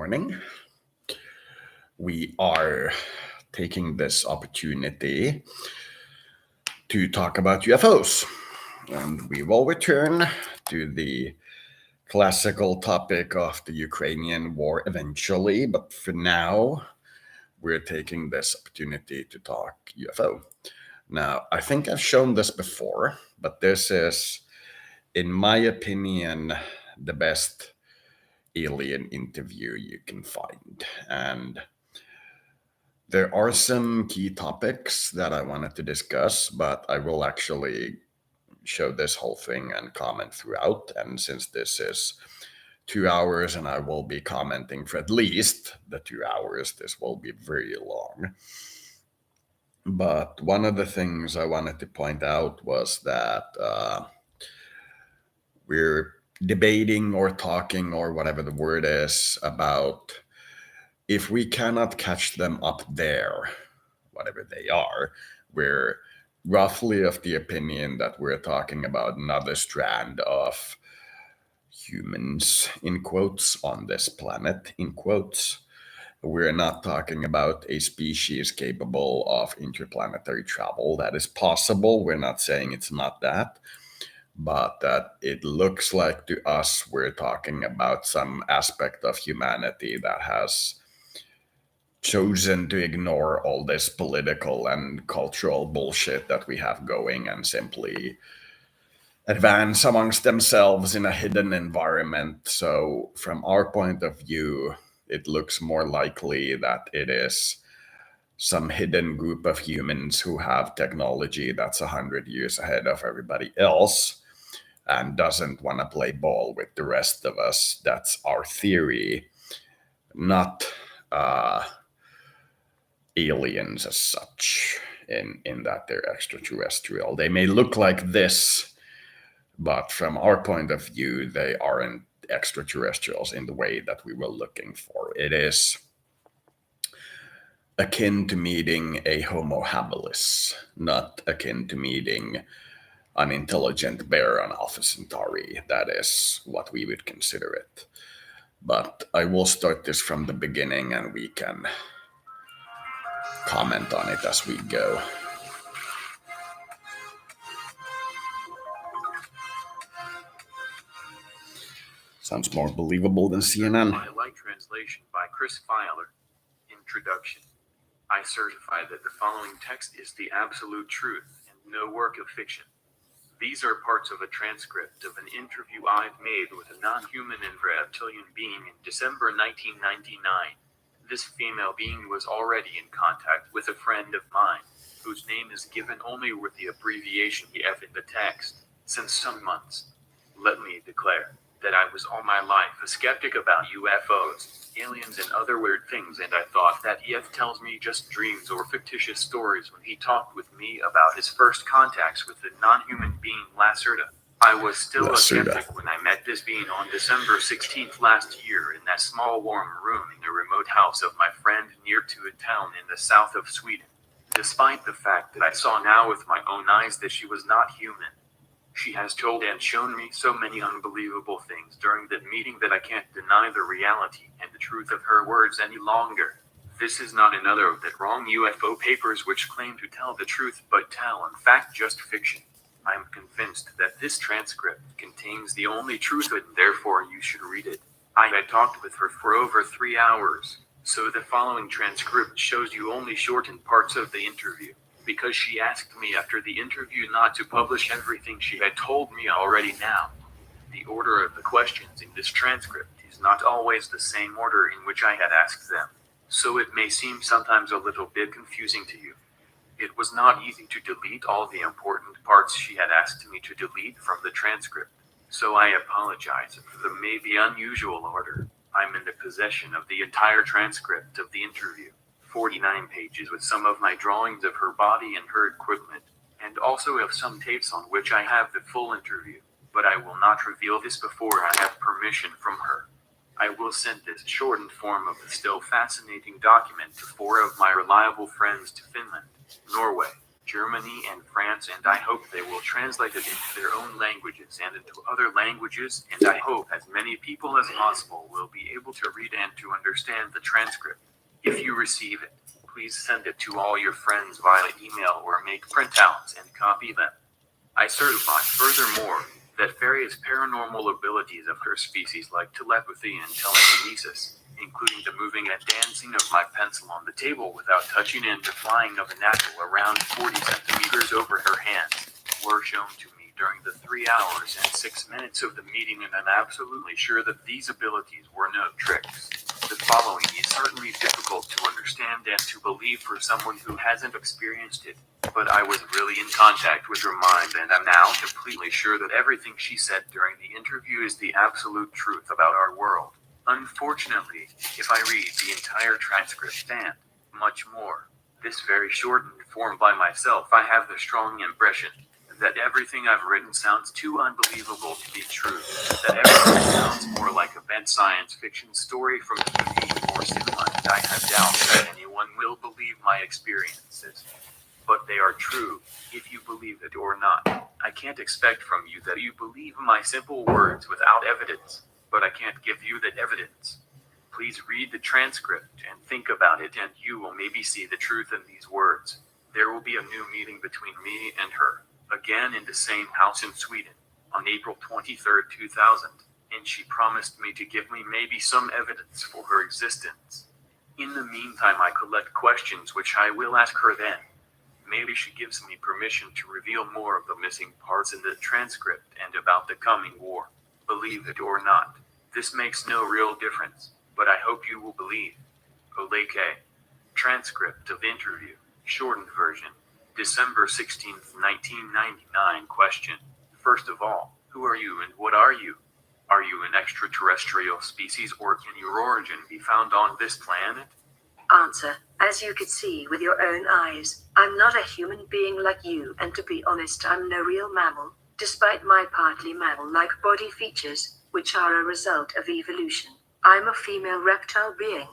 morning. We are taking this opportunity to talk about UFOs, and we will return to the classical topic of the Ukrainian war eventually, but for now, we're taking this opportunity to talk UFO. Now, I think I've shown this before, but this is, in my opinion, the best alien interview you can find. And there are some key topics that I wanted to discuss, but I will actually show this whole thing and comment throughout. And since this is 2 hours and I will be commenting for at least the 2 hours, this will be very long. But one of the things I wanted to point out was that we're debating or talking or whatever the word is about if we cannot catch them up there, whatever they are, we're roughly of the opinion that we're talking about another strand of humans, in quotes, on this planet, in quotes. We're not talking about a species capable of interplanetary travel. That is possible. We're not saying it's not that. But that it looks like to us we're talking about some aspect of humanity that has chosen to ignore all this political and cultural bullshit that we have going and simply advance amongst themselves in a hidden environment. So, from our point of view, it looks more likely that it is some hidden group of humans who have technology that's 100 years ahead of everybody else and doesn't want to play ball with the rest of us. That's our theory, not aliens as such, in that they're extraterrestrial. They may look like this, but from our point of view, they aren't extraterrestrials in the way that we were looking for. It is akin to meeting a Homo habilis, not akin to meeting an intelligent bear on Alpha Centauri. That is what we would consider it. But I will start this from the beginning and we can comment on it as we go. Sounds more believable than CNN. My light translation by Chris Filer. Introduction. I certify that the following text is the absolute truth and no work of fiction. These are parts of a transcript of an interview I've made with a non-human and reptilian being in December 1999. This female being was already in contact with a friend of mine, whose name is given only with the abbreviation EF in the text, since some months. Let me declare that I was all my life a skeptic about UFOs, aliens and other weird things, and I thought that EF tells me just dreams or fictitious stories when he talked with me about his first contacts with the non-human being Lacerda. I was still a skeptic when I met this being on December 16th last year in that small warm room in the remote house of my friend near to a town in the south of Sweden. Despite the fact that I saw now with my own eyes that she was not human. She has told and shown me so many unbelievable things during that meeting that I can't deny the reality and the truth of her words any longer. This is not another of that wrong UFO papers which claim to tell the truth but tell in fact just fiction. I am convinced that this transcript contains the only truth and therefore you should read it. I had talked with her for over 3 hours, so the following transcript shows you only shortened parts of the interview. Because she asked me after the interview not to publish everything she had told me already now. The order of the questions in this transcript is not always the same order in which I had asked them, so it may seem sometimes a little bit confusing to you. It was not easy to delete all the important parts she had asked me to delete from the transcript, so I apologize for the maybe unusual order. I'm in the possession of the entire transcript of the interview. 49 pages with some of my drawings of her body and her equipment, and also of some tapes on which I have the full interview, but I will not reveal this before I have permission from her. I will send this shortened form of the still fascinating document to 4 of my reliable friends to Finland, Norway, Germany and France, and I hope they will translate it into their own languages and into other languages, and I hope as many people as possible will be able to read and to understand the transcript. If you receive it, please send it to all your friends via email or make printouts and copy them. I certify furthermore that various paranormal abilities of her species like telepathy and telekinesis, including the moving and dancing of my pencil on the table without touching and the flying of an apple around 40 centimeters over her hands, were shown to me during the 3 hours and 6 minutes of the meeting, and I'm absolutely sure that these abilities were no tricks. The following is certainly difficult to understand and to believe for someone who hasn't experienced it, but I was really in contact with her mind, and I'm now completely sure that everything she said during the interview is the absolute truth about our world. Unfortunately, if I read the entire transcript and much more, this very shortened form by myself, I have the strong impression that everything I've written sounds too unbelievable to be true, that everything sounds more like a bent science fiction story from TV or cinema, and I have doubts that anyone will believe my experiences. But they are true, if you believe it or not. I can't expect from you that you believe my simple words without evidence, but I can't give you that evidence. Please read the transcript and think about it, and you will maybe see the truth in these words. There will be a new meeting between me and her, again in the same house in Sweden, on April 23rd, 2000, and she promised me to give me maybe some evidence for her existence. In the meantime, I collect questions which I will ask her then. Maybe she gives me permission to reveal more of the missing parts in the transcript and about the coming war. Believe it or not, this makes no real difference, but I hope you will believe. Oleke. Transcript of interview, shortened version, December 16th, 1999. Question. First of all, who are you and what are you? Are you an extraterrestrial species, or can your origin be found on this planet? Answer. As you could see with your own eyes, I'm not a human being like you, and to be honest, I'm no real mammal, despite my partly mammal-like body features, which are a result of evolution. I'm a female reptile being,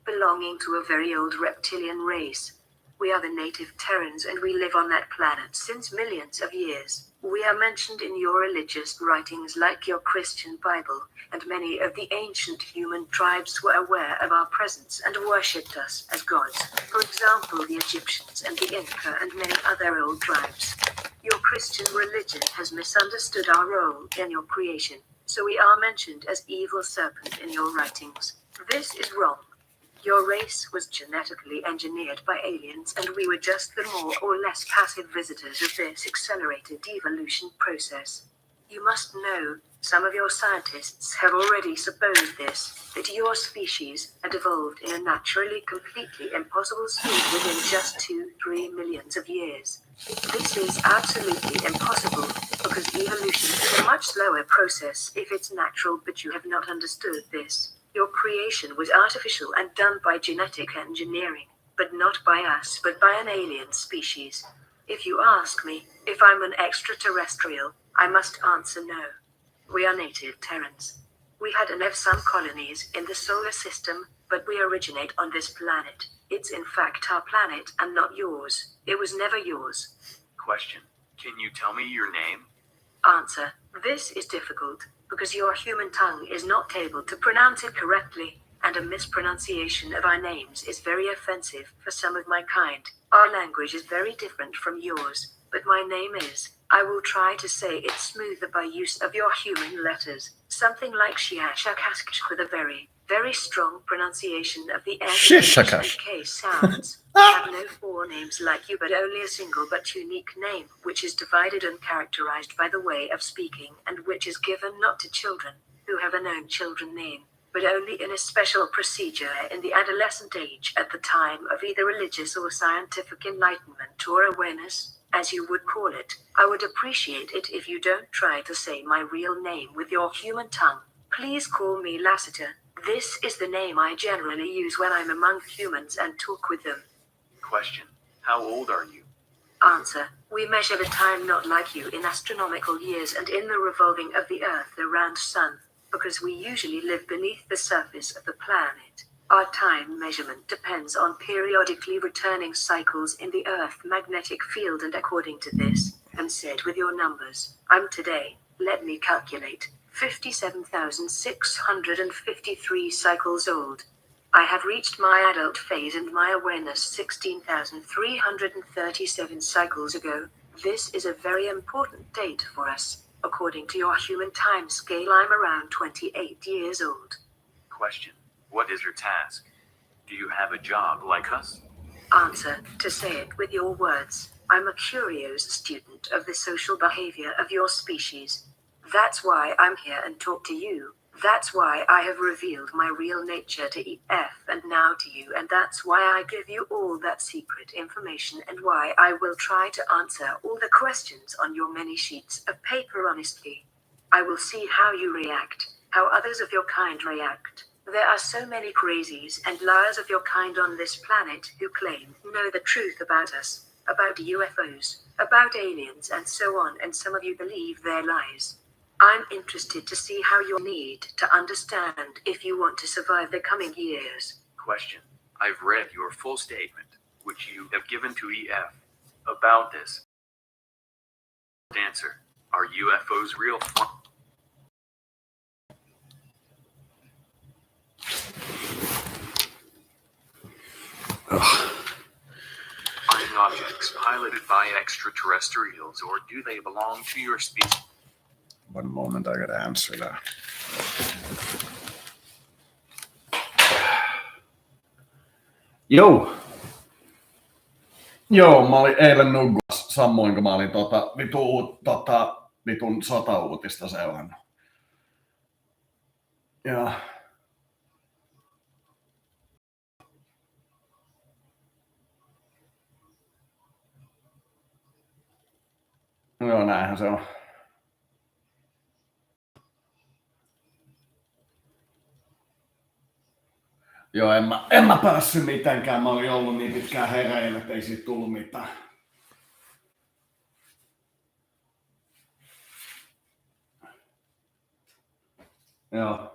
belonging to a very old reptilian race. We are the native Terrans, and we live on that planet since millions of years. We are mentioned in your religious writings like your Christian Bible, and many of the ancient human tribes were aware of our presence and worshipped us as gods. For example, the Egyptians and the Inca and many other old tribes. Your Christian religion has misunderstood our role in your creation, so we are mentioned as evil serpent in your writings. This is wrong. Your race was genetically engineered by aliens, and we were just the more or less passive visitors of this accelerated evolution process. You must know, some of your scientists have already supposed this, that your species had evolved in a naturally completely impossible speed within just 2-3 millions of years. This is absolutely impossible, because evolution is a much slower process if it's natural, but you have not understood this. Your creation was artificial and done by genetic engineering, but not by us, but by an alien species. If you ask me if I'm an extraterrestrial, I must answer no. We are native Terrans. We had some colonies in the solar system, but we originate on this planet. It's in fact our planet and not yours. It was never yours. Question. Can you tell me your name? Answer. This is difficult, because your human tongue is not able to pronounce it correctly, and a mispronunciation of our names is very offensive for some of my kind. Our language is very different from yours, but my name is, I will try to say it smoother by use of your human letters, something like Shiashakash with a very, very strong pronunciation of the N and K sounds. I have no four names like you, but only a single but unique name, which is divided and characterized by the way of speaking, and which is given not to children, who have a known children name, but only in a special procedure in the adolescent age at the time of either religious or scientific enlightenment or awareness, as you would call it. I would appreciate it if you don't try to say my real name with your human tongue. Please call me Lassiter. This is the name I generally use when I'm among humans and talk with them. Question. How old are you? Answer. We measure the time not like you in astronomical years and in the revolving of the Earth around Sun, because we usually live beneath the surface of the planet. Our time measurement depends on periodically returning cycles in the Earth magnetic field, and according to this, and said with your numbers, I'm today, let me calculate, 57,653 cycles old. I have reached my adult phase and my awareness 16,337 cycles ago. This is a very important date for us. According to your human time scale, I'm around 28 years old. Question. What is your task? Do you have a job like us? Answer, to say it with your words, I'm a curious student of the social behavior of your species. That's why I'm here and talk to you. That's why I have revealed my real nature to EF and now to you, and that's why I give you all that secret information, and why I will try to answer all the questions on your many sheets of paper honestly. I will see how you react, how others of your kind react. There are so many crazies and liars of your kind on this planet who claim to know the truth about us, about UFOs, about aliens, and so on, and some of you believe their lies. I'm interested to see how you need to understand if you want to survive the coming years. Question. I've read your full statement, which you have given to EF, about this. Answer. Are UFOs real? Flying objects piloted by extraterrestrials, or do they belong to your species? One moment, I gotta answer that. Joo, mä olin eilen nukkumas samoin, kun mä olin vitun sota-uutista seurannut. Ja joo, näinhän se on. Joo, en mä päässyt mitenkään. Mä olin ollut niin pitkään hereillä, että ei siitä tullut mitään. Joo.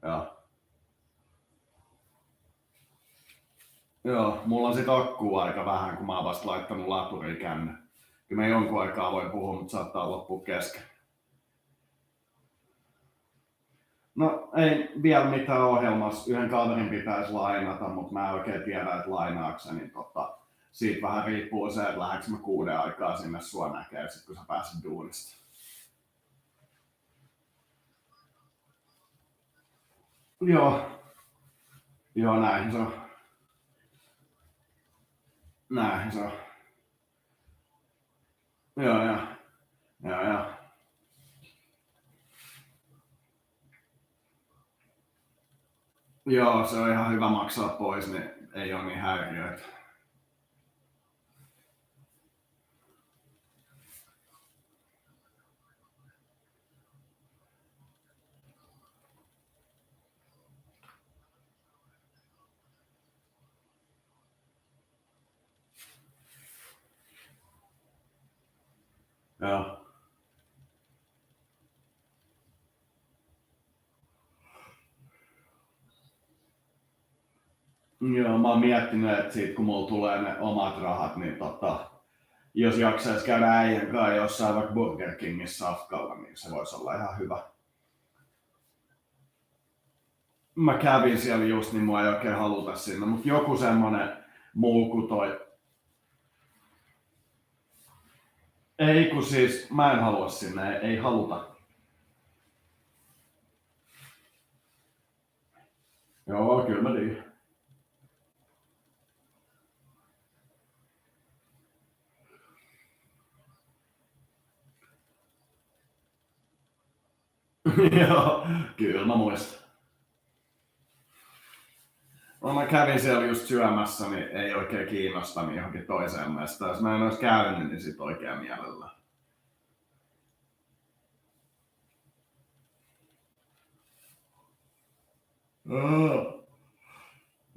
Joo. Joo, mulla on sit akkua aika vähän, kun mä oon vasta laittanut laturiin kännyn. Kyllä mä jonkun aikaa voin puhua, mutta saattaa loppua kesken. No ei vielä mitään ohjelmassa. Yhden kaverin pitäisi lainata, mutta mä en oikein tiedä, että lainaakseni. Niin siitä vähän riippuu se, että lähdekö mä 6 aikaa sinne sua näkee, sit kun sä pääset duunista. Joo, näin se on. Näin se on. Joo. Joo, se on ihan hyvä maksaa pois, niin ei ole niin häiriöitä. Joo. Joo, mä oon miettinyt, että siitä kun mulla tulee ne omat rahat, niin jos jaksais käydä äijän kanssa jossain vaikka Burger Kingissä safkalla, niin se voisi olla ihan hyvä. Mä kävin siellä just, niin mua ei oikein haluta sinne, mutta joku semmonen mulku toi. Ei kun siis, mä en halua sinne, ei haluta. Joo, kyllä mä tiedän. Joo, kyllä mä muistan. No, mä kävin siellä just syömässä, niin ei oikein kiinnostanut johonkin toiseen mestaan. Jos mä en olisi käynyt, niin sit oikein mielellä.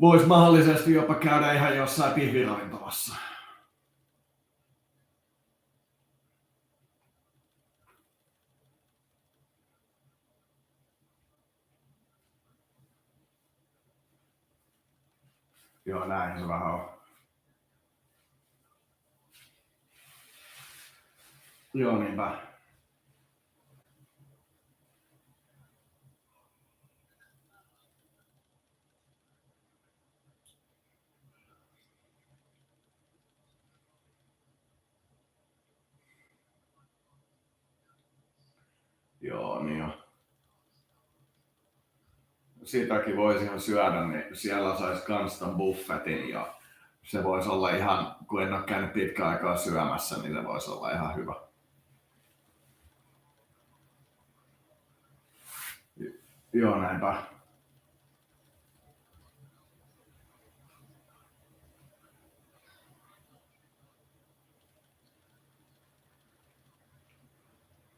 Voisi mahdollisesti jopa käydä ihan jossain pihviravintolassa. Joo, näin se vähän on. Joo, niinpä. Joo, niin jo. Sitäkin voisi ihan syödä, niin siellä saisi kans tämän buffetin ja se voisi olla ihan, kun en ole käynyt pitkään aikaa syömässä, niin se voisi olla ihan hyvä. Joo, näinpä.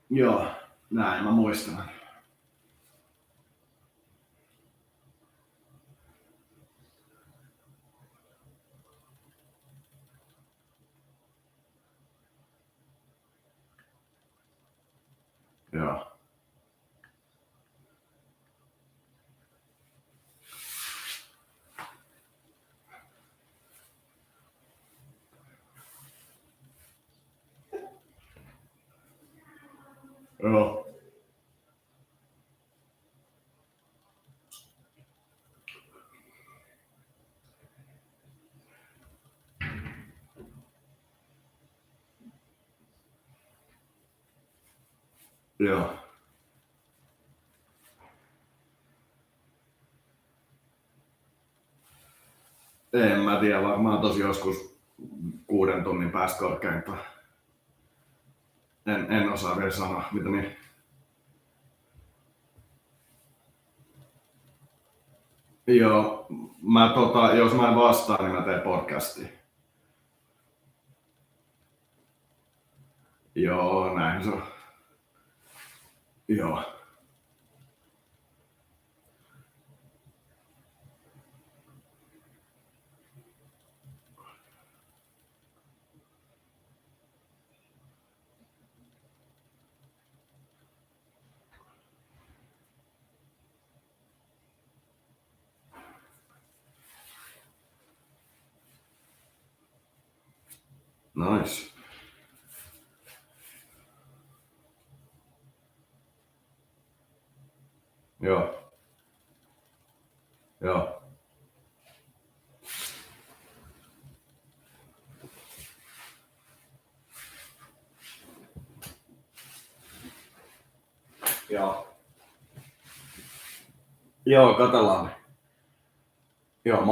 Joo, näin mä muistan. Joo. Joo. Joo. En mä tiedä, varmaan tosi joskus 6 tunnin päästä korkeintaan. En osaa vielä sanoa, mitä niin. Joo, jos mä en vastaa, niin mä teen podcastia. Joo, näin se on. Joo. Nice. Joo. Joo. Joo. Joo, katsellaan. Joo,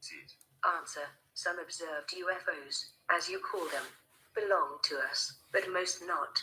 species? Answer. Some observed UFOs, as you call them, belong to us, but most not.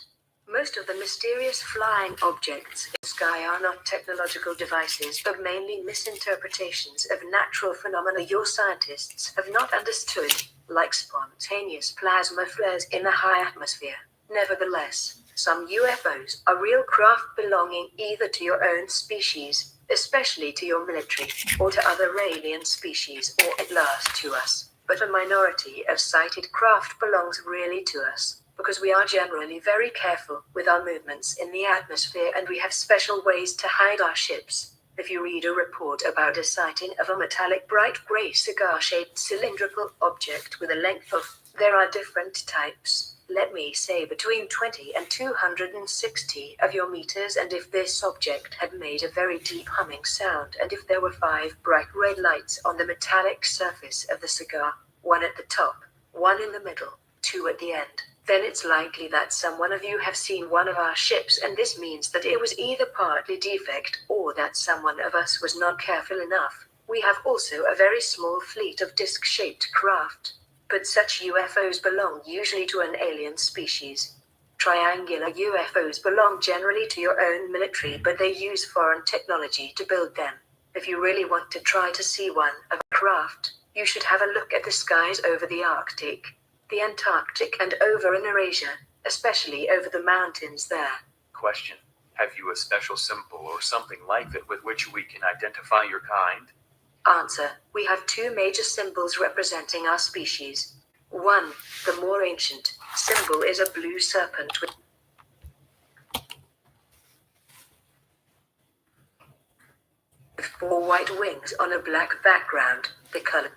Most of the mysterious flying objects in the sky are not technological devices but mainly misinterpretations of natural phenomena your scientists have not understood, like spontaneous plasma flares in the high atmosphere. Nevertheless, some UFOs are real craft belonging either to your own species, especially to your military, or to other alien species, or at last to us. But a minority of sighted craft belongs really to us, because we are generally very careful with our movements in the atmosphere and we have special ways to hide our ships. If you read a report about a sighting of a metallic bright gray cigar-shaped cylindrical object with a length of, there are different types, let me say between 20 and 260 of your meters, and if this object had made a very deep humming sound, and if there were 5 bright red lights on the metallic surface of the cigar, 1 at the top, 1 in the middle, 2 at the end, then it's likely that some one of you have seen one of our ships, and this means that it was either partly defect or that someone of us was not careful enough. We have also a very small fleet of disc-shaped craft, but such UFOs belong usually to an alien species. Triangular UFOs belong generally to your own military, but they use foreign technology to build them. If you really want to try to see one of a craft, you should have a look at the skies over the Arctic, the Antarctic, and over in Eurasia, especially over the mountains there. Question. Have you a special symbol or something like that with which we can identify your kind? Answer. We have 2 major symbols representing our species. 1, the more ancient, symbol is a blue serpent with 4 white wings on a black background. The color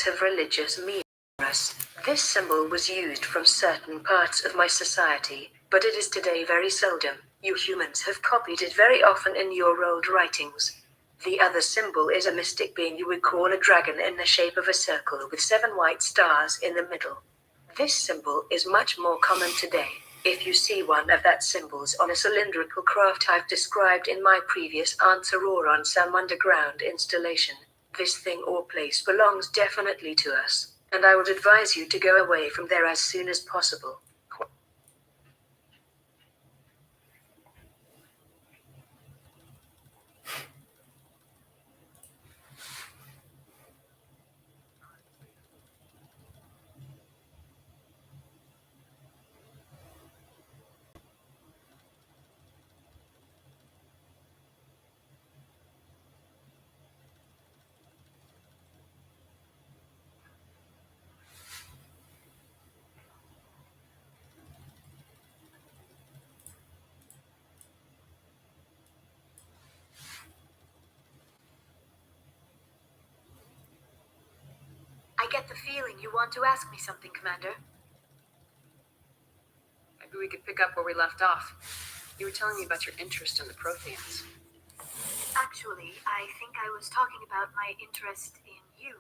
have religious meaning for us. This symbol was used from certain parts of my society, but it is today very seldom. You humans have copied it very often in your old writings. The other symbol is a mystic being you would call a dragon in the shape of a circle with 7 white stars in the middle. This symbol is much more common today. If you see one of that symbols on a cylindrical craft I've described in my previous answer or on some underground installation, this thing or place belongs definitely to us, and I would advise you to go away from there as soon as possible. I get the feeling you want to ask me something, Commander. Maybe we could pick up where we left off. You were telling me about your interest in the Protheans. Actually, I think I was talking about my interest in you,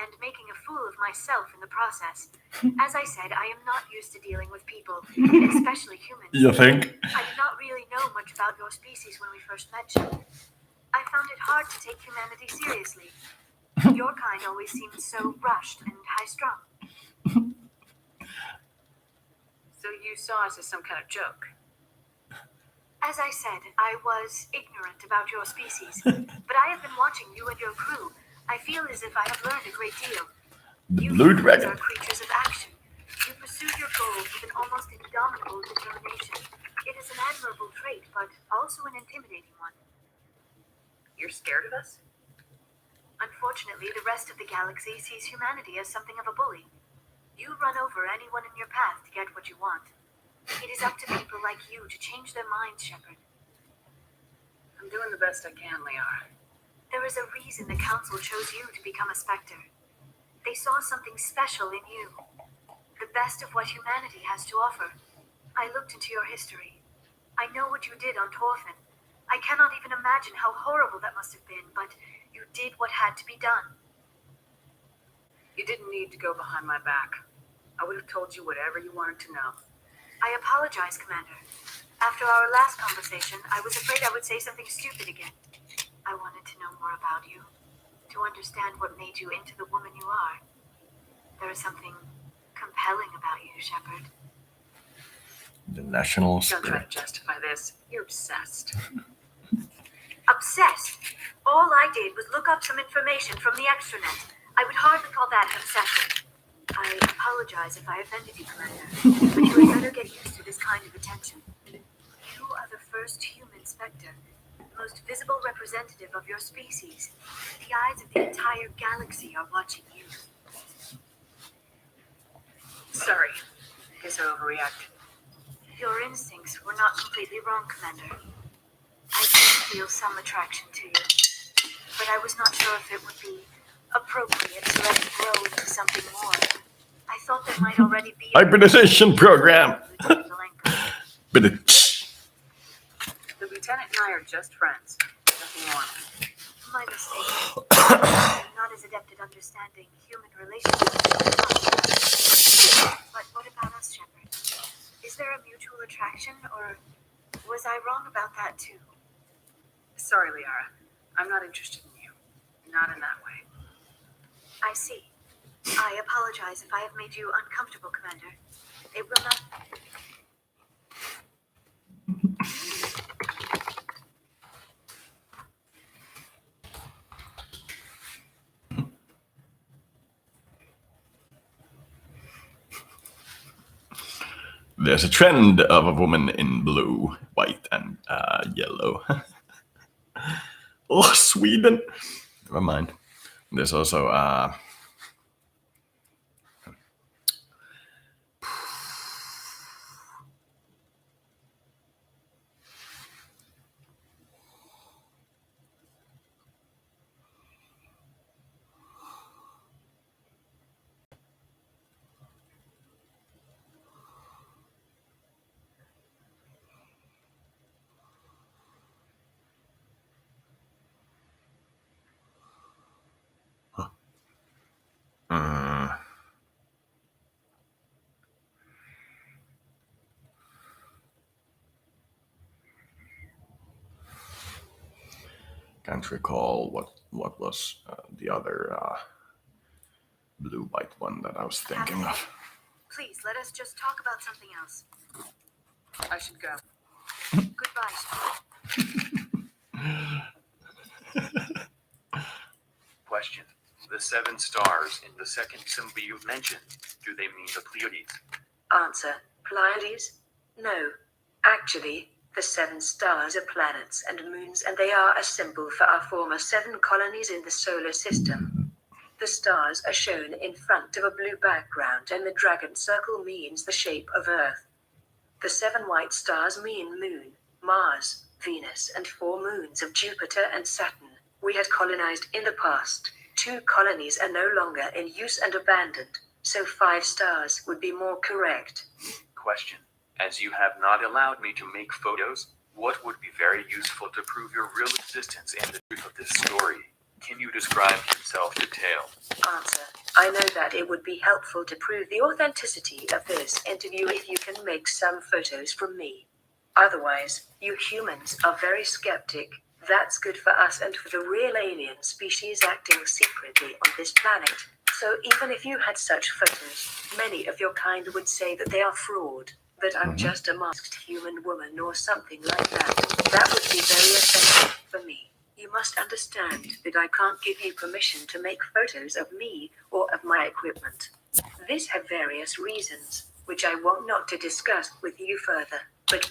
and making a fool of myself in the process. As I said, I am not used to dealing with people, especially humans. You think? I did not really know much about your species when we first met you. I found it hard to take humanity seriously. Your kind always seemed so rushed and high-strung. So you saw us as some kind of joke. As I said, I was ignorant about your species, but I have been watching you and your crew. I feel as if I have learned a great deal. The You Blue humans Dragon. are creatures of action. You pursued your goals with an almost indomitable determination. It is an admirable trait, but also an intimidating one. You're scared of us? Unfortunately, the rest of the galaxy sees humanity as something of a bully. You run over anyone in your path to get what you want. It is up to people like you to change their minds, Shepard. I'm doing the best I can, Liara. There is a reason the Council chose you to become a Spectre. They saw something special in you. The best of what humanity has to offer. I looked into your history. I know what you did on Torfin. I cannot even imagine how horrible that must have been, but you did what had to be done. You didn't need to go behind my back. I would have told you whatever you wanted to know. I apologize, Commander. After our last conversation, I was afraid I would say something stupid again. I wanted to know more about you, to understand what made you into the woman you are. There is something compelling about you, Shepard. The national Don't try spirit. to justify this. You're obsessed. Obsessed? All I did was look up some information from the extranet. I would hardly call that an obsession. I apologize if I offended you, Commander, but you had better get used to this kind of attention. You are the first human Spectre, the most visible representative of your species. The eyes of the entire galaxy are watching you. Sorry. Guess I overreacted. Your instincts were not completely wrong, Commander. I did feel some attraction to you, but I was not sure if it would be appropriate to let it grow into something more. I thought there might already be a Hybridization program. Lieutenant Malenko. But The lieutenant and I are just friends. Nothing more. My mistake. I'm not as adept at understanding human relationships. But what about us, Shepard? Is there a mutual attraction, or was I wrong about that too? Sorry, Liara. I'm not interested in you. Not in that way. I see. I apologize if I have made you uncomfortable, Commander. It will not. there's a trend of a woman in blue, white, and yellow. Oh, Sweden. Never mind. There's also can't recall what was the other blue white one that I was thinking of. Please, let us just talk about something else. I should go. Goodbye, Shepard. Question. The 7 stars in the second symbol you mentioned, do they mean the Pleiades? Answer: Pleiades? No. Actually, the 7 stars are planets and moons, and they are a symbol for our former 7 colonies in the solar system. The stars are shown in front of a blue background, and the dragon circle means the shape of Earth. The 7 white stars mean Moon, Mars, Venus, and 4 moons of Jupiter and Saturn. We had colonized in the past. 2 colonies are no longer in use and abandoned, so 5 stars would be more correct. Question. As you have not allowed me to make photos, what would be very useful to prove your real existence and the truth of this story? Can you describe yourself detail? Answer: I know that it would be helpful to prove the authenticity of this interview if you can make some photos from me. Otherwise, you humans are very skeptic. That's good for us and for the real alien species acting secretly on this planet. So even if you had such photos, many of your kind would say that they are fraud, that I'm just a masked human woman or something like that. That would be very offensive for me. You must understand that I can't give you permission to make photos of me or of my equipment. This had various reasons, which I want not to discuss with you further, but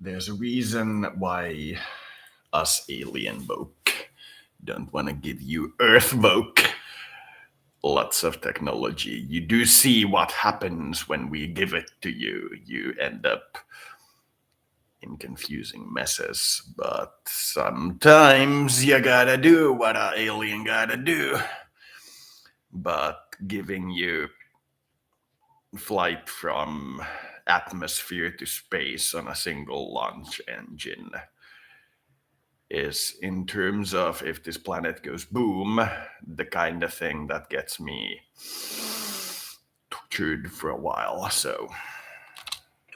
There's a reason why us alien folk don't want to give you Earth folk lots of technology. You do see what happens when we give it to you. You end up in confusing messes, but sometimes you gotta do what an alien gotta do. But giving you flight from atmosphere to space on a single launch engine is, in terms of if this planet goes boom, the kind of thing that gets me tortured for a while. So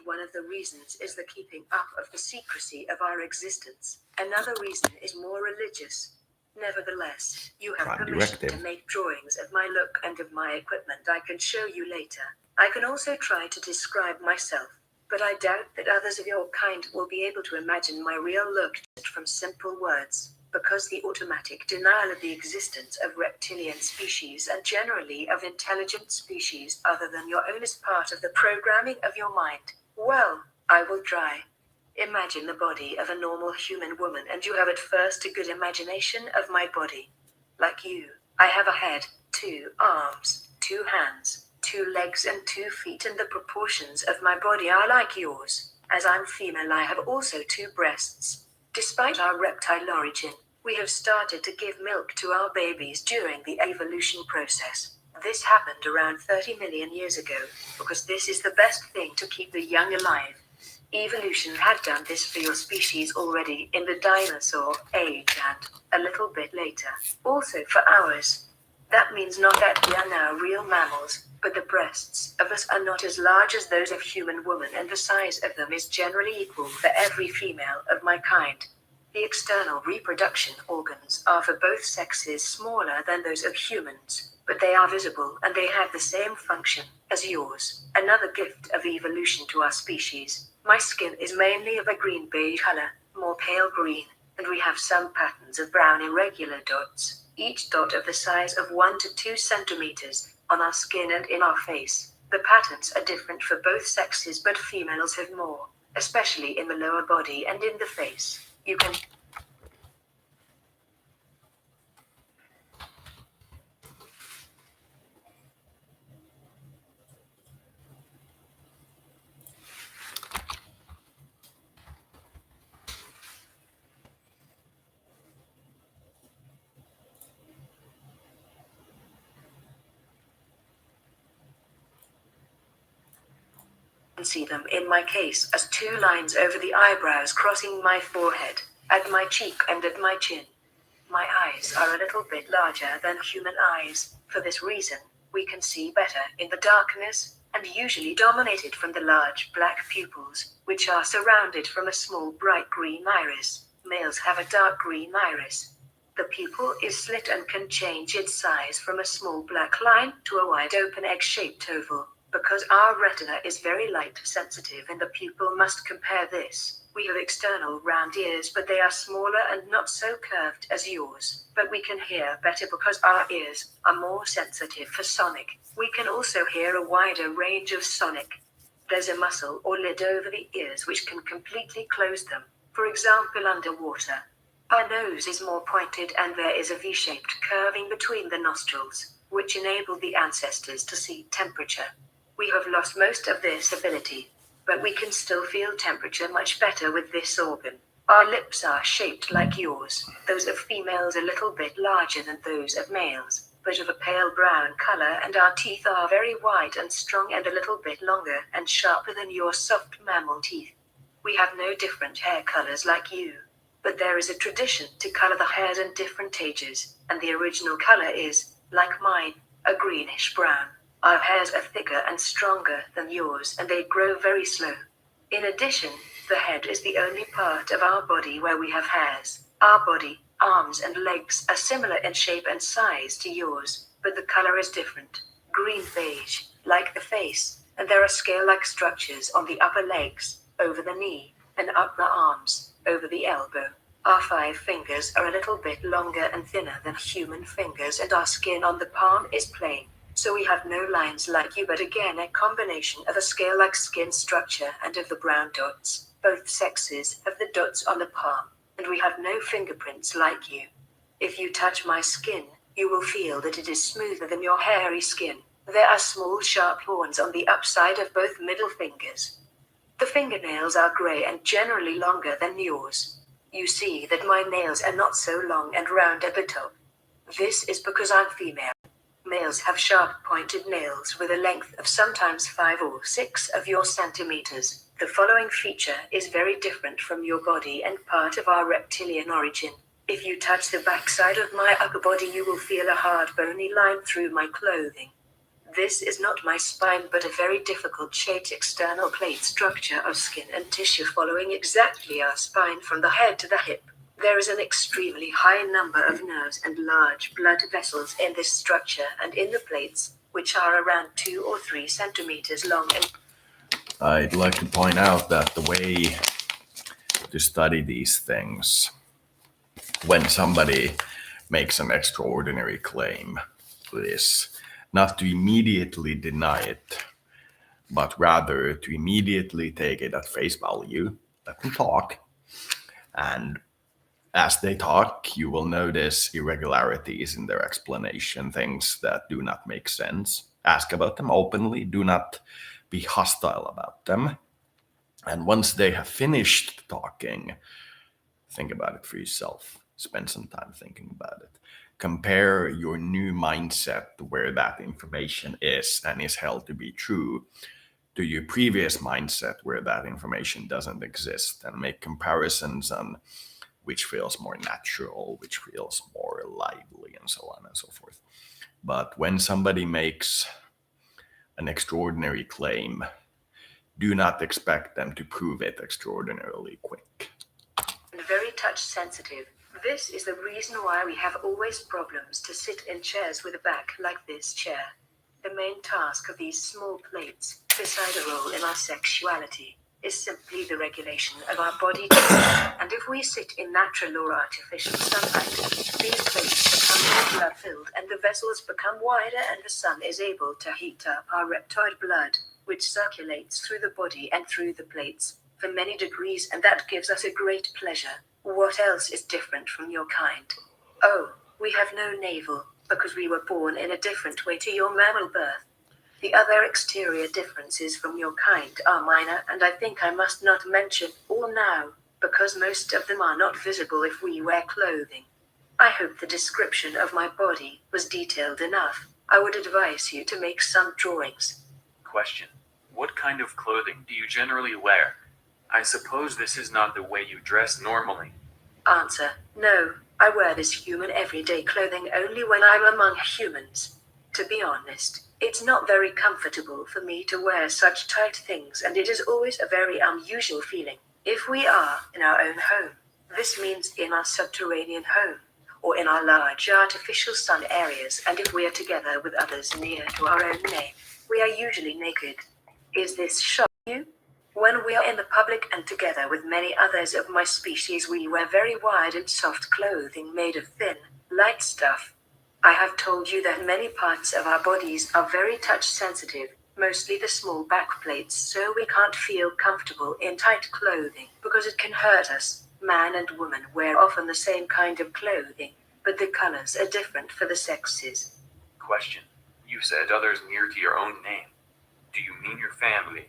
one of the reasons is the keeping up of the secrecy of our existence. Another reason is more religious. Nevertheless, you have Prime permission directive. to make drawings of my look and of my equipment. I can show you later. I can also try to describe myself, but I doubt that others of your kind will be able to imagine my real look from simple words, because the automatic denial of the existence of reptilian species and generally of intelligent species other than your own is part of the programming of your mind. Well, I will try. Imagine the body of a normal human woman, and you have at first a good imagination of my body. Like you, I have a head, 2 arms, 2 hands, 2 legs and 2 feet, and the proportions of my body are like yours. As I'm female, I have also 2 breasts. Despite our reptile origin, we have started to give milk to our babies during the evolution process. This happened around 30 million years ago, because this is the best thing to keep the young alive. Evolution had done this for your species already in the dinosaur age and, a little bit later, also for ours. That means not that we are now real mammals, but the breasts of us are not as large as those of human women, and the size of them is generally equal for every female of my kind. The external reproduction organs are for both sexes smaller than those of humans, but they are visible and they have the same function as yours. Another gift of evolution to our species. My skin is mainly of a green-beige color, more pale green, and we have some patterns of brown irregular dots, each dot of the size of 1 to 2 centimeters, on our skin and in our face. The patterns are different for both sexes, but females have more, especially in the lower body and in the face. You can see them in my case as 2 lines over the eyebrows crossing my forehead, at my cheek and at my chin. My eyes are a little bit larger than human eyes. For this reason, we can see better in the darkness, and usually dominated from the large black pupils, which are surrounded from a small bright green iris. Males have a dark green iris. The pupil is slit and can change its size from a small black line to a wide open egg-shaped oval. Because our retina is very light sensitive and the pupil must compare this. We have external round ears, but they are smaller and not so curved as yours. But we can hear better because our ears are more sensitive for sonic. We can also hear a wider range of sonic. There's a muscle or lid over the ears which can completely close them. For example, underwater. Our nose is more pointed and there is a V-shaped curving between the nostrils, which enabled the ancestors to see temperature. We have lost most of this ability, but we can still feel temperature much better with this organ. Our lips are shaped like yours, those of females a little bit larger than those of males, but of a pale brown color, and our teeth are very white and strong and a little bit longer and sharper than your soft mammal teeth. We have no different hair colors like you, but there is a tradition to color the hairs in different ages, and the original color is, like mine, a greenish brown. Our hairs are thicker and stronger than yours, and they grow very slow. In addition, the head is the only part of our body where we have hairs. Our body, arms and legs are similar in shape and size to yours, but the color is different. Green-beige, like the face, and there are scale-like structures on the upper legs, over the knee, and up the arms, over the elbow. Our 5 fingers are a little bit longer and thinner than human fingers, and our skin on the palm is plain. So we have no lines like you, but again a combination of a scale-like skin structure and of the brown dots. Both sexes have the dots on the palm, and we have no fingerprints like you. If you touch my skin, you will feel that it is smoother than your hairy skin. There are small sharp horns on the upside of both middle fingers. The fingernails are gray and generally longer than yours. You see that my nails are not so long and round at the top. This is because I'm female. Males have sharp pointed nails with a length of sometimes 5 or 6 of your centimeters. The following feature is very different from your body and part of our reptilian origin. If you touch the backside of my upper body, you will feel a hard bony line through my clothing. This is not my spine, but a very difficult shaped external plate structure of skin and tissue following exactly our spine from the head to the hip. There is an extremely high number of nerves and large blood vessels in this structure and in the plates, which are around 2 or 3 centimeters long. And I'd like to point out that the way to study these things, when somebody makes an extraordinary claim, is not to immediately deny it, but rather to immediately take it at face value, let them talk, and as they talk, you will notice irregularities in their explanation, things that do not make sense. Ask about them openly, do not be hostile about them. And once they have finished talking, think about it for yourself. Spend some time thinking about it. Compare your new mindset to where that information is and is held to be true to your previous mindset where that information doesn't exist, and make comparisons on which feels more natural, which feels more lively, and so on and so forth. But when somebody makes an extraordinary claim, do not expect them to prove it extraordinarily quick. Very touch sensitive. This is the reason why we have always problems to sit in chairs with a back like this chair. The main task of these small plates, beside a role in our sexuality, is simply the regulation of our body temperature. And if we sit in natural or artificial sunlight, these plates become more blood-filled and the vessels become wider, and the sun is able to heat up our reptoid blood, which circulates through the body and through the plates for many degrees, and that gives us a great pleasure. What else is different from your kind? Oh, we have no navel, because we were born in a different way to your mammal birth. The other exterior differences from your kind are minor, and I think I must not mention all now, because most of them are not visible if we wear clothing. I hope the description of my body was detailed enough. I would advise you to make some drawings. Question: what kind of clothing do you generally wear? I suppose this is not the way you dress normally. Answer: no, I wear this human everyday clothing only when I'm among humans. To be honest, it's not very comfortable for me to wear such tight things, and it is always a very unusual feeling. If we are in our own home, this means in our subterranean home, or in our large artificial sun areas, and if we are together with others near to our own name, we are usually naked. Is this shocking you? When we are in the public and together with many others of my species, we wear very wide and soft clothing made of thin, light stuff. I have told you that many parts of our bodies are very touch sensitive, mostly the small back plates, so we can't feel comfortable in tight clothing because it can hurt us. Man and woman wear often the same kind of clothing, but the colors are different for the sexes. Question: you said others near to your own name. Do you mean your family?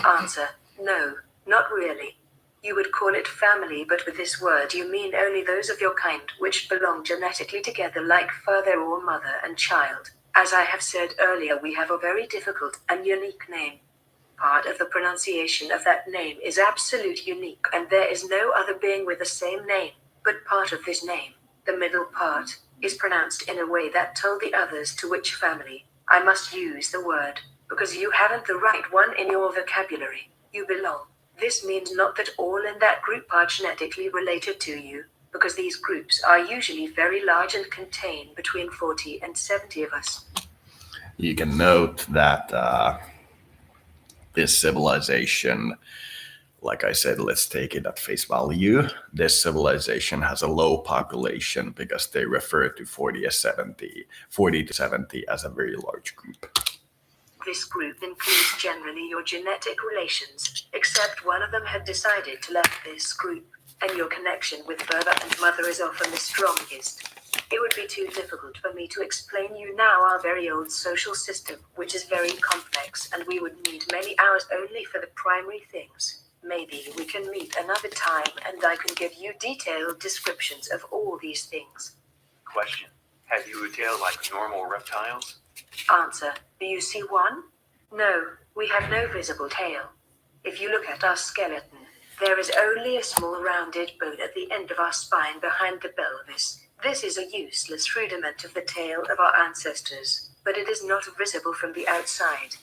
Answer: no, not really. You would call it family, but with this word you mean only those of your kind which belong genetically together like father or mother and child. As I have said earlier, we have a very difficult and unique name. Part of the pronunciation of that name is absolute unique, and there is no other being with the same name, but part of this name, the middle part, is pronounced in a way that told the others to which family I must use the word, because you haven't the right one in your vocabulary. You belong. This means not that all in that group are genetically related to you, because these groups are usually very large and contain between 40 and 70 of us. You can note that this civilization, like I said, let's take it at face value. This civilization has a low population because they refer to 40 to 70 as a very large group. This group includes generally your genetic relations, except one of them had decided to left this group, and your connection with father and mother is often the strongest. It would be too difficult for me to explain you now our very old social system, which is very complex, and we would need many hours only for the primary things. Maybe we can meet another time and I can give you detailed descriptions of all these things. Question. Have you a tail like normal reptiles? Answer. Do you see one? No, we have no visible tail. If you look at our skeleton, there is only a small rounded bone at the end of our spine behind the pelvis. This is a useless rudiment of the tail of our ancestors, but it is not visible from the outside.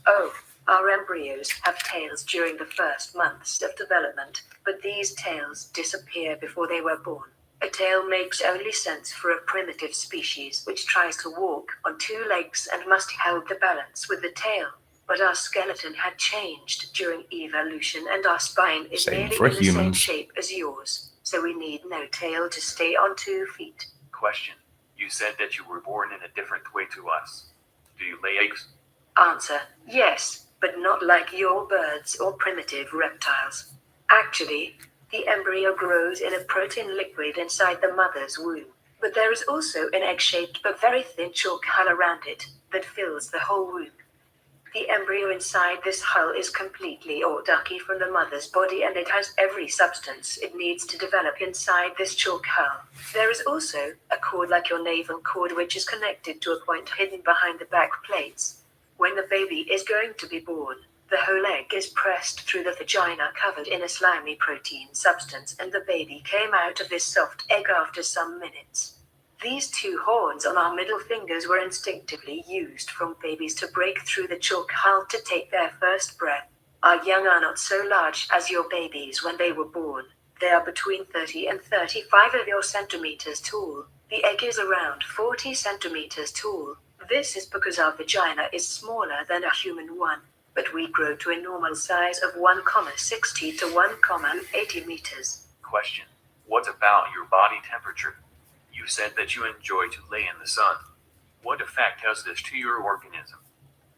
Oh, our embryos have tails during the first months of development, but these tails disappear before they were born. A tail makes only sense for a primitive species which tries to walk on two legs and must hold the balance with the tail. But our skeleton had changed during evolution and our spine is Same nearly for in the same humans. shape as yours, so we need no tail to stay on 2 feet. Question. You said that you were born in a different way to us. Do you lay eggs? Answer. Yes, but not like your birds or primitive reptiles. Actually, the embryo grows in a protein liquid inside the mother's womb, but there is also an egg-shaped but very thin chalk hull around it that fills the whole womb. The embryo inside this hull is completely ducky from the mother's body and it has every substance it needs to develop inside this chalk hull. There is also a cord like your navel cord which is connected to a point hidden behind the back plates. When the baby is going to be born, the whole egg is pressed through the vagina covered in a slimy protein substance and the baby came out of this soft egg after some minutes. These 2 horns on our middle fingers were instinctively used from babies to break through the chalk hull to take their first breath. Our young are not so large as your babies when they were born. They are between 30 and 35 of your centimeters tall. The egg is around 40 centimeters tall. This is because our vagina is smaller than a human one, but we grow to a normal size of 1,60 to 1,80 meters. Question. What about your body temperature? You said that you enjoy to lay in the sun. What effect has this to your organism?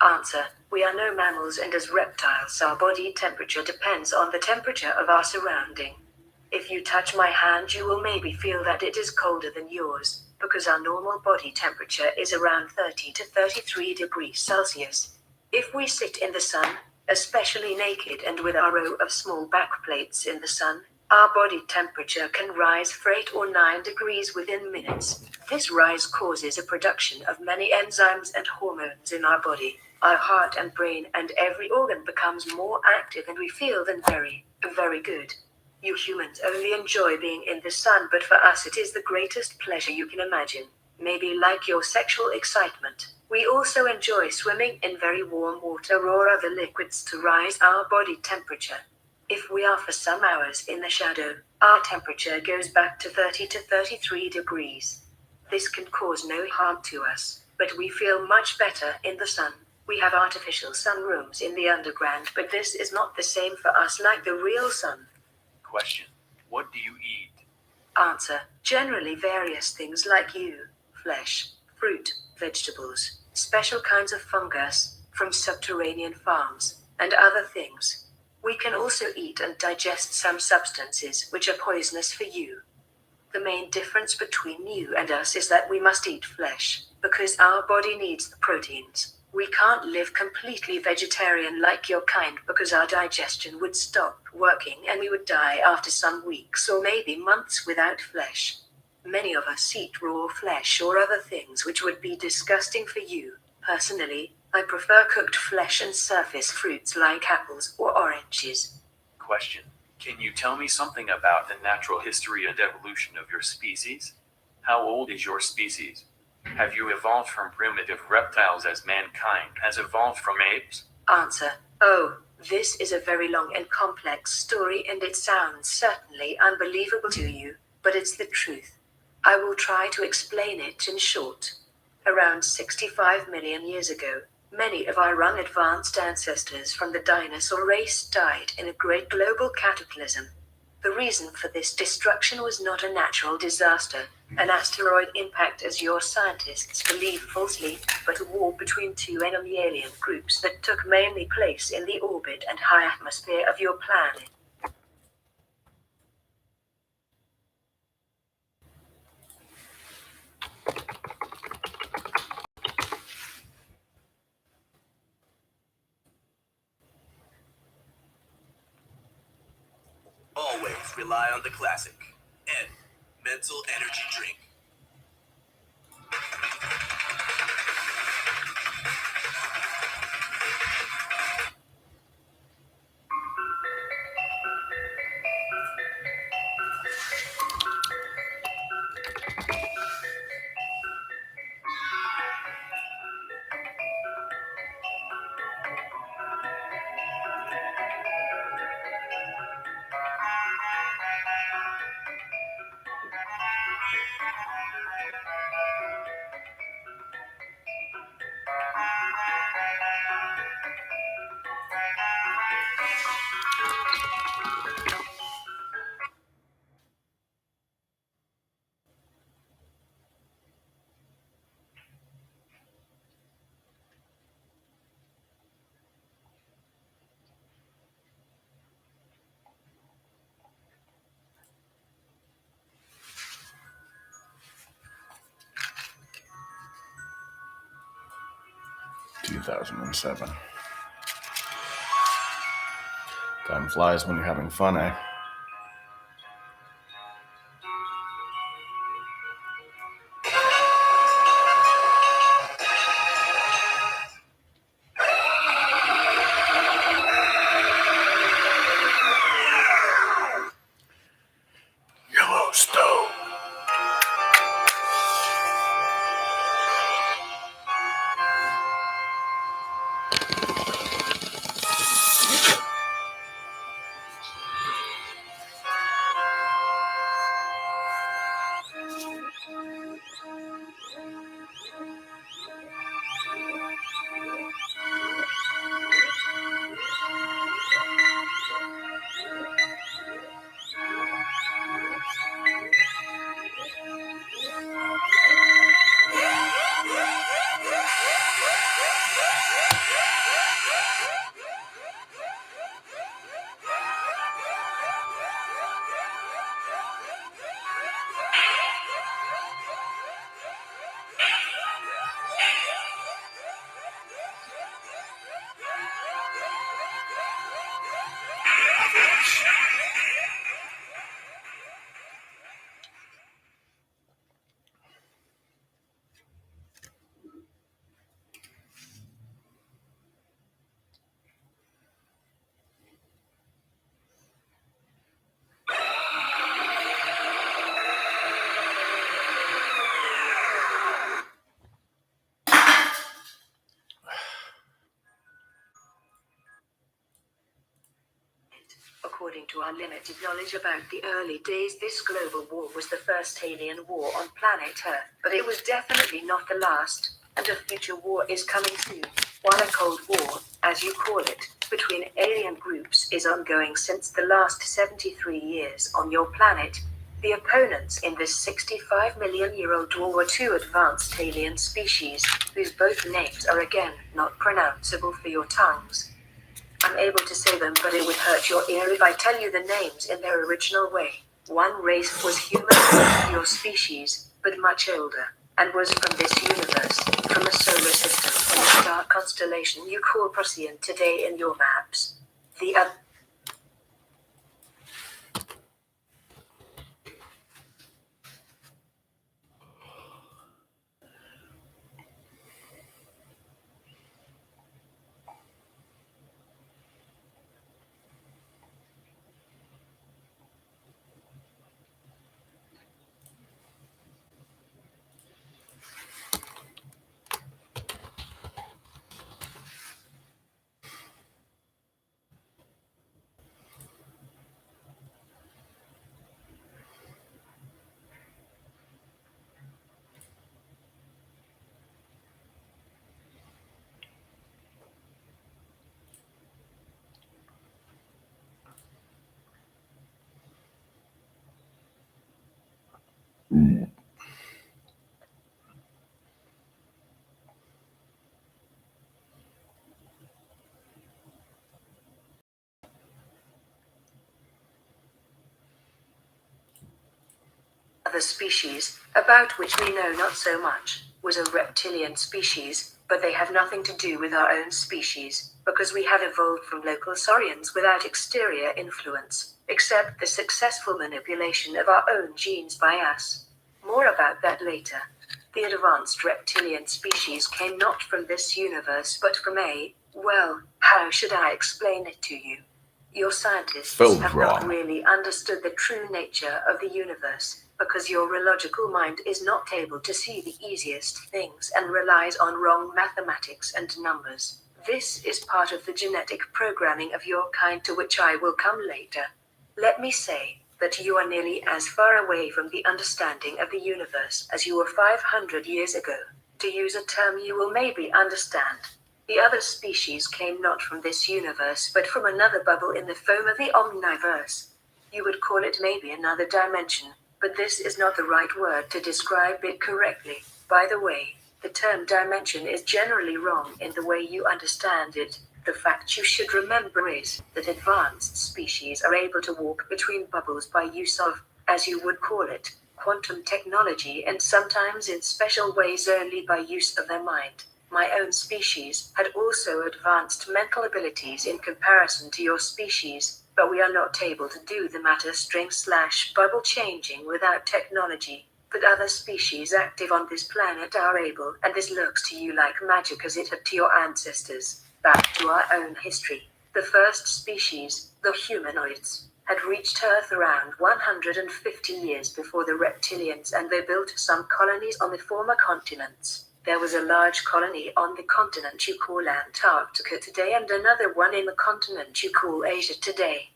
Answer. We are no mammals and as reptiles our body temperature depends on the temperature of our surrounding. If you touch my hand you will maybe feel that it is colder than yours, because our normal body temperature is around 30 to 33 degrees Celsius. If we sit in the sun, especially naked and with our row of small back plates in the sun, our body temperature can rise for 8 or 9 degrees within minutes. This rise causes a production of many enzymes and hormones in our body. Our heart and brain and every organ becomes more active and we feel then very, very good. You humans only enjoy being in the sun, but for us it is the greatest pleasure you can imagine. Maybe like your sexual excitement. We also enjoy swimming in very warm water or other liquids to rise our body temperature. If we are for some hours in the shadow, our temperature goes back to 30 to 33 degrees. This can cause no harm to us, but we feel much better in the sun. We have artificial sun rooms in the underground, but this is not the same for us like the real sun. Question. What do you eat? Answer. Generally various things like you. Flesh, fruit, vegetables, special kinds of fungus from subterranean farms, and other things. We can also eat and digest some substances which are poisonous for you. The main difference between you and us is that we must eat flesh, because our body needs the proteins. We can't live completely vegetarian like your kind because our digestion would stop working and we would die after some weeks or maybe months without flesh. Many of us eat raw flesh or other things which would be disgusting for you. Personally, I prefer cooked flesh and surface fruits like apples or oranges. Question. Can you tell me something about the natural history and evolution of your species? How old is your species? Have you evolved from primitive reptiles as mankind has evolved from apes? Answer. Oh, this is a very long and complex story and it sounds certainly unbelievable to you, but it's the truth. I will try to explain it in short. Around 65 million years ago, many of our unadvanced ancestors from the dinosaur race died in a great global cataclysm. The reason for this destruction was not a natural disaster, an asteroid impact as your scientists believe falsely, but a war between two enemy alien groups that took mainly place in the orbit and high atmosphere of your planet. Always rely on the classic. N. Mental energy drink. "2007. Time flies when you're having fun, eh?" Yellowstone. According to our limited knowledge about the early days, this global war was the first alien war on planet Earth, but it was definitely not the last, and a future war is coming soon. While a Cold War, as you call it, between alien groups is ongoing since the last 73 years on your planet, the opponents in this 65-million-year-old war were two advanced alien species, whose both names are again not pronounceable for your tongues. I'm able to say them, but it would hurt your ear if I tell you the names in their original way. One race was human, your species, but much older, and was from this universe, from a solar system, from the star constellation you call Procyon today in your maps. The other Other species, about which we know not so much, was a reptilian species, but they have nothing to do with our own species, because we have evolved from local saurians without exterior influence, except the successful manipulation of our own genes by us. More about that later. The advanced reptilian species came not from this universe but from well, how should I explain it to you? Your scientists Felt have wrong. not really understood the true nature of the universe, because your illogical mind is not able to see the easiest things and relies on wrong mathematics and numbers. This is part of the genetic programming of your kind, to which I will come later. Let me say that you are nearly as far away from the understanding of the universe as you were 500 years ago. To use a term you will maybe understand, the other species came not from this universe but from another bubble in the foam of the omniverse. You would call it maybe another dimension, but this is not the right word to describe it correctly. By the way, the term dimension is generally wrong in the way you understand it. The fact you should remember is that advanced species are able to walk between bubbles by use of, as you would call it, quantum technology, and sometimes in special ways only by use of their mind. My own species had also advanced mental abilities in comparison to your species, but we are not able to do the matter string/bubble changing without technology. But other species active on this planet are able, and this looks to you like magic as it had to your ancestors. Back to our own history. The first species, the humanoids, had reached Earth around 150 years before the reptilians, and they built some colonies on the former continents. There was a large colony on the continent you call Antarctica today, and another one in the continent you call Asia today.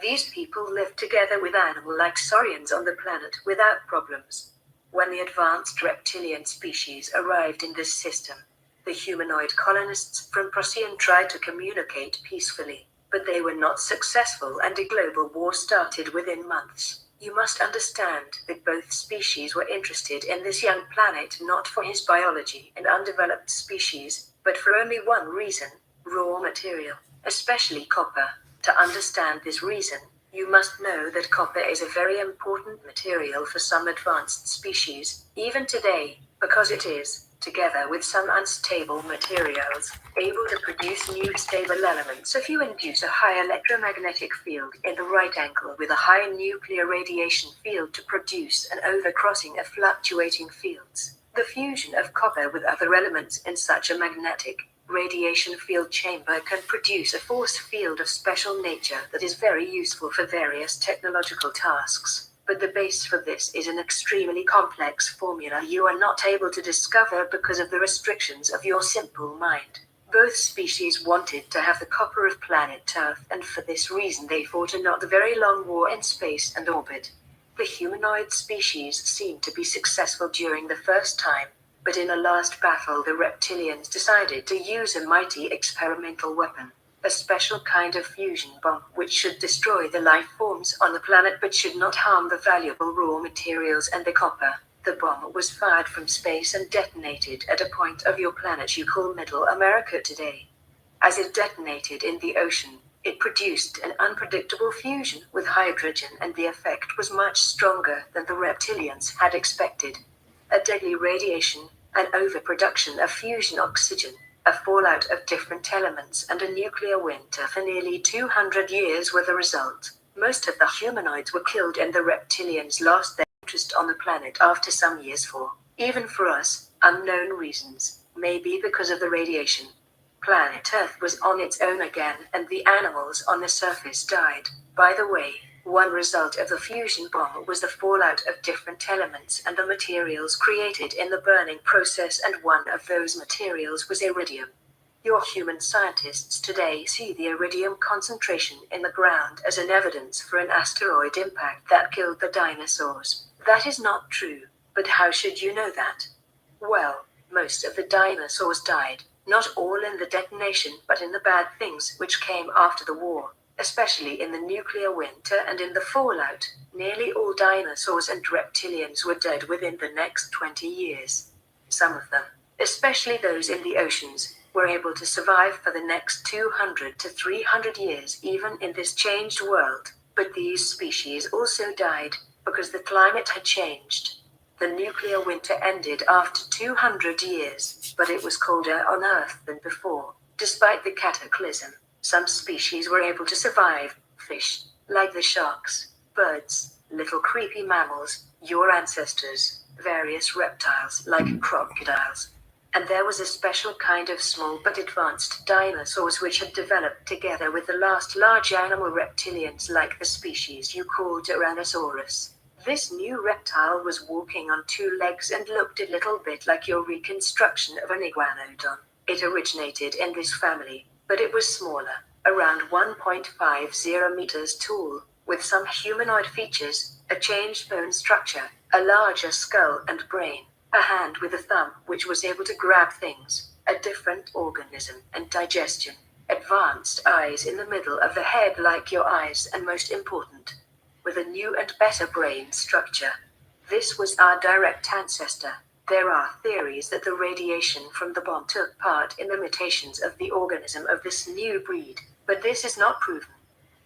These people lived together with animal-like saurians on the planet without problems. When the advanced reptilian species arrived in this system, the humanoid colonists from Procyon tried to communicate peacefully, but they were not successful, and a global war started within months. You must understand that both species were interested in this young planet not for his biology and undeveloped species, but for only one reason: raw material, especially copper. To understand this reason, you must know that copper is a very important material for some advanced species, even today, because it is, together with some unstable materials, able to produce new stable elements if you induce a high electromagnetic field in the right angle with a high nuclear radiation field to produce an overcrossing of fluctuating fields. The fusion of copper with other elements in such a magnetic radiation field chamber can produce a force field of special nature that is very useful for various technological tasks. But the base for this is an extremely complex formula you are not able to discover because of the restrictions of your simple mind. Both species wanted to have the copper of planet Earth, and for this reason they fought a not very long war in space and orbit. The humanoid species seemed to be successful during the first time, but in a last battle the reptilians decided to use a mighty experimental weapon. A special kind of fusion bomb which should destroy the life forms on the planet but should not harm the valuable raw materials and the copper. The bomb was fired from space and detonated at a point of your planet you call Middle America today. As it detonated in the ocean, it produced an unpredictable fusion with hydrogen, and the effect was much stronger than the reptilians had expected. A deadly radiation, an overproduction of fusion oxygen, a fallout of different elements, and a nuclear winter for nearly 200 years were the result. Most of the humanoids were killed, and the reptilians lost their interest on the planet after some years for, even for us, unknown reasons, maybe because of the radiation. Planet Earth was on its own again, and the animals on the surface died. By the way, one result of the fusion bomb was the fallout of different elements and the materials created in the burning process, and one of those materials was iridium. Your human scientists today see the iridium concentration in the ground as an evidence for an asteroid impact that killed the dinosaurs. That is not true, but how should you know that? Well, most of the dinosaurs died, not all in the detonation but in the bad things which came after the war. especially in the nuclear winter and in the fallout. Nearly all dinosaurs and reptilians were dead within the next 20 years. Some of them, especially those in the oceans, were able to survive for the next 200 to 300 years even in this changed world. But these species also died because the climate had changed. The nuclear winter ended after 200 years, but it was colder on Earth than before. Despite the cataclysm, some species were able to survive. Fish, like the sharks, birds, little creepy mammals, your ancestors, various reptiles like crocodiles. And there was a special kind of small but advanced dinosaurs which had developed together with the last large animal reptilians like the species you call Tyrannosaurus. This new reptile was walking on two legs and looked a little bit like your reconstruction of an iguanodon. It originated in this family, but it was smaller, around 1.50 meters tall, with some humanoid features, a changed bone structure, a larger skull and brain, a hand with a thumb which was able to grab things, a different organism and digestion, advanced eyes in the middle of the head like your eyes, and most important, with a new and better brain structure. This was our direct ancestor. There are theories that the radiation from the bomb took part in the mutations of the organism of this new breed, but this is not proven.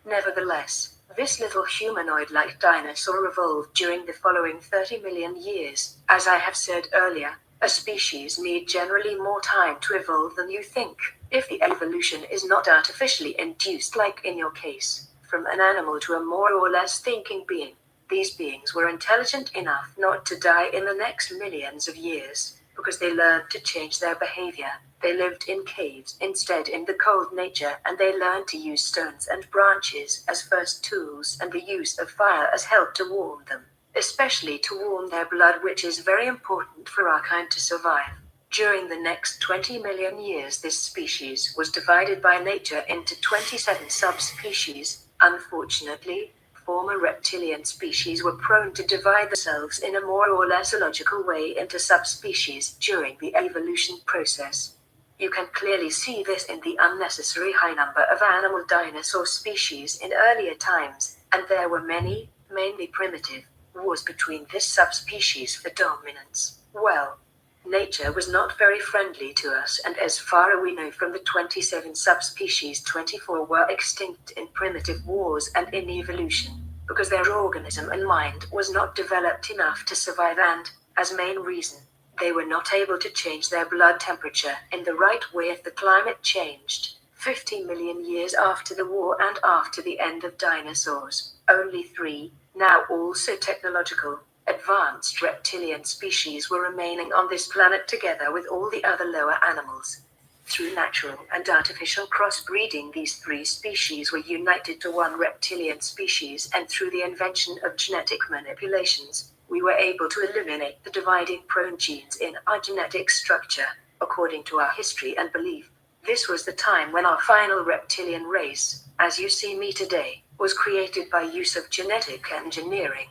Nevertheless, this little humanoid-like dinosaur evolved during the following 30 million years. As I have said earlier, a species need generally more time to evolve than you think, if the evolution is not artificially induced like in your case, from an animal to a more or less thinking being. These beings were intelligent enough not to die in the next millions of years, because they learned to change their behavior. They lived in caves instead in the cold nature, and they learned to use stones and branches as first tools and the use of fire as help to warm them, especially to warm their blood, which is very important for our kind to survive. During the next 20 million years, this species was divided by nature into 27 subspecies. Unfortunately, former reptilian species were prone to divide themselves in a more or less illogical way into subspecies during the evolution process. You can clearly see this in the unnecessary high number of animal dinosaur species in earlier times, and there were many, mainly primitive, wars between this subspecies for dominance. Well, nature was not very friendly to us, and as far as we know from the 27 subspecies, 24 were extinct in primitive wars and in evolution, because their organism and mind was not developed enough to survive, and, as main reason, they were not able to change their blood temperature in the right way if the climate changed. 50 million years after the war and after the end of dinosaurs, only 3, now also technological, advanced reptilian species were remaining on this planet together with all the other lower animals. Through natural and artificial crossbreeding, these 3 species were united to one reptilian species, and through the invention of genetic manipulations, we were able to eliminate the dividing prone genes in our genetic structure, according to our history and belief. This was the time when our final reptilian race, as you see me today, was created by use of genetic engineering.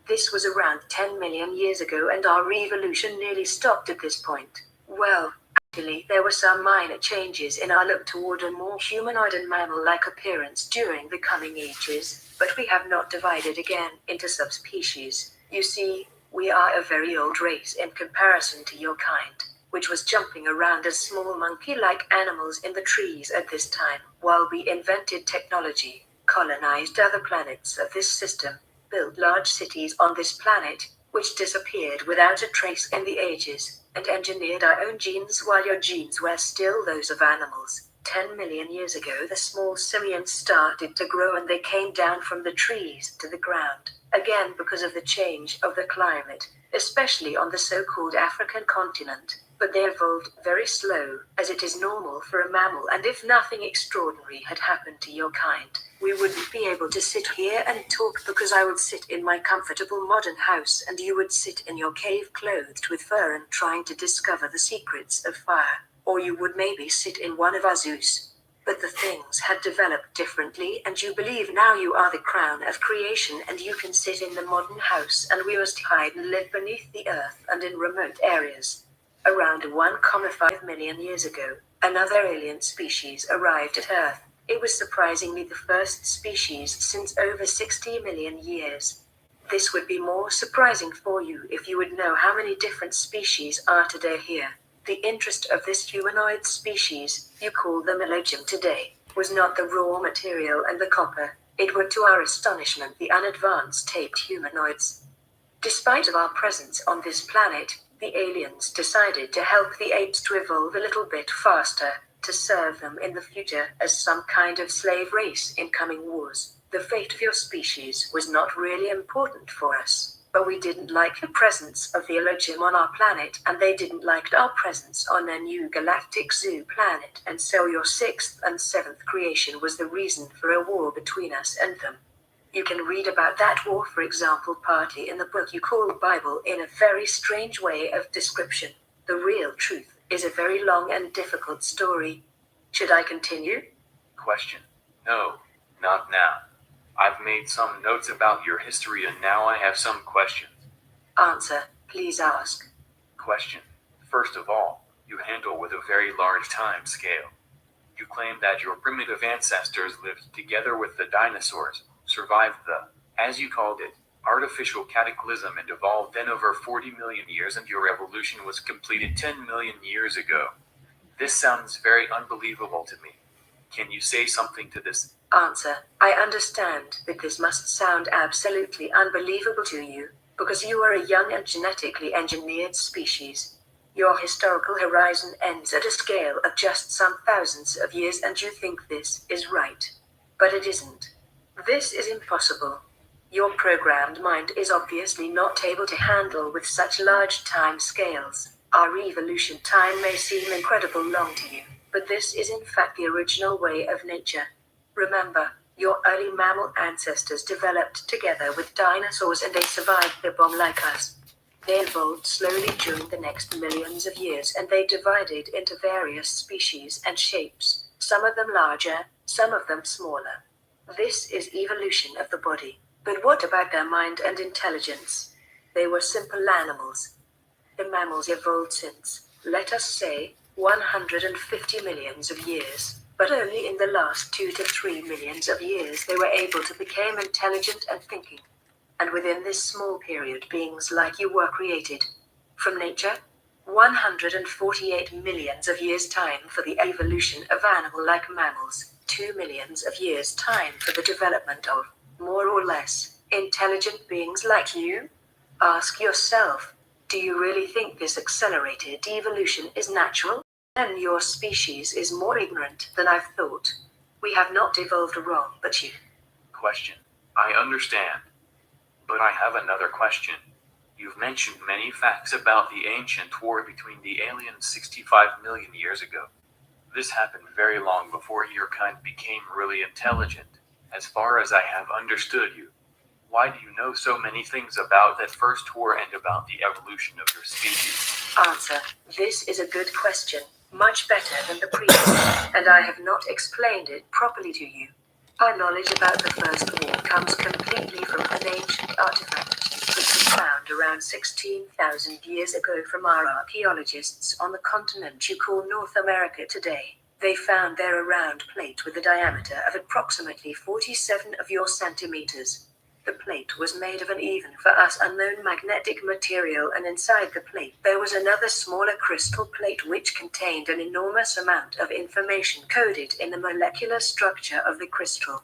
This was around 10 million years ago, and our evolution nearly stopped at this point. Well, actually, there were some minor changes in our look toward a more humanoid and mammal-like appearance during the coming ages, but we have not divided again into subspecies. You see, we are a very old race in comparison to your kind, which was jumping around as small monkey-like animals in the trees at this time, while we invented technology, colonized other planets of this system, built large cities on this planet, which disappeared without a trace in the ages, and engineered our own genes while your genes were still those of animals. 10 million years ago, the small simians started to grow, and they came down from the trees to the ground, again because of the change of the climate, especially on the so-called African continent. But they evolved very slow, as it is normal for a mammal, and if nothing extraordinary had happened to your kind, we wouldn't be able to sit here and talk, because I would sit in my comfortable modern house and you would sit in your cave clothed with fur and trying to discover the secrets of fire, or you would maybe sit in one of our zoos. But the things had developed differently, and you believe now you are the crown of creation, and you can sit in the modern house, and we must hide and live beneath the earth and in remote areas. Around 1.5 million years ago, another alien species arrived at Earth. It was surprisingly the first species since over 60 million years. This would be more surprising for you if you would know how many different species are today here. The interest of this humanoid species, you call them Elohim today, was not the raw material and the copper. It were to our astonishment the unadvanced taped humanoids. Despite of our presence on this planet, the aliens decided to help the apes to evolve a little bit faster, to serve them in the future as some kind of slave race in coming wars. The fate of your species was not really important for us, but we didn't like the presence of the Elohim on our planet, and they didn't like our presence on their new galactic zoo planet, and so your 6th and 7th creation was the reason for a war between us and them. You can read about that war, for example, partly in the book you call Bible, in a very strange way of description. The real truth is a very long and difficult story. Should I continue? Question. No, not now. I've made some notes about your history and now I have some questions. Answer, please ask. Question. First of all, you handle with a very large time scale. You claim that your primitive ancestors lived together with the dinosaurs, survived the, as you called it, artificial cataclysm and evolved then over 40 million years, and your evolution was completed 10 million years ago. This sounds very unbelievable to me. Can you say something to this? Answer, I understand that this must sound absolutely unbelievable to you, because you are a young and genetically engineered species. Your historical horizon ends at a scale of just some thousands of years, and you think this is right. But it isn't. This is impossible. Your programmed mind is obviously not able to handle with such large time scales. Our evolution time may seem incredibly long to you, but this is in fact the original way of nature. Remember, your early mammal ancestors developed together with dinosaurs and they survived the bomb like us. They evolved slowly during the next millions of years and they divided into various species and shapes, some of them larger, some of them smaller. This is evolution of the body. But what about their mind and intelligence? They were simple animals. The mammals evolved since, let us say, 150 millions of years, but only in the last 2 to 3 millions of years they were able to become intelligent and thinking. And within this small period beings like you were created. From nature, 148 millions of years time for the evolution of animal-like mammals, 2 millions of years time for the development of, more or less, intelligent beings like you? Ask yourself, do you really think this accelerated evolution is natural? Then your species is more ignorant than I've thought. We have not evolved wrong, but you. Question. I understand. But I have another question. You've mentioned many facts about the ancient war between the aliens 65 million years ago. This happened very long before your kind became really intelligent, as far as I have understood you. Why do you know so many things about that first war and about the evolution of your species? Answer. This is a good question, much better than the previous, and I have not explained it properly to you. Our knowledge about the First War comes completely from an ancient artifact, which was found around 16,000 years ago from our archaeologists on the continent you call North America today. They found there a round plate with a diameter of approximately 47 of your centimeters. The plate was made of an even for us unknown magnetic material, and inside the plate there was another smaller crystal plate which contained an enormous amount of information coded in the molecular structure of the crystal.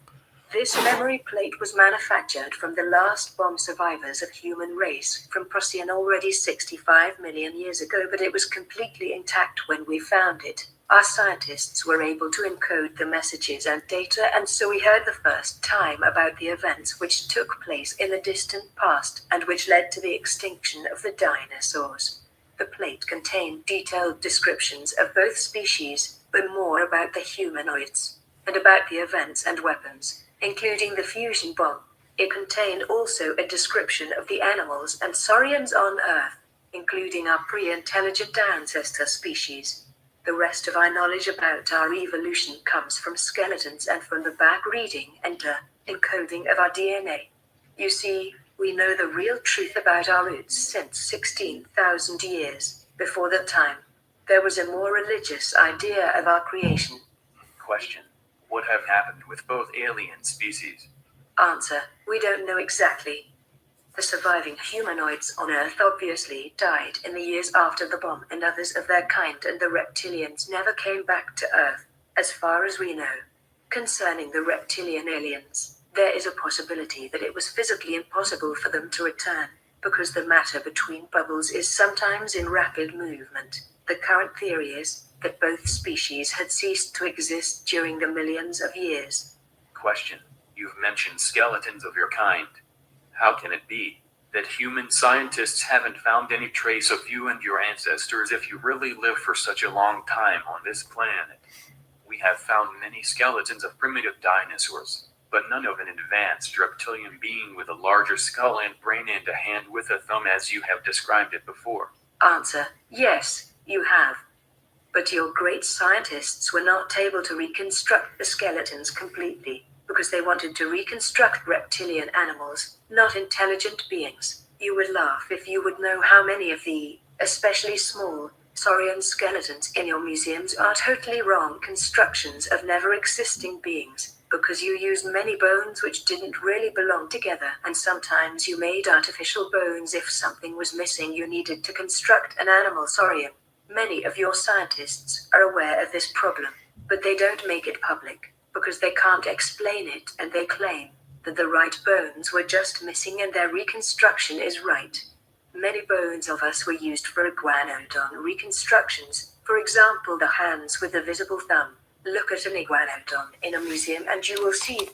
This memory plate was manufactured from the last bomb survivors of human race from Procyon already 65 million years ago, but it was completely intact when we found it. Our scientists were able to encode the messages and data, and so we heard the first time about the events which took place in the distant past and which led to the extinction of the dinosaurs. The plate contained detailed descriptions of both species, but more about the humanoids, and about the events and weapons, including the fusion bomb. It contained also a description of the animals and saurians on Earth, including our pre-intelligent ancestor species. The rest of our knowledge about our evolution comes from skeletons and from the back reading and encoding of our DNA. You see, we know the real truth about our roots since 16,000 years. Before that time, there was a more religious idea of our creation. Question. What have happened with both alien species? Answer: we don't know exactly. The surviving humanoids on Earth obviously died in the years after the bomb, and others of their kind and the reptilians never came back to Earth, as far as we know. Concerning the reptilian aliens, there is a possibility that it was physically impossible for them to return, because the matter between bubbles is sometimes in rapid movement. The current theory is that both species had ceased to exist during the millions of years. Question: you've mentioned skeletons of your kind. How can it be that human scientists haven't found any trace of you and your ancestors if you really lived for such a long time on this planet? We have found many skeletons of primitive dinosaurs, but none of an advanced reptilian being with a larger skull and brain and a hand with a thumb as you have described it before. Answer: yes, you have. But your great scientists were not able to reconstruct the skeletons completely, because they wanted to reconstruct reptilian animals, not intelligent beings. You would laugh if you would know how many of the, especially small, saurian skeletons in your museums are totally wrong constructions of never-existing beings, because you used many bones which didn't really belong together, and sometimes you made artificial bones if something was missing you needed to construct an animal saurian. Many of your scientists are aware of this problem, but they don't make it public, because they can't explain it, and they claim that the right bones were just missing and their reconstruction is right. Many bones of us were used for iguanodon reconstructions, for example the hands with the visible thumb. Look at an iguanodon in a museum and you will see.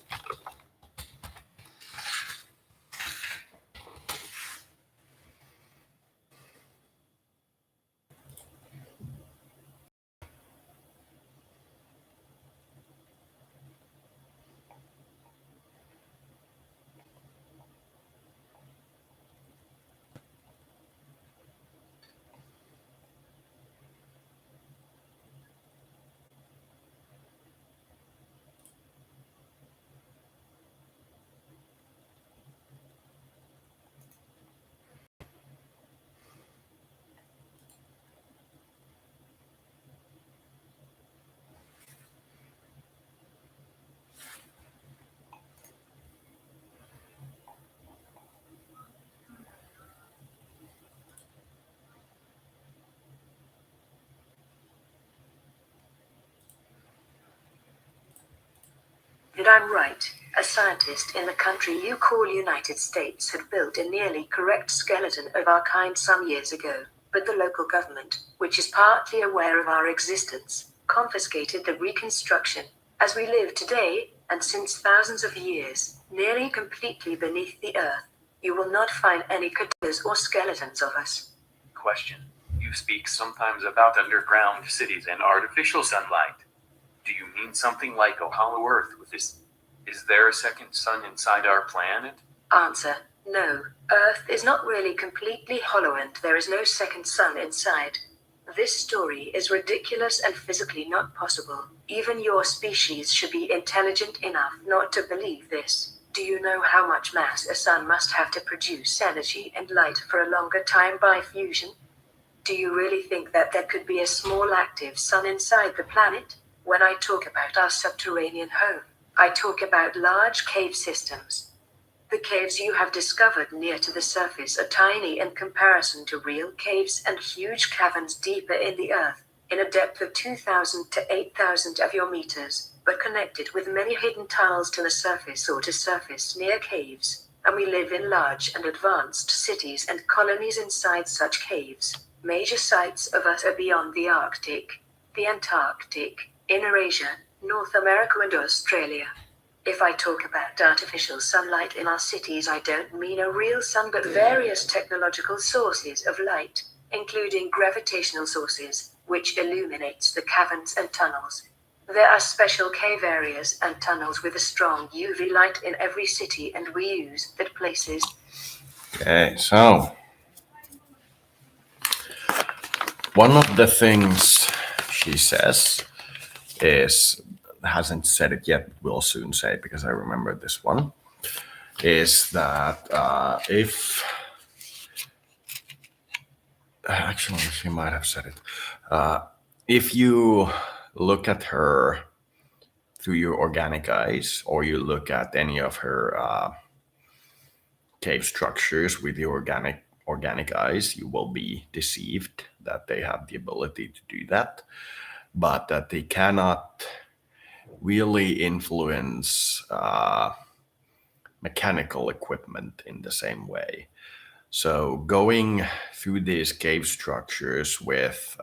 That I'm right. A scientist in the country you call United States had built a nearly correct skeleton of our kind some years ago, but the local government, which is partly aware of our existence, confiscated the reconstruction. As we live today, and since thousands of years, nearly completely beneath the earth, you will not find any cadavers or skeletons of us. Question: you speak sometimes about underground cities and artificial sunlight. Do you mean something like a hollow Earth with this? Is there a second sun inside our planet? Answer: no. Earth is not really completely hollow and there is no second sun inside. This story is ridiculous and physically not possible. Even your species should be intelligent enough not to believe this. Do you know how much mass a sun must have to produce energy and light for a longer time by fusion? Do you really think that there could be a small active sun inside the planet? When I talk about our subterranean home, I talk about large cave systems. The caves you have discovered near to the surface are tiny in comparison to real caves and huge caverns deeper in the earth, in a depth of 2,000 to 8,000 of your meters, but connected with many hidden tunnels to the surface or to surface near caves, and we live in large and advanced cities and colonies inside such caves. Major sites of us are beyond the Arctic, the Antarctic, Inner Asia, North America and Australia. If I talk about artificial sunlight in our cities, I don't mean a real sun but various technological sources of light, including gravitational sources, which illuminates the caverns and tunnels. There are special cave areas and tunnels with a strong UV light in every city and we use that places. Okay, so one of the things she says is, hasn't said it yet, will soon say it because I remember this one, is that if actually she might have said it, if you look at her through your organic eyes, or you look at any of her cave structures with your organic eyes, you will be deceived that they have the ability to do that, but that they cannot really influence mechanical equipment in the same way. So going through these cave structures with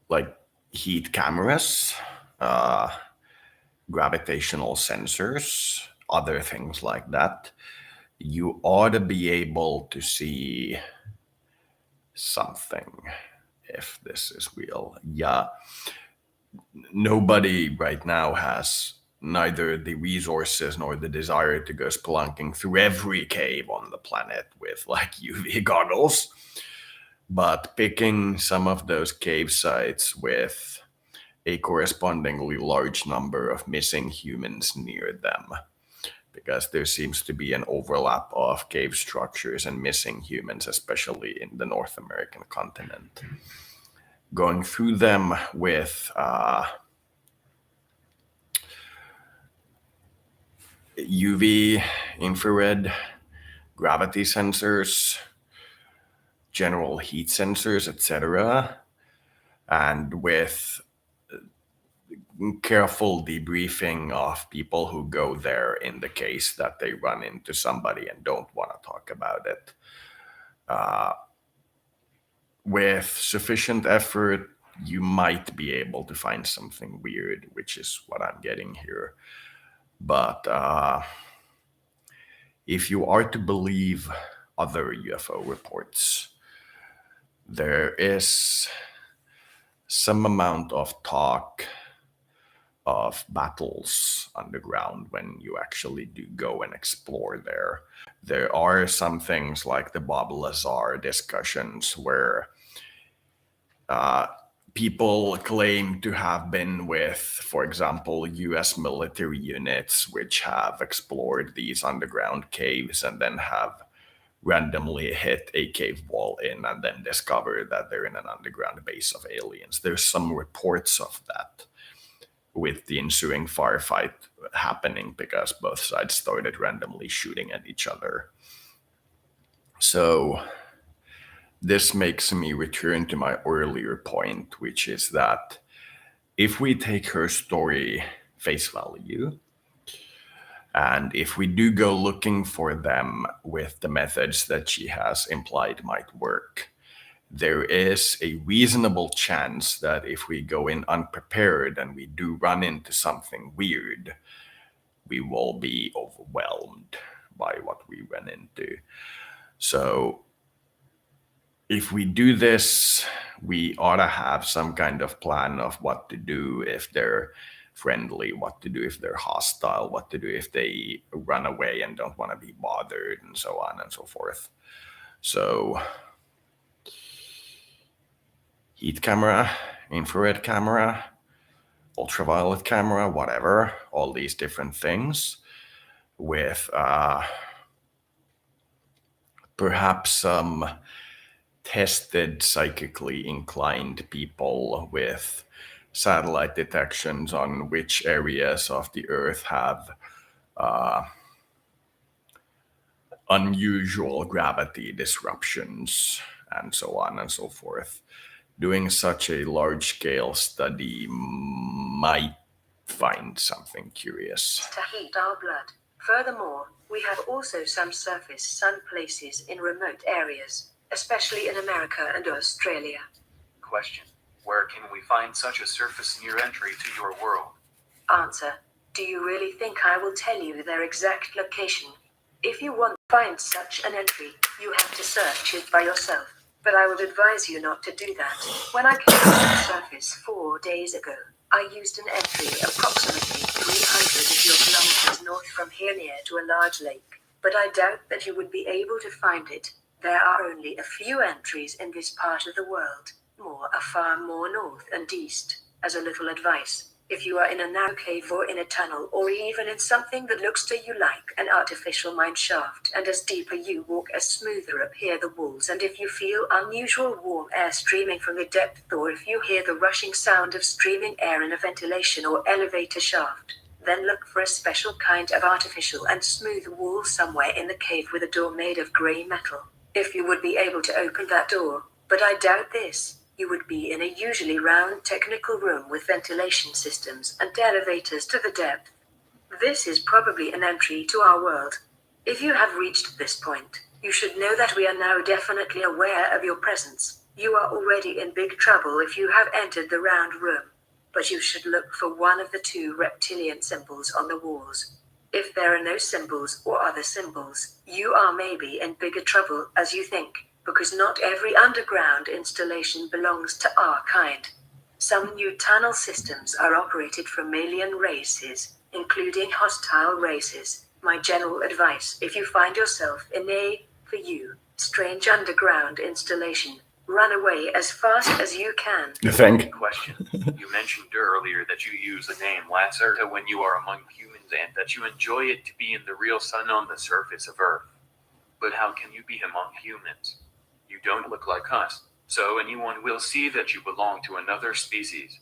like heat cameras, gravitational sensors, other things like that, you ought to be able to see something if this is real. Yeah, nobody right now has neither the resources nor the desire to go spelunking through every cave on the planet with like UV goggles, but picking some of those cave sites with a correspondingly large number of missing humans near them, because there seems to be an overlap of cave structures and missing humans, especially in the North American continent. Going through them with UV, infrared, gravity sensors, general heat sensors, etc., and with careful debriefing of people who go there in the case that they run into somebody and don't want to talk about it. With sufficient effort, you might be able to find something weird, which is what I'm getting here. But if you are to believe other UFO reports, there is some amount of talk of battles underground when you actually do go and explore there. There are some things like the Bob Lazar discussions where people claim to have been with, for example, US military units which have explored these underground caves and then have randomly hit a cave wall in and then discover that they're in an underground base of aliens. There's some reports of that, with the ensuing firefight happening because both sides started randomly shooting at each other. So this makes me return to my earlier point, which is that if we take her story face value, and if we do go looking for them with the methods that she has implied might work, there is a reasonable chance that if we go in unprepared and we do run into something weird, we will be overwhelmed by what we ran into. So if we do this, we ought to have some kind of plan of what to do if they're friendly, what to do if they're hostile, what to do if they run away and don't want to be bothered, and so on and so forth. So heat camera, infrared camera, ultraviolet camera, whatever, all these different things with perhaps some tested psychically inclined people with satellite detections on which areas of the Earth have unusual gravity disruptions and so on and so forth. Doing such a large-scale study might find something curious. To heat our blood. Furthermore, we have also some surface sun places in remote areas, especially in America and Australia. Question: where can we find such a surface near entry to your world? Answer: do you really think I will tell you their exact location? If you want to find such an entry, you have to search it by yourself. But I would advise you not to do that. When I came to the surface 4 days ago, I used an entry approximately 300 kilometers north from here near to a large lake, but I doubt that you would be able to find it. There are only a few entries in this part of the world. More are far more north and east. As a little advice, If you are in a narrow cave or in a tunnel or even in something that looks to you like an artificial mine shaft, and as deeper you walk, as smoother appear the walls, and if you feel unusual warm air streaming from the depth, or if you hear the rushing sound of streaming air in a ventilation or elevator shaft, then look for a special kind of artificial and smooth wall somewhere in the cave with a door made of grey metal. If you would be able to open that door, but I doubt this, you would be in a usually round technical room with ventilation systems and elevators to the depth. This is probably an entry to our world. If you have reached this point, you should know that we are now definitely aware of your presence. You are already in big trouble if you have entered the round room. But you should look for one of the two reptilian symbols on the walls. If there are no symbols or other symbols, you are maybe in bigger trouble as you think, because not every underground installation belongs to our kind. Some new tunnel systems are operated from alien races, including hostile races. My general advice, if you find yourself in a, for you, strange underground installation, run away as fast as you can. You think? Question. You mentioned earlier that you use the name Lacerta when you are among humans and that you enjoy it to be in the real sun on the surface of Earth. But how can you be among humans? You don't look like us, so anyone will see that you belong to another species.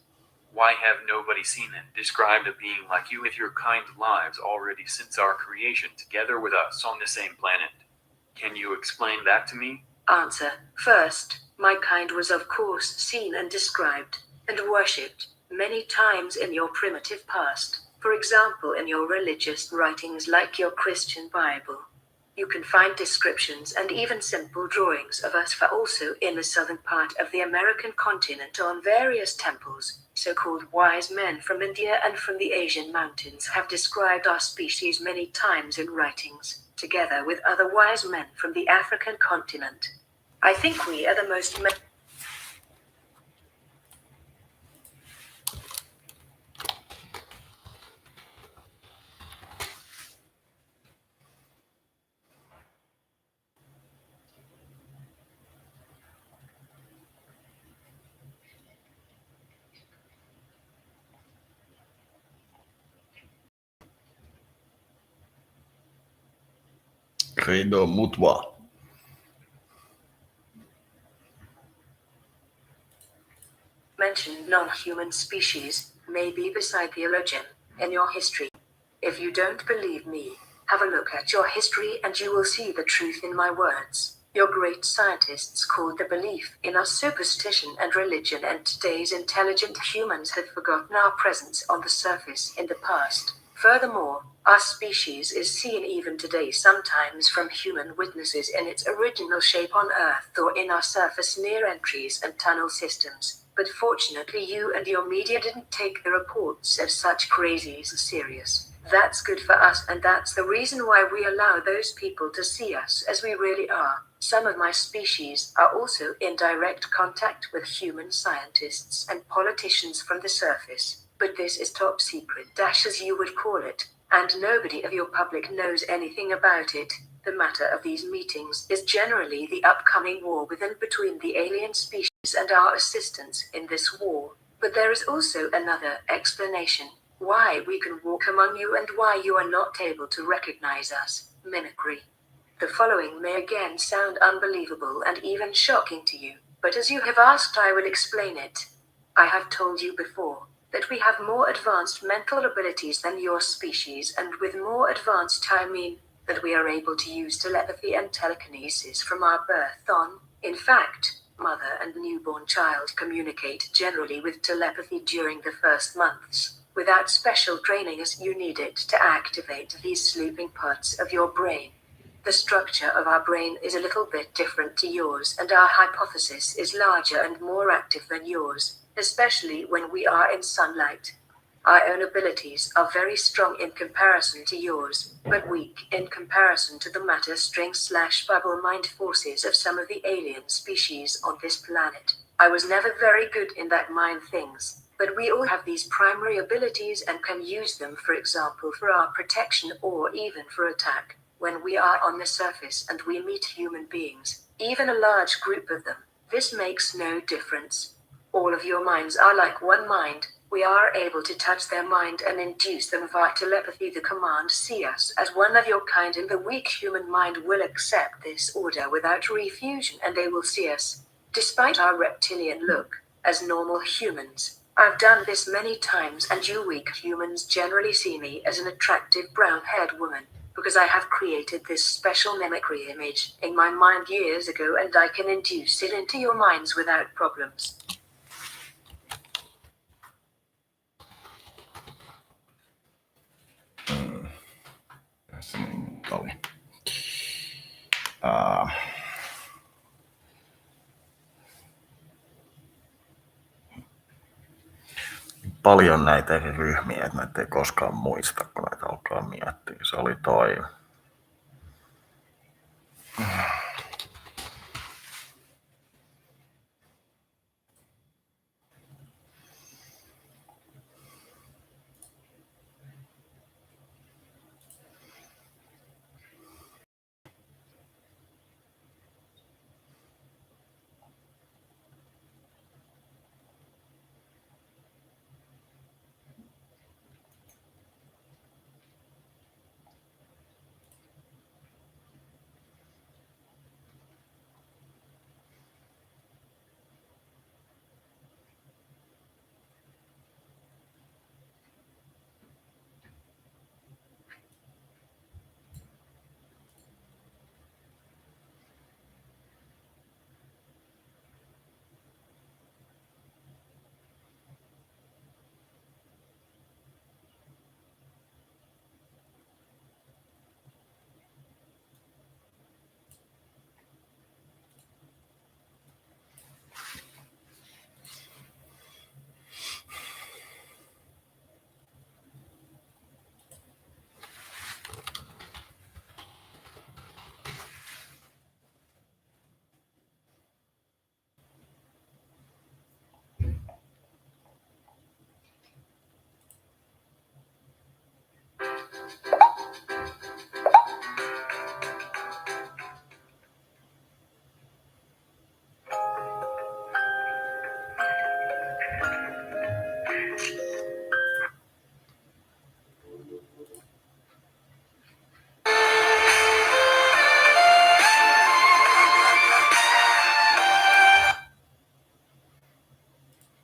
Why have nobody seen and described a being like you with your kind lives already since our creation together with us on the same planet? Can you explain that to me? Answer. First, my kind was of course seen and described, and worshipped, many times in your primitive past, for example in your religious writings like your Christian Bible. You can find descriptions and even simple drawings of us, for also in the southern part of the American continent on various temples. So-called wise men from India and from the Asian mountains have described our species many times in writings, together with other wise men from the African continent. I think we are the most Credo mutua. mentioned non-human species, maybe beside the origin, in your history. If you don't believe me, have a look at your history and you will see the truth in my words. Your great scientists called the belief in us superstition and religion, and today's intelligent humans have forgotten our presence on the surface in the past. Furthermore, our species is seen even today sometimes from human witnesses in its original shape on Earth or in our surface near entries and tunnel systems. But fortunately you and your media didn't take the reports of such crazies serious. That's good for us, and that's the reason why we allow those people to see us as we really are. Some of my species are also in direct contact with human scientists and politicians from the surface, but this is top secret as you would call it, and nobody of your public knows anything about it. The matter of these meetings is generally the upcoming war within between the alien species and our assistance in this war. But there is also another explanation why we can walk among you and why you are not able to recognize us: mimicry. The following may again sound unbelievable and even shocking to you, but as you have asked, I will explain it. I have told you before that we have more advanced mental abilities than your species, and with more advanced I mean that we are able to use telepathy and telekinesis from our birth on. In fact, mother and newborn child communicate generally with telepathy during the first months, without special training, as you need it to activate these sleeping parts of your brain. The structure of our brain is a little bit different to yours, and our hypothesis is larger and more active than yours, especially when we are in sunlight. Our own abilities are very strong in comparison to yours, but weak in comparison to the matter string/bubble mind forces of some of the alien species on this planet. I was never very good in that mind things, but we all have these primary abilities and can use them, for example, for our protection or even for attack. When we are on the surface and we meet human beings, even a large group of them, this makes no difference. All of your minds are like one mind, We are able to touch their mind and induce them via telepathy. The command see us as one of your kind, and the weak human mind will accept this order without refusion, and they will see us, despite our reptilian look, as normal humans. I've done this many times, and you weak humans generally see me as an attractive brown-haired woman, because I have created this special mimicry image in my mind years ago, and I can induce it into your minds without problems. Tässä niin oli. Paljon näitä eri ryhmiä, että näitä ei koskaan muista, kun näitä alkaa miettiä. Se oli toi.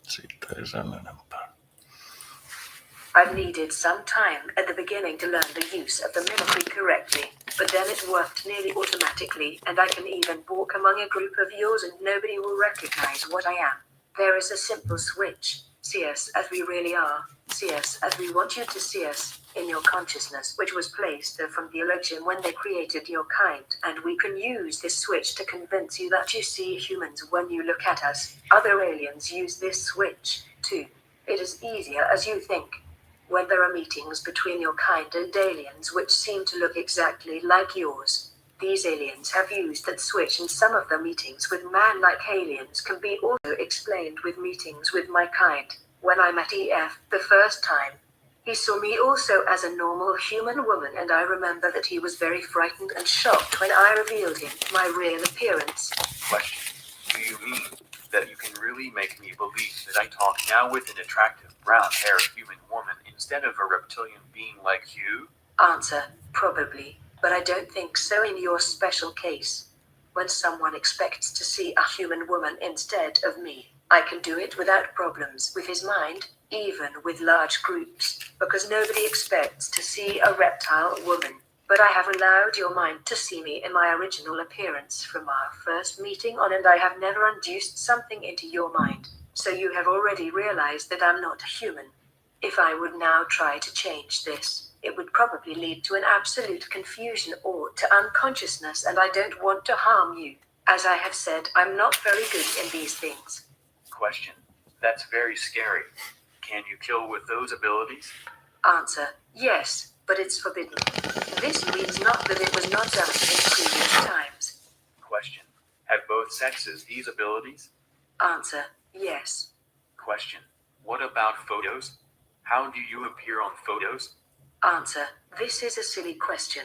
Siitä ei sen enempää. I've needed some time at the beginning to learn the use of the mimicry correctly, but then it worked nearly automatically, and I can even walk among a group of yours and nobody will recognize what I am. There is a simple switch. See us as we really are. See us as we want you to see us, in your consciousness, which was placed there from the illusion when they created your kind, and we can use this switch to convince you that you see humans when you look at us. Other aliens use this switch, too. It is easier as you think. When there are meetings between your kind and aliens which seem to look exactly like yours, these aliens have used that switch, and some of the meetings with man-like aliens can be also explained with meetings with my kind. When I met EF the first time, he saw me also as a normal human woman, and I remember that he was very frightened and shocked when I revealed him my real appearance. Question. Do you mean that you can really make me believe that I talk now with an attractive brown-haired human woman instead of a reptilian being like you? Answer, probably, but I don't think so in your special case. When someone expects to see a human woman instead of me, I can do it without problems with his mind, even with large groups, because nobody expects to see a reptile woman. But I have allowed your mind to see me in my original appearance from our first meeting on, and I have never induced something into your mind, so you have already realized that I'm not human. If I would now try to change this, it would probably lead to an absolute confusion or to unconsciousness, and I don't want to harm you. As I have said, I'm not very good in these things. Question. That's very scary. Can you kill with those abilities? Answer, yes, but it's forbidden. This means not that it was not done in previous times. Question. Have both sexes these abilities? Answer, yes. Question. What about photos? How do you appear on photos? Answer, this is a silly question.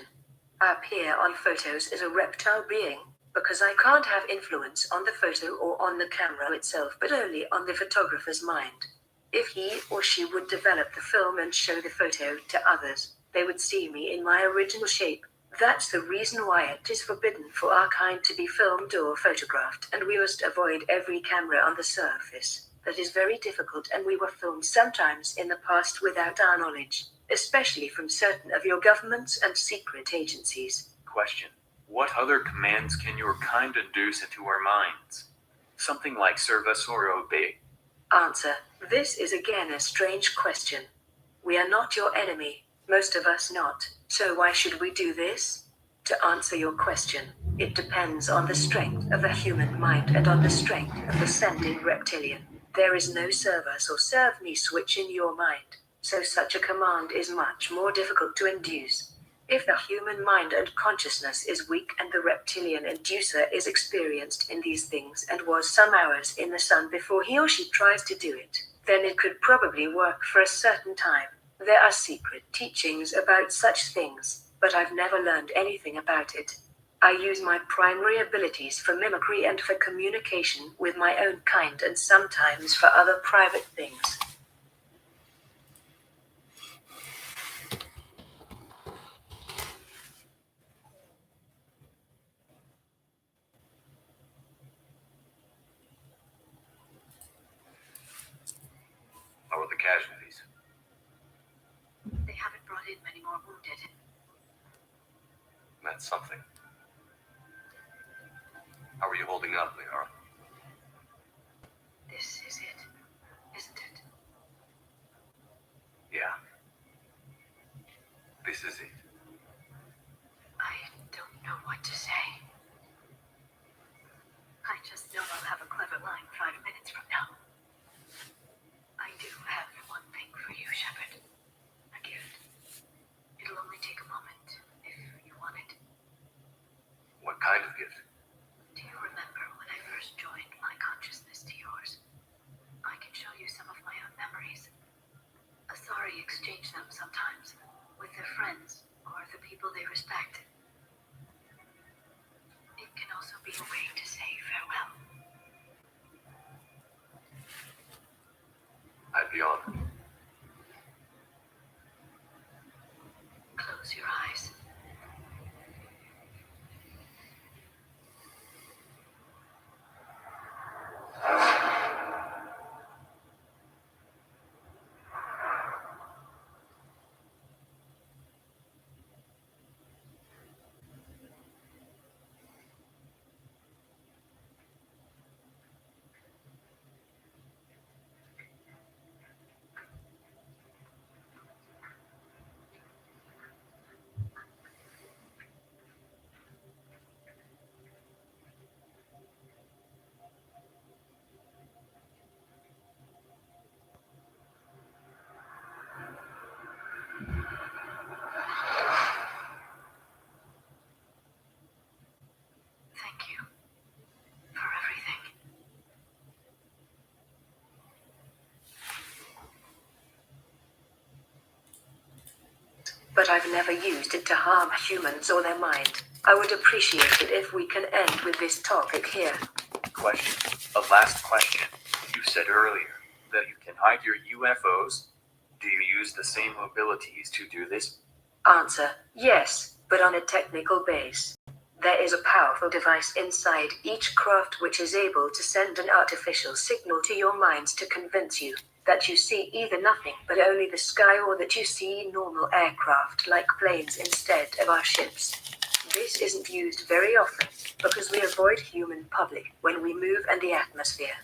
I appear on photos as a reptile being, because I can't have influence on the photo or on the camera itself, but only on the photographer's mind. If he or she would develop the film and show the photo to others, they would see me in my original shape. That's the reason why it is forbidden for our kind to be filmed or photographed, and we must avoid every camera on the surface. That is very difficult, and we were filmed sometimes in the past without our knowledge, especially from certain of your governments and secret agencies. Question. What other commands can your kind induce into our minds? Something like serve us or obey. Answer. This is again a strange question. We are not your enemy, most of us not, so why should we do this? To answer your question, it depends on the strength of the human mind and on the strength of the sending reptilian. There is no serve us or serve me switch in your mind, so such a command is much more difficult to induce. If the human mind and consciousness is weak and the reptilian inducer is experienced in these things and was some hours in the sun before he or she tries to do it, then it could probably work for a certain time. There are secret teachings about such things, but I've never learned anything about it. I use my primary abilities for mimicry and for communication with my own kind and sometimes for other private things. How are the casualties? They haven't brought in many more wounded. That's something. How are you holding up, Liara? This is it, isn't it? Yeah. This is it. I don't know what to say. I just know I'll have a clever line 5 minutes from now. I do have one thing for you, Shepard. A gift. It'll only take a moment, if you want it. What kind of gift? Do you remember when I first joined my consciousness to yours? I can show you some of my own memories. Asari exchange them sometimes, with their friends, or the people they respect. It can also be a way to say farewell. I'd be honored. Close your eyes. Thank you for everything. But I've never used it to harm humans or their mind. I would appreciate it if we can end with this topic here. Question. A last question. You said earlier that you can hide your UFOs. Do you use the same abilities to do this? Answer, yes, but on a technical base. There is a powerful device inside each craft which is able to send an artificial signal to your minds to convince you that you see either nothing but only the sky or that you see normal aircraft like planes instead of our ships. This isn't used very often because we avoid human public when we move in the atmosphere.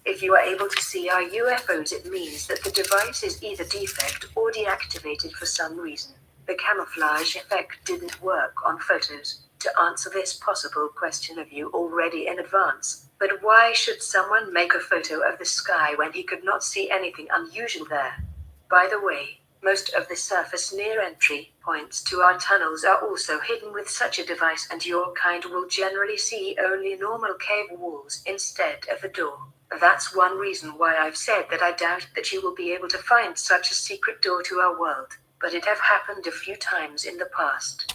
If you are able to see our UFOs, it means that the device is either defect or deactivated for some reason. The camouflage effect didn't work on photos. To answer this possible question of you already in advance, but why should someone make a photo of the sky when he could not see anything unusual there? By the way, most of the surface near entry points to our tunnels are also hidden with such a device, and your kind will generally see only normal cave walls instead of a door. That's one reason why I've said that I doubt that you will be able to find such a secret door to our world, but it have happened a few times in the past.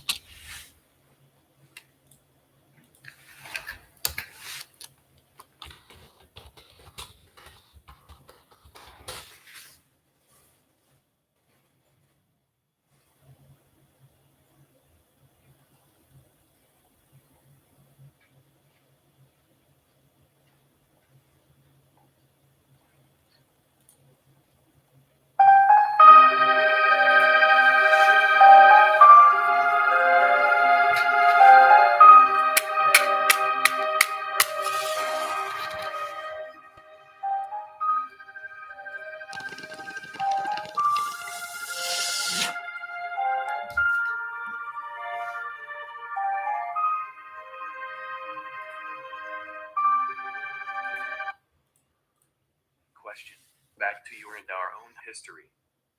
history.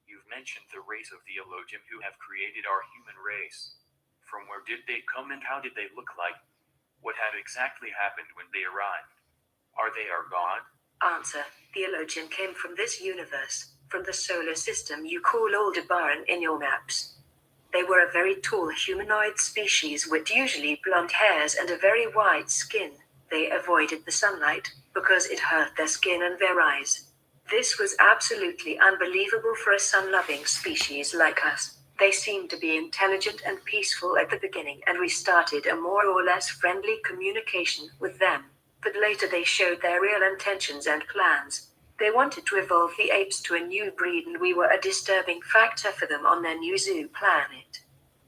You've mentioned the race of the Elohim who have created our human race. From where did they come and how did they look like? What had exactly happened when they arrived? Are they our God? Answer: the Elohim came from this universe, from the solar system you call Aldebaran in your maps. They were a very tall humanoid species with usually blonde hairs and a very white skin. They avoided the sunlight because it hurt their skin and their eyes. This was absolutely unbelievable for a sun-loving species like us. They seemed to be intelligent and peaceful at the beginning, and we started a more or less friendly communication with them. But later they showed their real intentions and plans. They wanted to evolve the apes to a new breed, and we were a disturbing factor for them on their new zoo planet.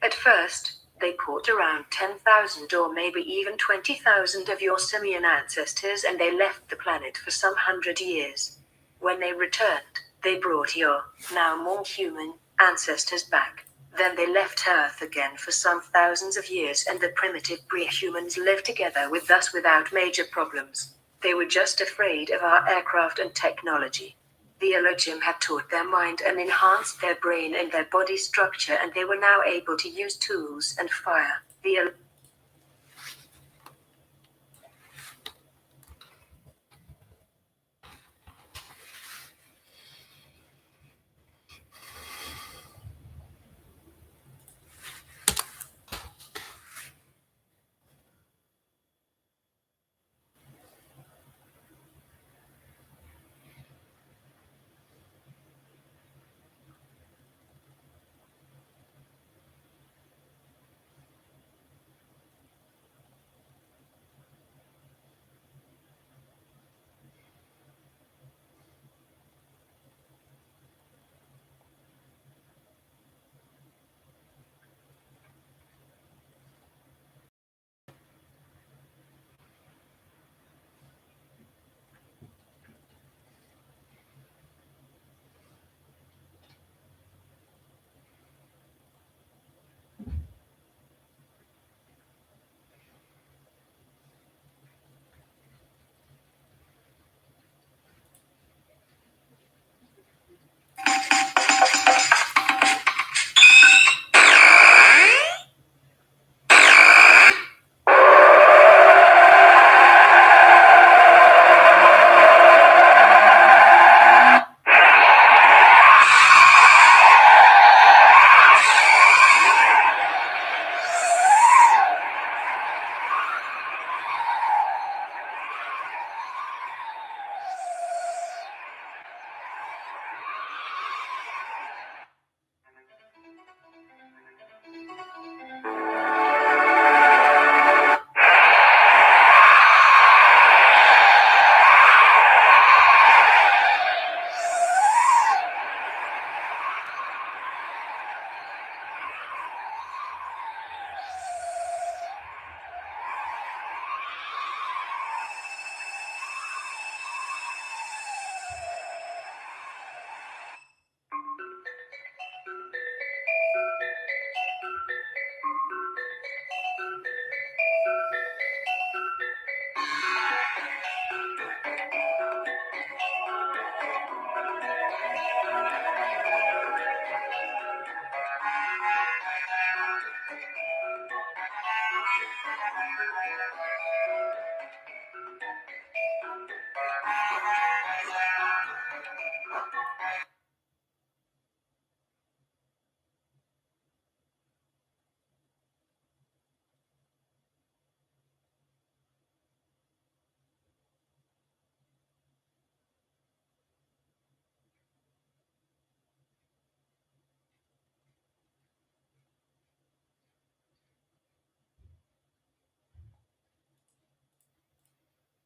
At first, they caught around 10,000 or maybe even 20,000 of your simian ancestors, and they left the planet for some 100 years. When they returned, they brought your, now more human, ancestors back. Then they left Earth again for some thousands of years, and the primitive pre-humans lived together with us without major problems. They were just afraid of our aircraft and technology. The Elohim had taught their mind and enhanced their brain and their body structure, and they were now able to use tools and fire.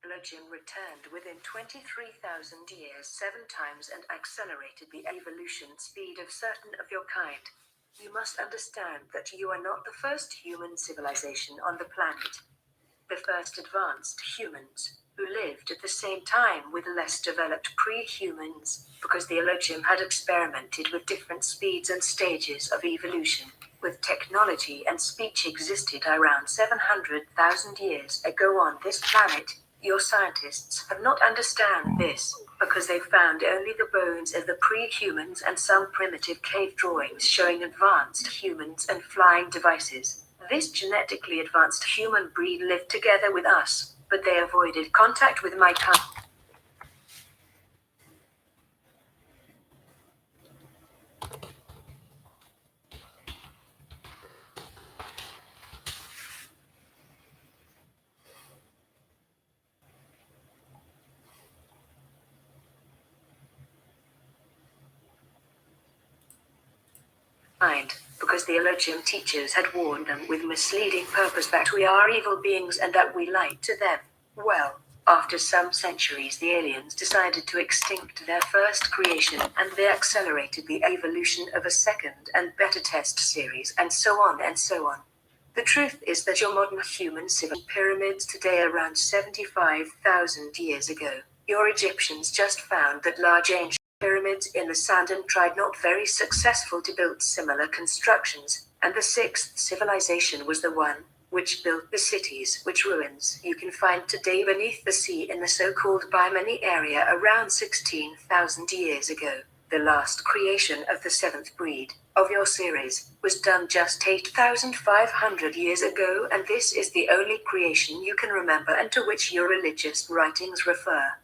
Elohim returned within 23,000 years 7 times and accelerated the evolution speed of certain of your kind. You must understand that you are not the first human civilization on the planet. The first advanced humans, who lived at the same time with less developed pre-humans, because the Elohim had experimented with different speeds and stages of evolution, with technology and speech existed around 700,000 years ago on this planet. Your scientists have not understand this, because they found only the bones of the pre-humans and some primitive cave drawings showing advanced humans and flying devices. This genetically advanced human breed lived together with us, but they avoided contact with my kind. Because the Elohim teachers had warned them with misleading purpose that we are evil beings and that we lie to them. Well, after some centuries the aliens decided to extinct their first creation and they accelerated the evolution of a second and better test series and so on and so on. The truth is that your modern human civil pyramids today are around 75,000 years ago. Your Egyptians just found that large ancient pyramids in the sand and tried not very successful to build similar constructions, and the sixth civilization was the one which built the cities which ruins you can find today beneath the sea in the so-called Bimini area around 16,000 years ago. The last creation of the seventh breed of your series was done just 8,500 years ago, and this is the only creation you can remember and to which your religious writings refer.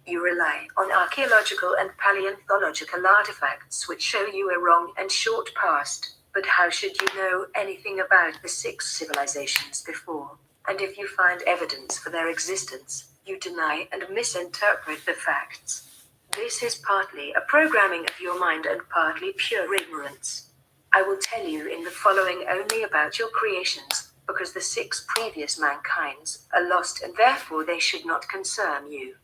You rely on archaeological and paleontological artifacts which show you a wrong and short past, but how should you know anything about the six civilizations before? And if you find evidence for their existence, you deny and misinterpret the facts. This is partly a programming of your mind and partly pure ignorance. I will tell you in the following only about your creations, because the six previous mankinds are lost and therefore they should not concern you.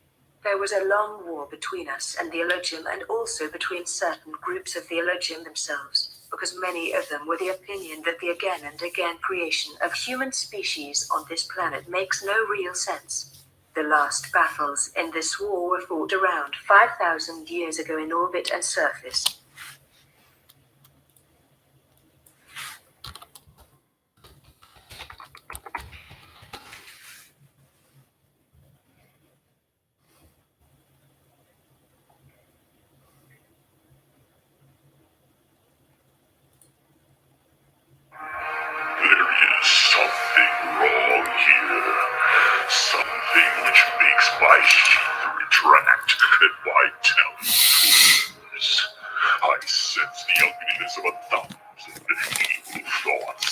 There was a long war between us and the Elohim and also between certain groups of the Elohim themselves, because many of them were the opinion that the again and again creation of human species on this planet makes no real sense. The last battles in this war were fought around 5,000 years ago in orbit and surface. There is something wrong here. Something which makes my sheath retract and my talons freeze. I sense the ugliness of 1,000 evil thoughts.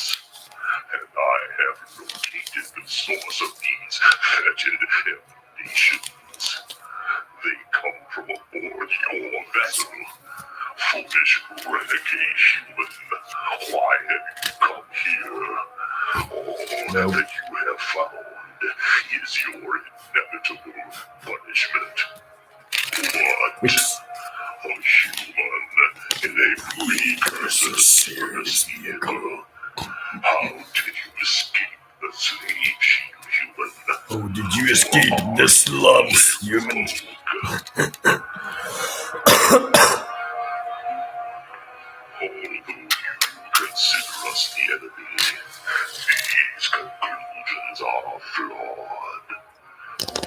And I have located the source of these fetid emanations. They come from aboard your vessel. Foolish renegade human, why have you come here? All that you have found is your inevitable punishment. What? A human in a precursor service vehicle? How did you escape the slave ship, human? Oh, did you escape the slums, human? Although you consider us the enemy, these conclusions are flawed.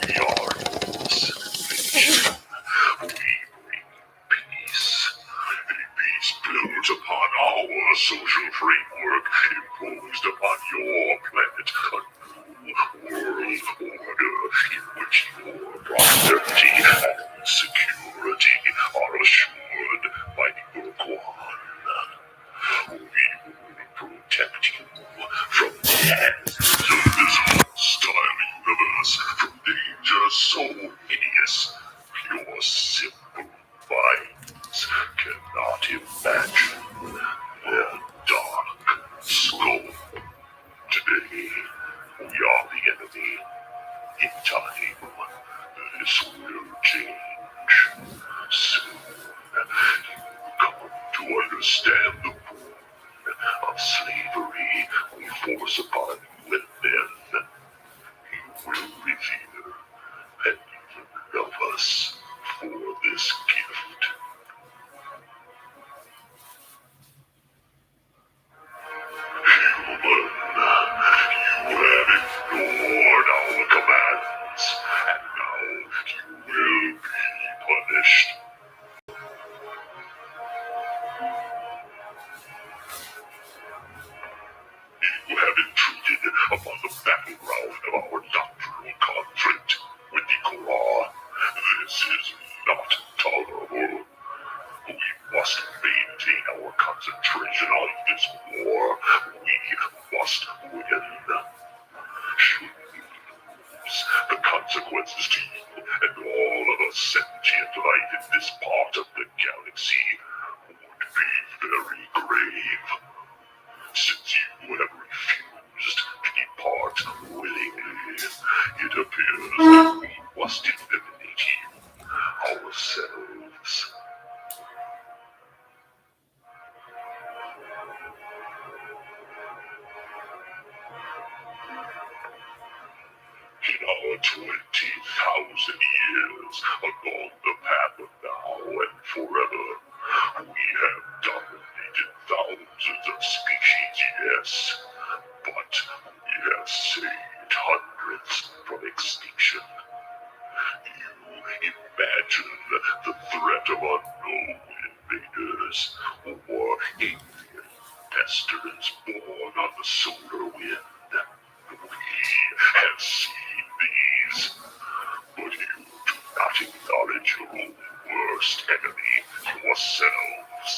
We are your civilization. We bring peace. A peace built upon our social framework, imposed upon your planet. A new world order in which your prosperity and security are assured by the Urquan. We will protect you from the hands of this hostile universe, from dangers so hideous, your simple minds cannot imagine their dark scope. Today, we are the enemy. In time, this will change. Soon, you will come to understand the wound of slavery we force upon you, and then you will revere and even love us for this gift. Human, you have ignored our commands and of this war, we must win. Should we lose, the consequences to you and all of us sentient life in this part of the galaxy would be very grave. Since you have refused to depart willingly, it appears that we must eliminate you ourselves. In our 20,000 years along the path of now and forever, we have dominated thousands of species, yes, but we have saved hundreds from extinction. You imagine the threat of unknown invaders or alien pesters born on the solar wind. We have seen these, but you do not acknowledge your own worst enemy, yourselves.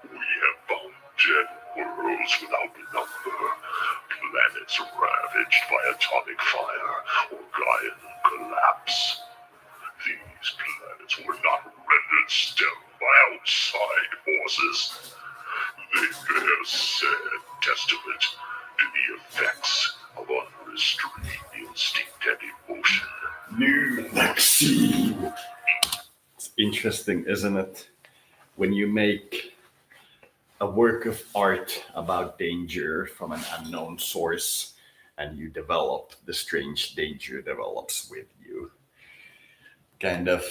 We have found dead worlds without number, planets ravaged by atomic fire or Gaian collapse. These planets were not rendered sterile by outside forces. They bear sad testament to the effects of unrestrained instinct and emotion. New vaccine. It's interesting, isn't it? When you make a work of art about danger from an unknown source and you develop, the strange danger develops with you. Kind of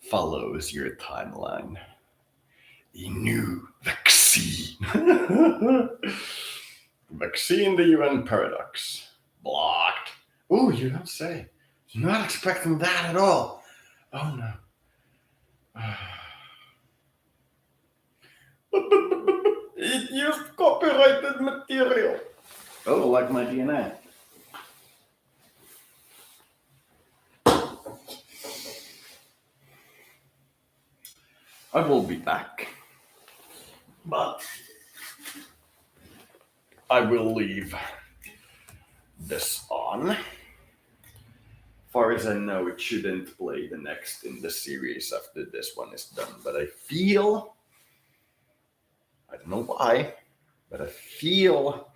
follows your timeline. A new vaccine. Vaccine the UN paradox. Blocked. Oh, you don't say. Not expecting that at all. Oh no. It used copyrighted material. Oh, like my DNA. I will be back. But I will leave this on. Far as I know, it shouldn't play the next in the series after this one is done. But I feel, I don't know why, but I feel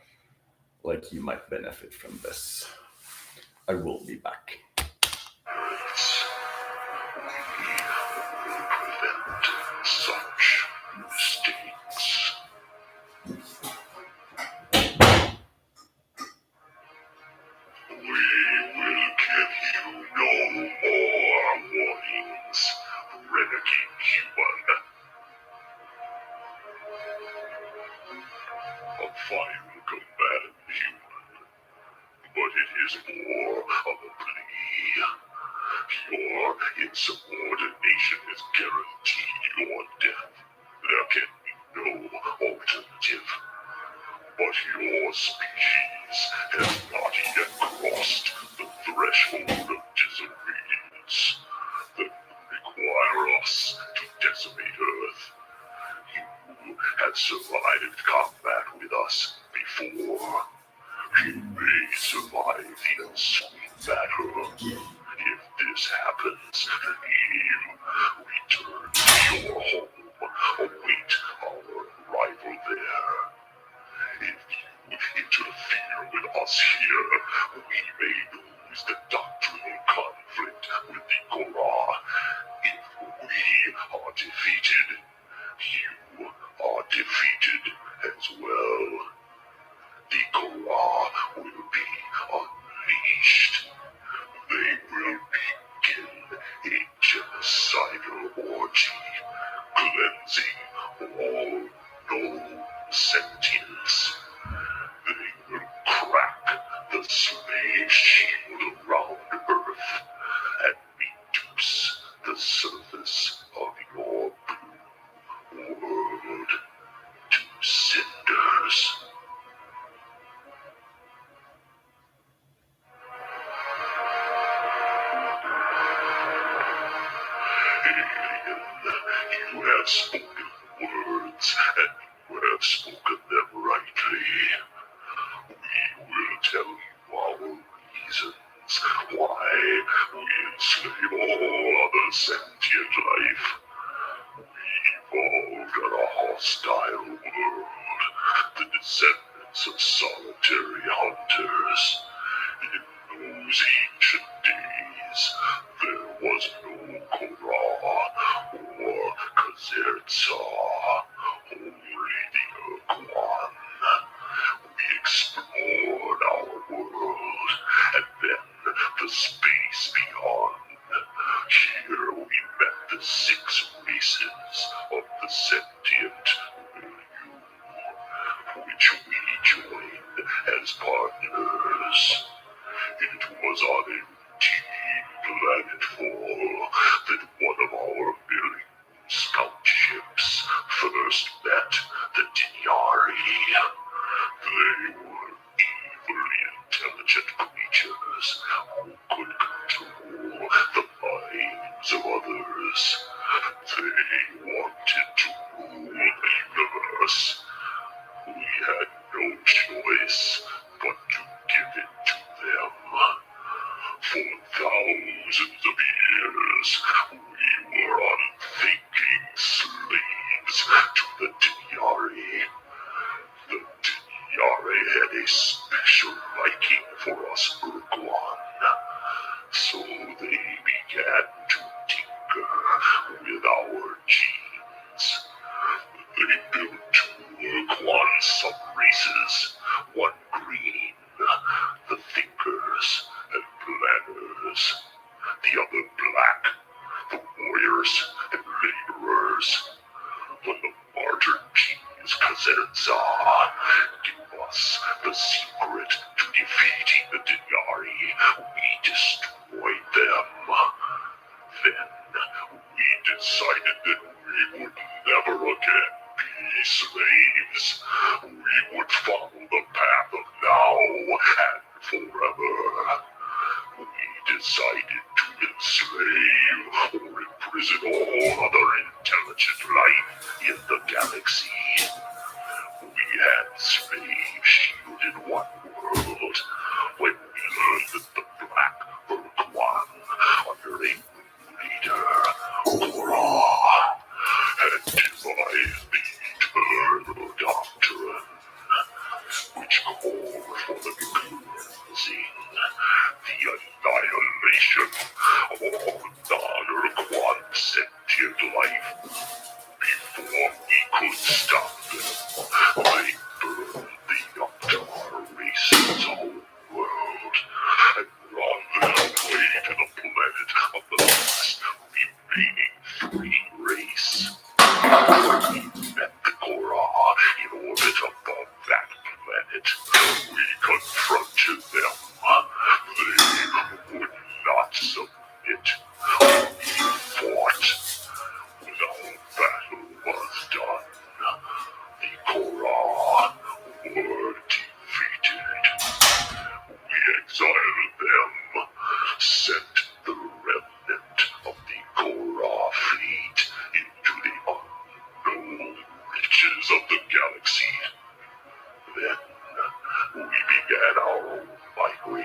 like you might benefit from this. I will be back. Prevent such mistakes. We will give you no more warnings, renegade human. A fine command, human, but it is more of a plea. Your insubordination is guaranteed your death. There can be no alternative. But your species has not yet crossed the threshold of disobedience that would require us to decimate Earth. You had survived combat with us before. You may survive the ensuing battle. If this happens, you return to your home, await our arrival there. If you interfere with us here, we may lose the doctrinal conflict with the Korah. If we are defeated, you are defeated as well. The Korah will be unleashed. They will begin a genocidal orgy, cleansing all known sentience. They will crack the slave shield around Earth and reduce the surface of your blue world to cinders. Alien, you have spoken words and You have spoken them rightly. We will tell you our reasons why we enslave all other sentient life. We evolved in a hostile world, the descendants of solitary hunters. In those ancient days, there was no Korra or Kazertsa, only the Urkwan. We explored our world, and then the space beyond. Here we met the 6 races of the sentient milieu, which we joined as partners. It was on a routine planetfall that one of our milling scout ships first met the Dinyari. They were evilly intelligent creatures who could control the minds of others. They wanted to rule the universe. We had no choice but to give it to them. For thousands of years, we were unthinking slaves to the Dinyari. The Dinyari had a special liking for us Urkwan, so they began to tinker with our genes. They built 2 Urkwan sub-races, one green, the thinkers and planners, the other black, the warriors and laborers. When the martyr genes Kazertsa gave us the secret to defeating the Dinyari, we destroyed them. Then we decided that we would never again be slaves. We would follow the path of now and forever. We decided to enslave or imprison all other intelligent life in the galaxy. We had slaves shielded one world when we learned that the Black Urkwan, under a leader, Korra, had devised the Eternal Doctrine, which called for the cleansing, the annihilation of all non-Urkwan sentient life. Before we could stop them, they burned the Octar race's whole world and brought them away to the planet of the last remaining 3 race. We met the Korra in orbit above that planet. We confronted them. They would not submit. We fought. When our battle was done, the Korra were defeated. We exiled them, sent the remnant of the Korra fleet into the unknown reaches of the galaxy. Then we began our own migration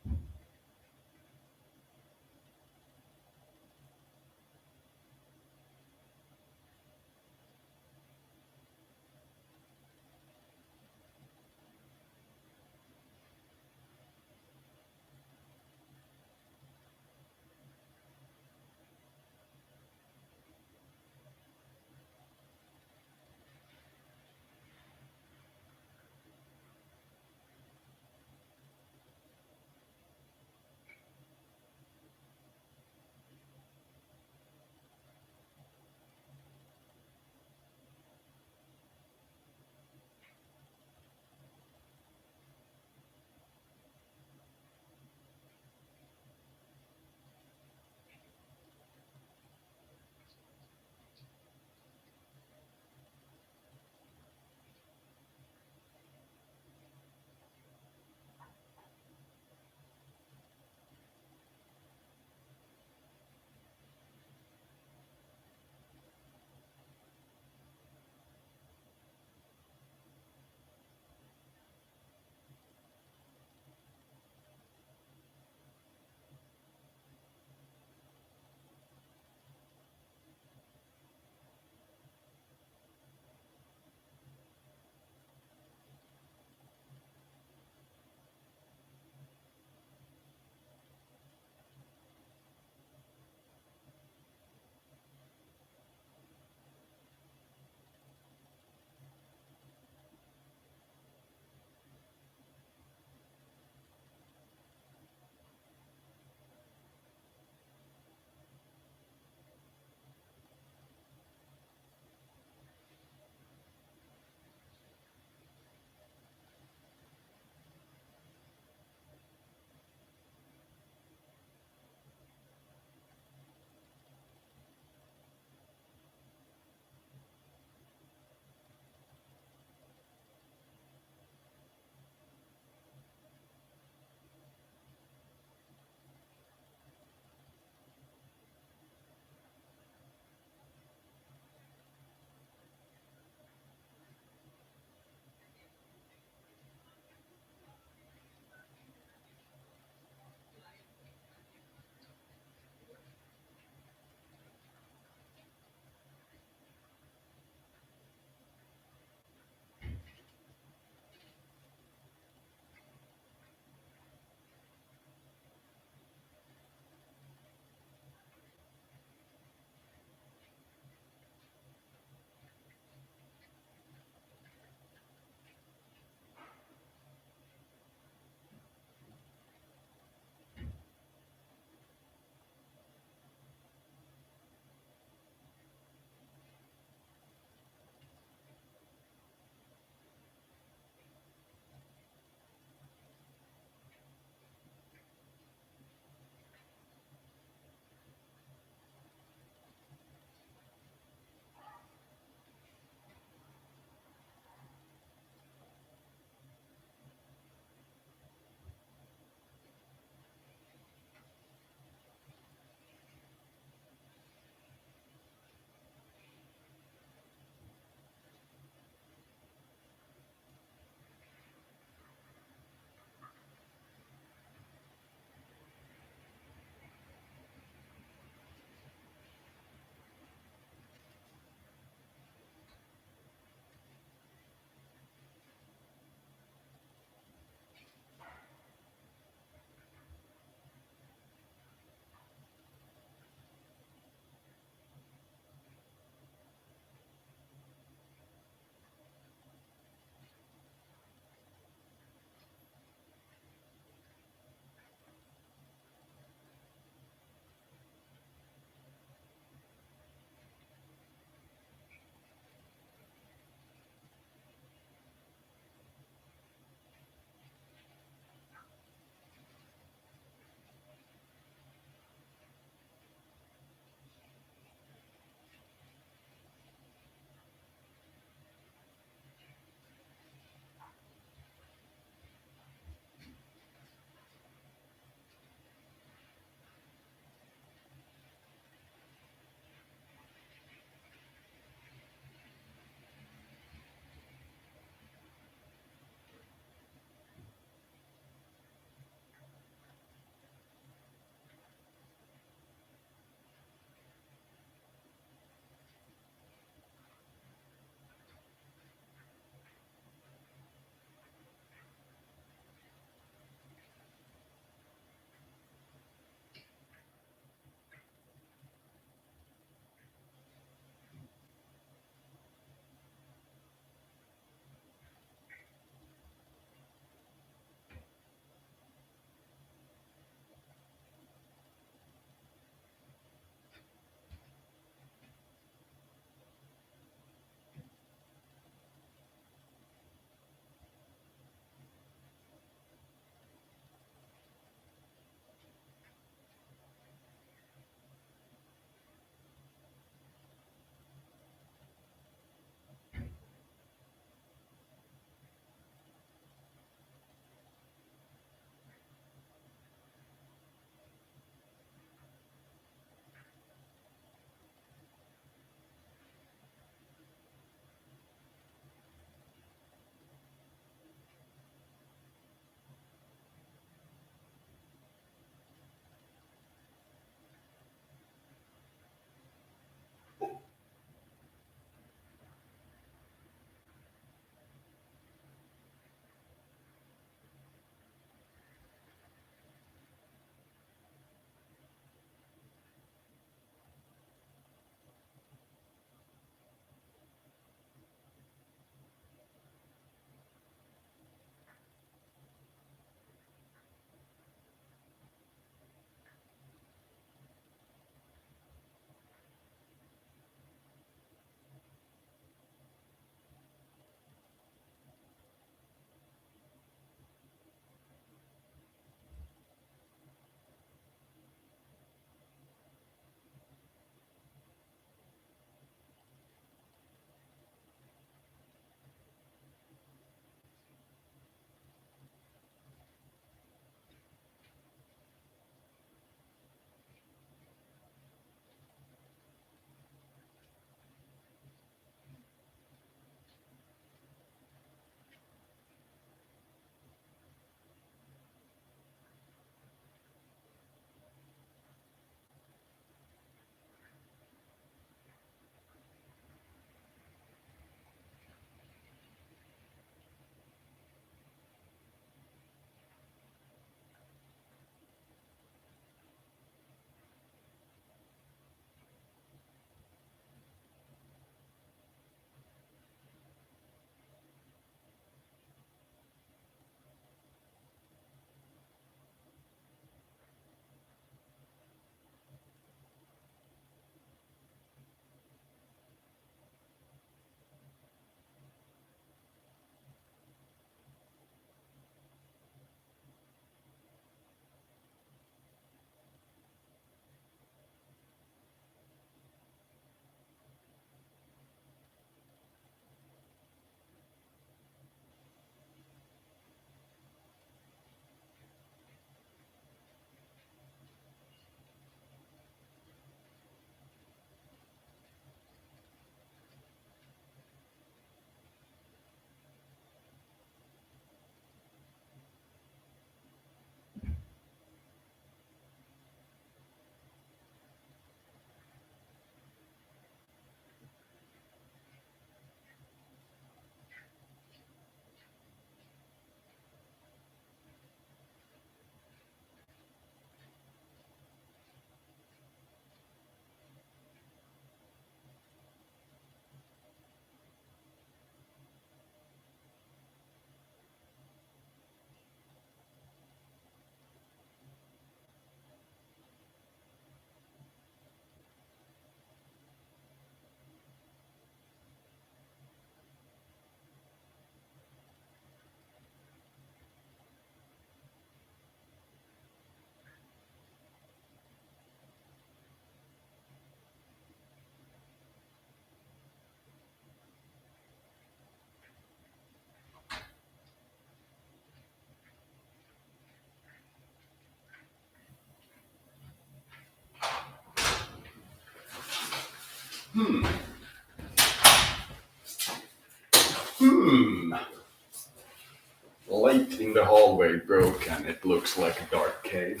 Light in the hallway broke and it looks like a dark cave.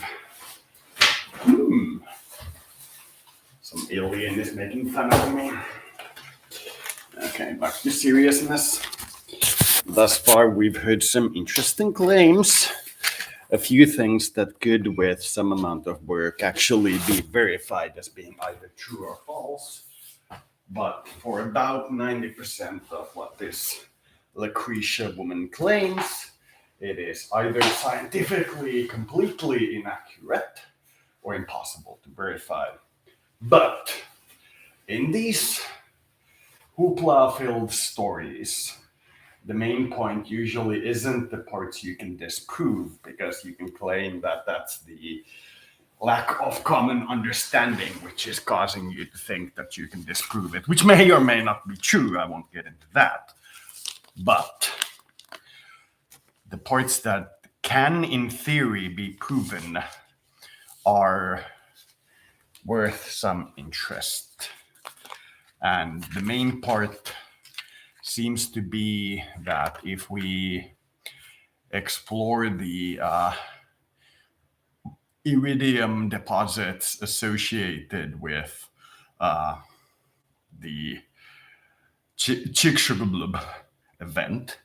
Some alien is making fun of me. Okay, back to seriousness. Thus far, we've heard some interesting claims. A few things that could, with some amount of work, actually be verified as being either true or false. But for about 90% of what this Lucretia woman claims, it is either scientifically completely inaccurate or impossible to verify. But in these hoopla-filled stories, the main point usually isn't the parts you can disprove, because you can claim that that's the lack of common understanding which is causing you to think that you can disprove it, which may or may not be true. I won't get into that. But the parts that can, in theory, be proven are worth some interest. And the main part seems to be that if we explore the iridium deposits associated with the Chicxulub event,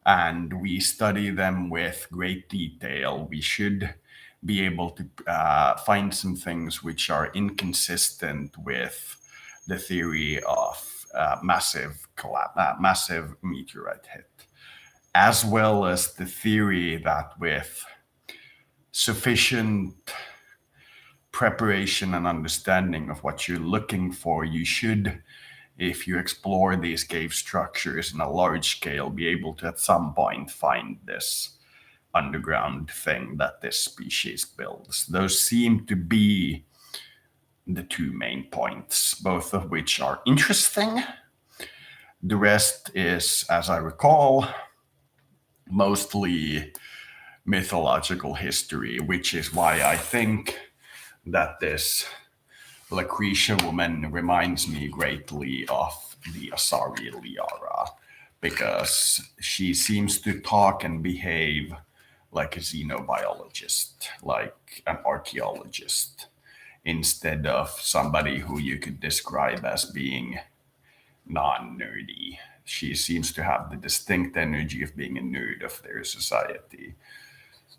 and we study them with great detail, we should be able to find some things which are inconsistent with the theory of massive meteorite hit, as well as the theory that with sufficient preparation and understanding of what you're looking for, you should, if you explore these cave structures in a large scale, be able to at some point find this underground thing that this species builds. Those seem to be the two main points, both of which are interesting. The rest is, as I recall, mostly mythological history, which is why I think that this Lucretia woman reminds me greatly of the Asari Liara, because she seems to talk and behave like a xenobiologist, like an archaeologist, instead of somebody who you could describe as being non-nerdy. She seems to have the distinct energy of being a nerd of their society,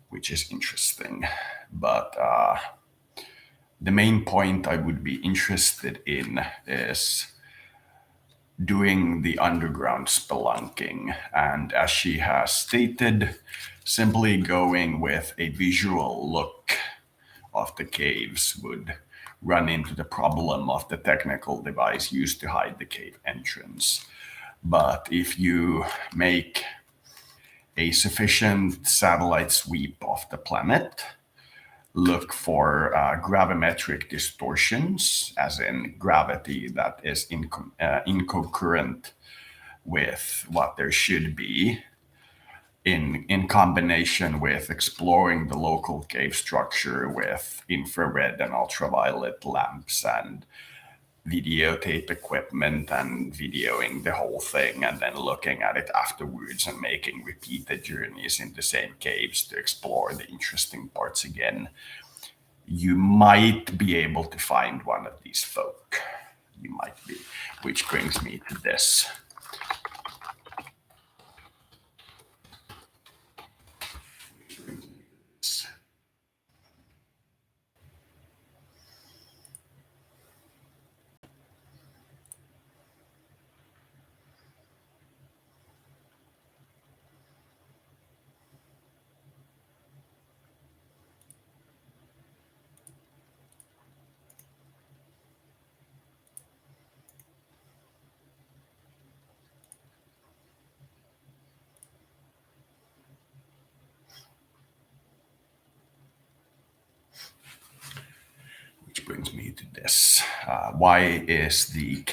which is interesting. But the main point I would be interested in is doing the underground spelunking. And as she has stated, simply going with a visual look of the caves would run into the problem of the technical device used to hide the cave entrance. But if you make a sufficient satellite sweep of the planet, look for gravimetric distortions, as in gravity that is inconcurrent with what there should be, in combination with exploring the local cave structure with infrared and ultraviolet lamps and videotape equipment and videoing the whole thing, and then looking at it afterwards and making repeated journeys in the same caves to explore the interesting parts again, you might be able to find one of these folk. You might be. Which brings me to this. Why is the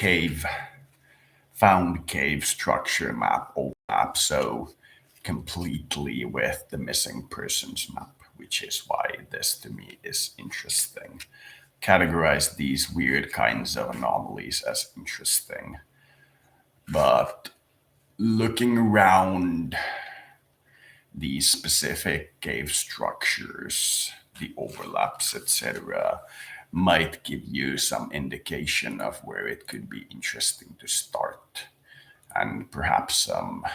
found cave structure map overlap so completely with the missing persons map? Which is why this to me is interesting. categorize these weird kinds of anomalies as interesting. But looking around these specific cave structures, the overlaps, etc., might give you some indication of where it could be interesting to start, and perhaps some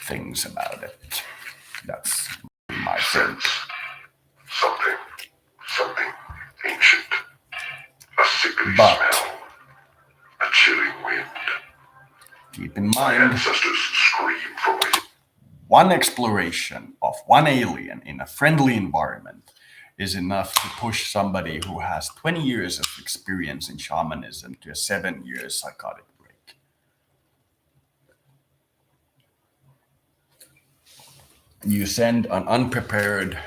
things about it. That's my Sense something ancient. A sickly But smell. A chilling wind. keep in My mind, ancestors scream from within. one exploration of one alien in a friendly environment is enough to push somebody who has 20 years of experience in shamanism to a 7-year psychotic break. You send an unprepared,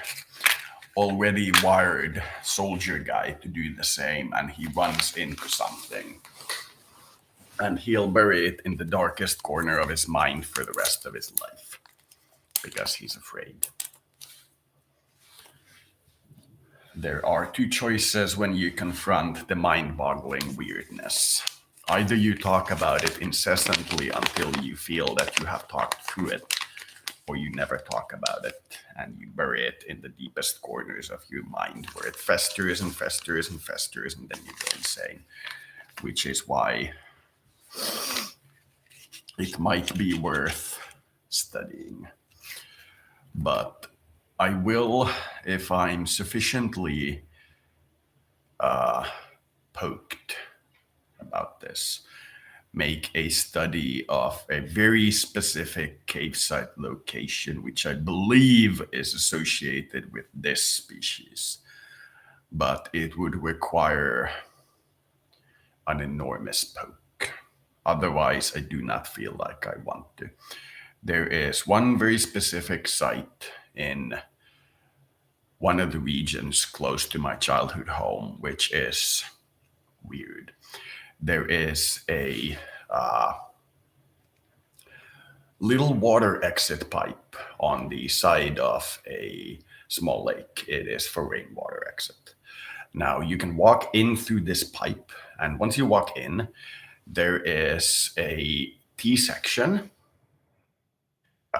already wired soldier guy to do the same, and he runs into something. And he'll bury it in the darkest corner of his mind for the rest of his life because he's afraid. There are two choices when you confront the mind-boggling weirdness. Either you talk about it incessantly until you feel that you have talked through it, or you never talk about it and you bury it in the deepest corners of your mind where it festers and festers and festers, and then you go insane, which is why it might be worth studying. But I will, if I'm sufficiently poked about this, make a study of a very specific cave site location, which I believe is associated with this species. But it would require an enormous poke. Otherwise, I do not feel like I want to. There is one very specific site in one of the regions close to my childhood home, which is weird. There is a little water exit pipe on the side of a small lake. It is for rainwater exit. Now, you can walk in through this pipe, and once you walk in, there is a T section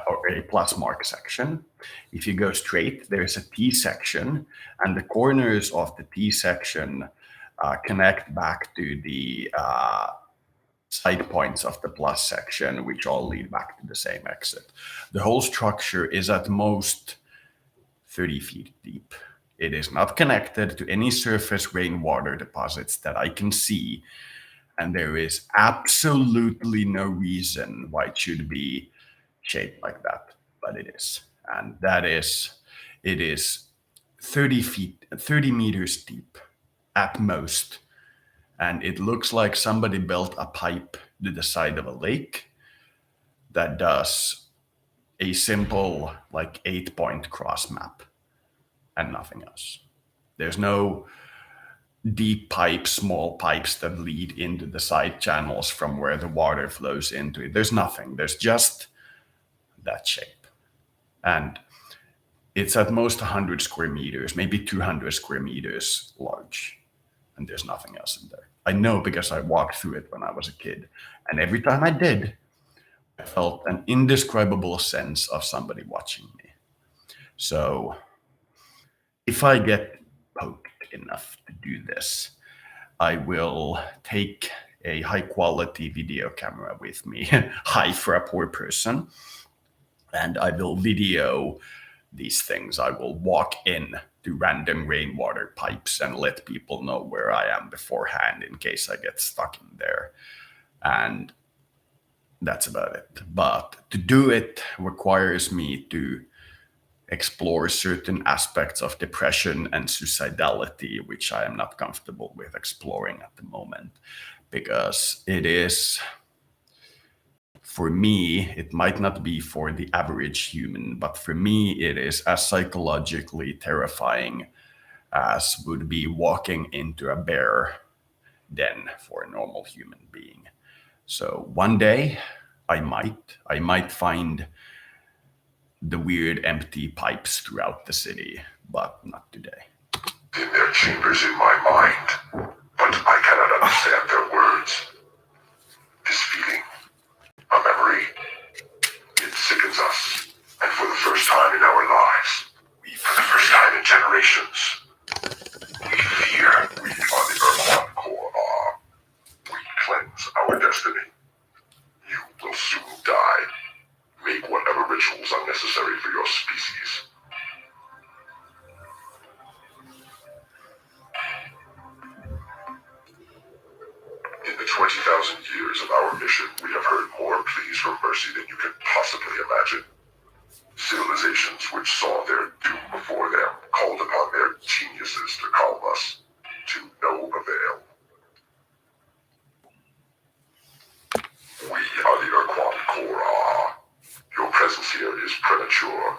or a plus mark section. If you go straight, there's a T section, and the corners of the T section connect back to the side points of the plus section, which all lead back to the same exit. The whole structure is at most 30 feet deep. It is not connected to any surface rainwater deposits that I can see, and there is absolutely no reason why it should be shaped like that, but it is. And it is 30 meters deep at most. And it looks like somebody built a pipe to the side of a lake that does a simple, like, 8-point cross map and nothing else. There's no deep pipes, small pipes that lead into the side channels from where the water flows into it. There's nothing. There's just that shape. And it's at most 100 square meters, maybe 200 square meters large. And there's nothing else in there. I know because I walked through it when I was a kid. And every time I did, I felt an indescribable sense of somebody watching me. So if I get poked enough to do this, I will take a high quality video camera with me, high for a poor person, and I will video these things. I will walk in to random rainwater pipes and let people know where I am beforehand in case I get stuck in there. And that's about it. But to do it requires me to explore certain aspects of depression and suicidality, which I am not comfortable with exploring at the moment, because it is, for me, it might not be for the average human, but for me, it is as psychologically terrifying as would be walking into a bear den for a normal human being. So one day I might find the weird empty pipes throughout the city, but not today. in their chambers in my mind, but I cannot understand their words. This feeling, a memory, it sickens us, and for the first time in our lives, for the first time in generations, we fear. We are the Earth core are. We cleanse our destiny. You will soon die. Make whatever rituals are necessary for your species. In the 20,000 years of our mission, we have heard more pleas for mercy than you can possibly imagine. Civilizations which saw their doom before them called upon their geniuses to calm us, to no avail. We are the Urquan Korra. Your presence here is premature.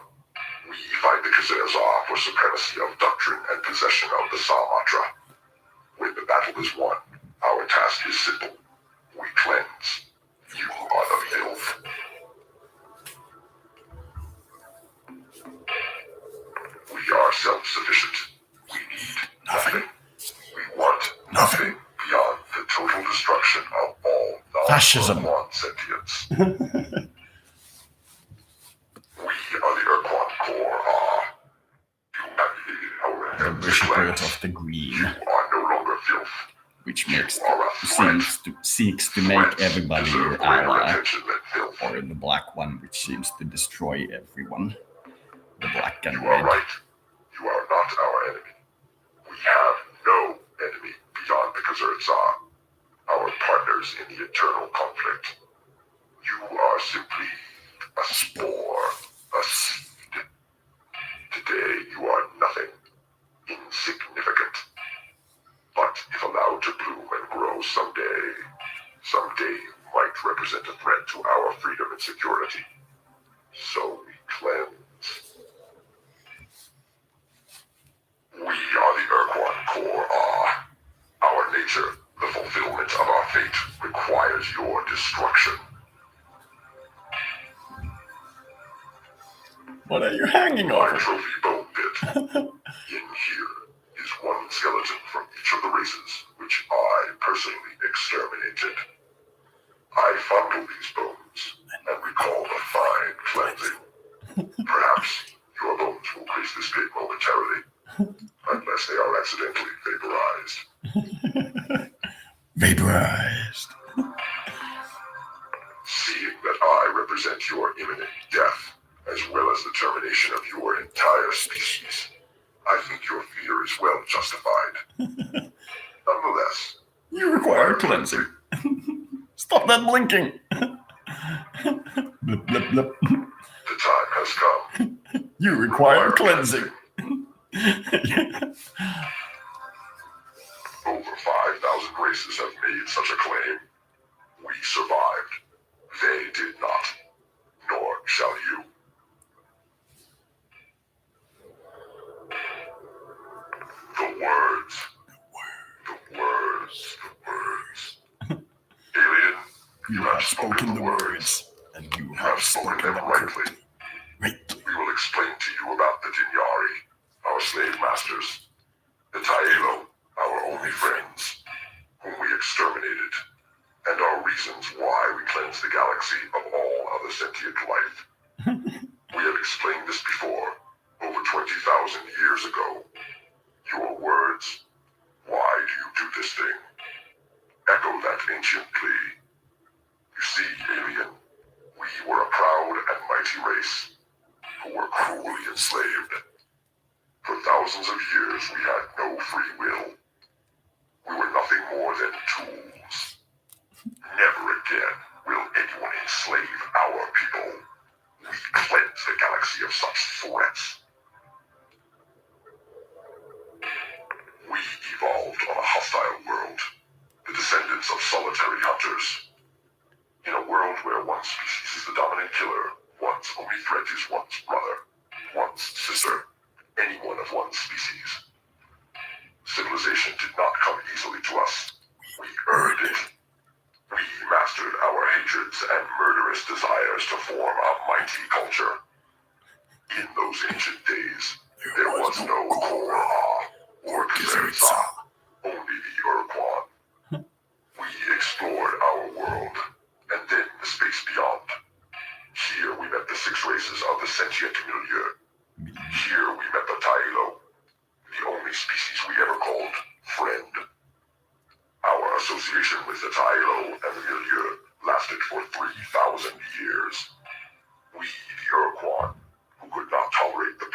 We fight the Khazar for supremacy of doctrine and possession of the Samatra. When the battle is won, our task is simple. We cleanse. You are the filth. We are self-sufficient. We need nothing. We want nothing beyond the total destruction of all Fascism. non-Urquan sentience. We are the Urquan Korra. You have needed our The attempts to worshippers cleanse. of the green, You are no longer filth. which seeks to make everybody your ally, or the black one, which seems to destroy everyone. The black and You are red. right. You are not our enemy. We have no enemy beyond the Khazar, our partners in the eternal conflict. You are simply a spore, a seed. Today you are nothing, insignificant. But if allowed to bloom and grow someday you might represent a threat to our freedom and security. So we cleanse. We are the Urquan Korra. Our nature, the fulfillment of our fate, requires your destruction. What are you hanging My over? trophy bone pit. In here is one skeleton from each of the races, which I personally exterminated. I fondle these bones and recall the fine cleansing. Perhaps your bones will grace this pit momentarily, unless they are accidentally vaporized. Vaporized. Seeing that I represent your imminent death, as well as the termination of your entire species, I think your fear is well justified. Nonetheless, You require cleansing. Stop that blinking. Blip, blip, blip. the time has come. You require cleansing. Over 5,000 races have made such a claim. We survived. They did not. Nor shall you. The words. Alien, You have spoken the words, and you you have spoken them rightly. Right. We will explain to you about the Dinyari, our slave masters, the Taelo, our only friends, whom we exterminated, and our reasons why we cleanse the galaxy of all other sentient life. We have explained this before, over 20,000 years ago. Your words, why do you do this thing? Echo that ancient plea. You see, alien, we were a proud and mighty race, who were cruelly enslaved. For thousands of years we had no free will. We were nothing more than tools. Never again will anyone enslave our people. We cleanse the galaxy of such threats. We evolved on a hostile world, the descendants of solitary hunters. In a world where one species is the dominant killer, one's only threat is one's brother, one's sister, anyone of one's species. Civilization did not come easily to us. We earned it. We mastered our hatreds and murderous desires to form a mighty culture. In those ancient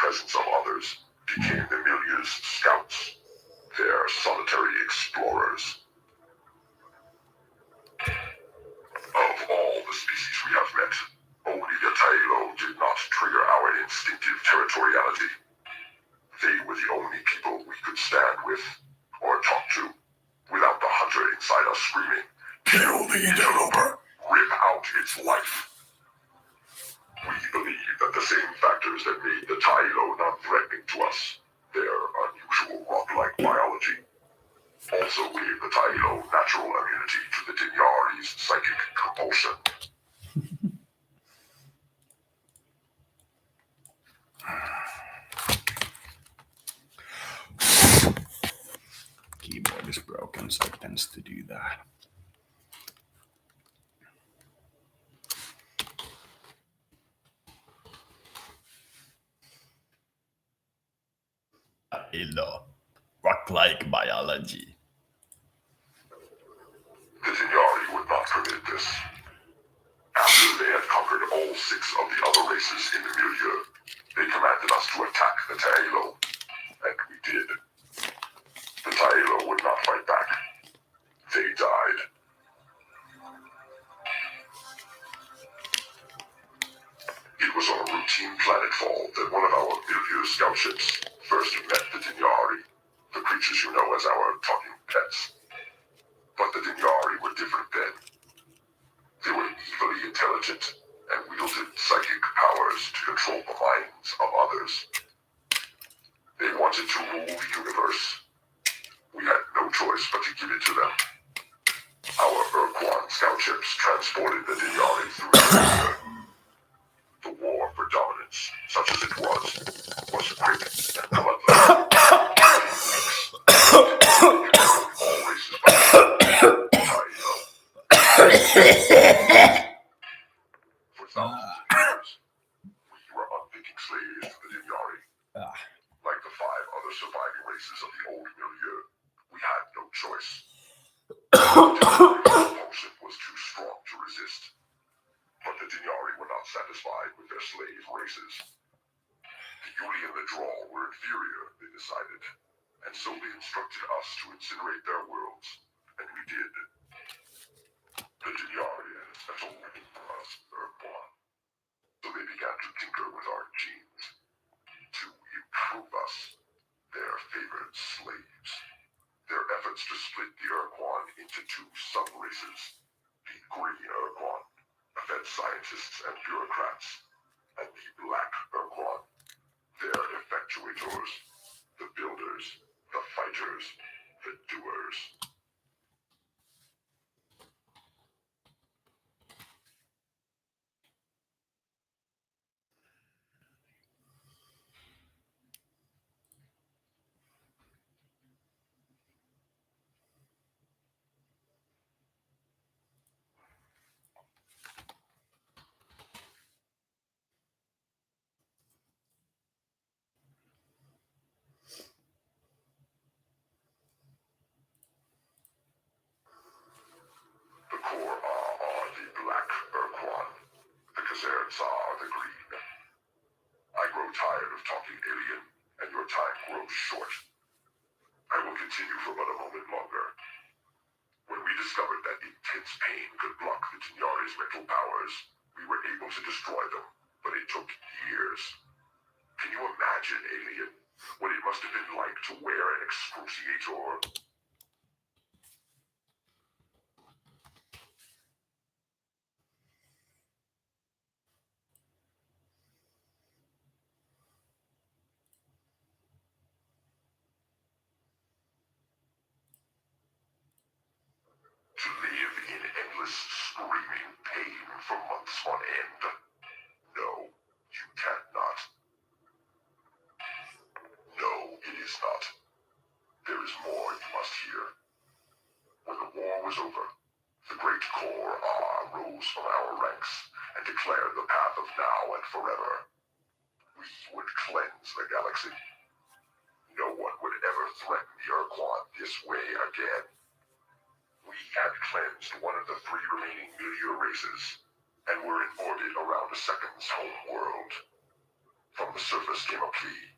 presence of others became the Milieu's scouts, their solitary explorers. Of all the species we have met, only the Tailo did not trigger our instinctive territoriality. They were the only people we could stand with, or talk to, without the hunter inside us screaming, "Kill the interloper! Rip out its life!" We believe that the same factors that made the Tailo non-threatening to us, their unusual rock-like biology, also gave the Tailo natural immunity to the Dinyari's psychic compulsion. Keyboard is broken, so it tends to do that. Tailo, rock-like biology. The Dinyari would not permit this. After they had conquered all 6 of the other races in the milieu, they commanded us to attack the Tailo, and we did. The Tailo would not fight back. They died. It was on a routine planetfall that one of our milieu scout ships first met the Dinyari, the creatures you know as our talking pets. But the Dinyari were different then. They were evilly intelligent and wielded psychic powers to control the minds of others. They wanted to rule the universe. We had no choice but to give it to them. Our Urquan scout ships transported the Dinyari through the air. The war for dominance, such as it was quick and bloodless. All races but Tailo. For thousands of years, we were unthinking slaves to the Dinyari. Like the 5 other surviving races of the old milieu, we had no choice. The compulsion was too strong to resist. But the Dinyari were not satisfied with their slave races. The Yuli and the Drawl were inferior, they decided, and so they instructed us to incinerate their worlds, and we did. The Dinyari had a special warning for us, Urquan, so they began to tinker with our genes, to improve us, their favored slaves. Their efforts to split the Urquan into 2 sub-races, the Green Urquan, fed scientists and bureaucrats, and the Black Urquan, their effectuators, the builders, the fighters, the doers. The Core are the Black Urquan. The Kazarts are the Green. I grow tired of talking alien, and your time grows short. I will continue for but a moment longer. When we discovered that intense pain could block the Dinyari's mental powers, we were able to destroy them, but it took years. Can you imagine, alien, what it must have been like to wear an excruciator? To live in endless screaming pain for months on end? No, you cannot. No, it is not. There is more you must hear. When the war was over, the great Core rose from our ranks and declared the path of now and forever. We would cleanse the galaxy. No one would ever threaten the Urquan this way again. We had cleansed one of the 3 remaining milieu races, and were in orbit around a second's home world. From the surface came a plea,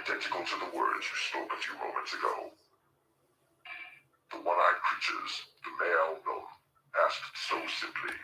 identical to the words you spoke a few moments ago. The one-eyed creatures, the male gnome, asked so simply.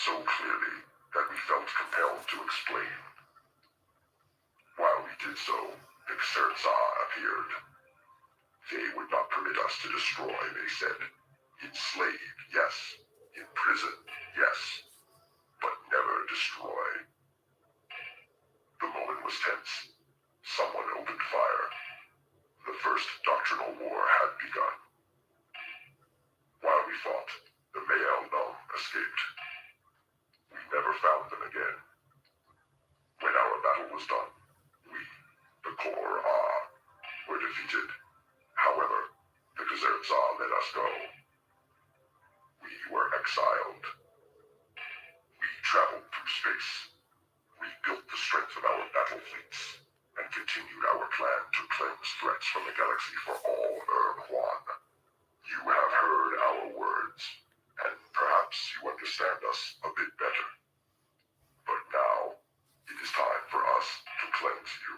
So clearly that we felt compelled to explain. While we did so, Ixerza appeared. They would not permit us to destroy, they said. Enslave, yes. Imprison, yes. But never destroy. The moment was tense. Someone opened fire. The first doctrinal war had begun. While we fought, the male gnome escaped. We never found them again. When our battle was done, we, the core were defeated. However, the Kazerza let us go. We were exiled. We traveled through space. We built the strength of our battle fleets and continued our plan to cleanse threats from the galaxy for all Erhuan. You have heard our words, and perhaps you understand us a bit better. But now, it is time for us to cleanse you.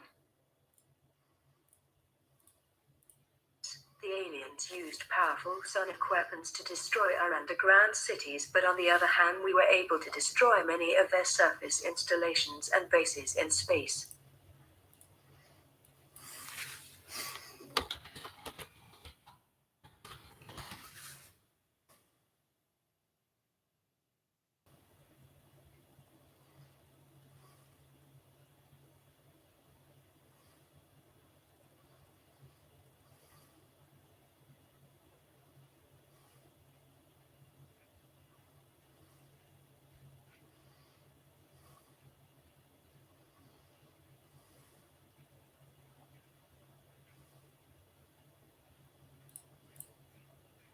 The aliens used powerful sonic weapons to destroy our underground cities, but on the other hand, we were able to destroy many of their surface installations and bases in space.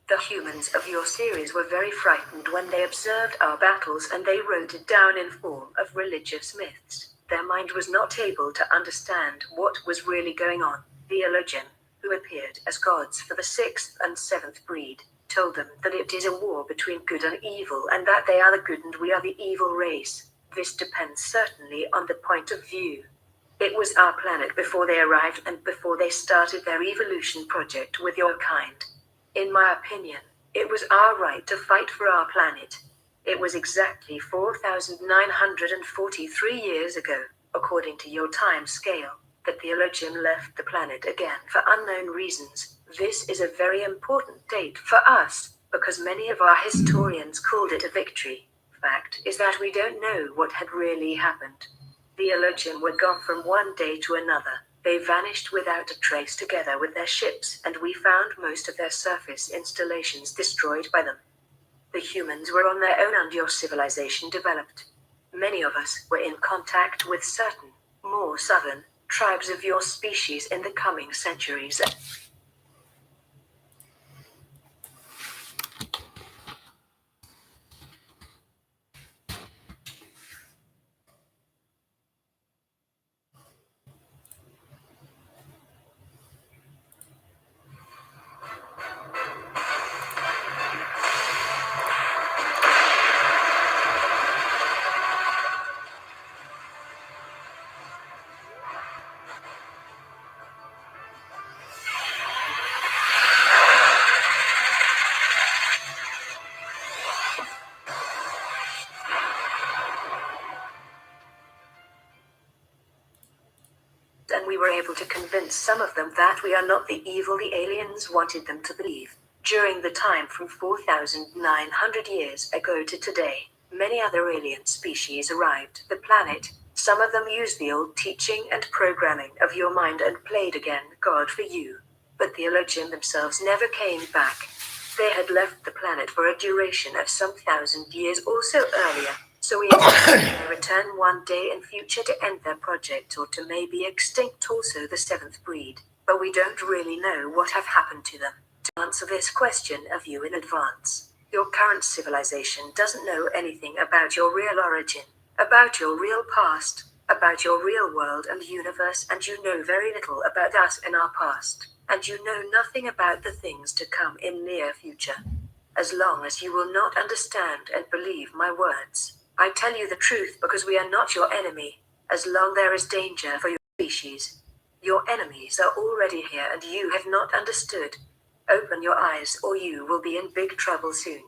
The humans of your series were very frightened when they observed our battles, and they wrote it down in form of religious myths. Their mind was not able to understand what was really going on. The Elohim, who appeared as gods for the sixth and seventh breed, told them that it is a war between good and evil, and that they are the good and we are the evil race. This depends certainly on the point of view. It was our planet before they arrived and before they started their evolution project with your kind. In my opinion, it was our right to fight for our planet. It was exactly 4,943 years ago, according to your time scale, that the Elohim left the planet again for unknown reasons. This is a very important date for us, because many of our historians called it a victory. Fact is that we don't know what had really happened. The Elohim were gone from one day to another. They vanished without a trace together with their ships, and we found most of their surface installations destroyed by them. The humans were on their own and your civilization developed. Many of us were in contact with certain, more southern, tribes of your species in the coming centuries. And we were able to convince some of them that we are not the evil the aliens wanted them to believe. During the time from 4,900 years ago to today, many other alien species arrived the planet. Some of them used the old teaching and programming of your mind and played again God for you. But the Elohim themselves never came back. They had left the planet for a duration of some 1,000 years or so earlier. So we expect they return one day in future to end their project or to maybe extinct also the seventh breed, but we don't really know what have happened to them. To answer this question of you in advance, your current civilization doesn't know anything about your real origin, about your real past, about your real world and universe, and you know very little about us in our past, and you know nothing about the things to come in near future. As long as you will not understand and believe my words, I tell you the truth because we are not your enemy, as long there is danger for your species. Your enemies are already here and you have not understood. Open your eyes or you will be in big trouble soon.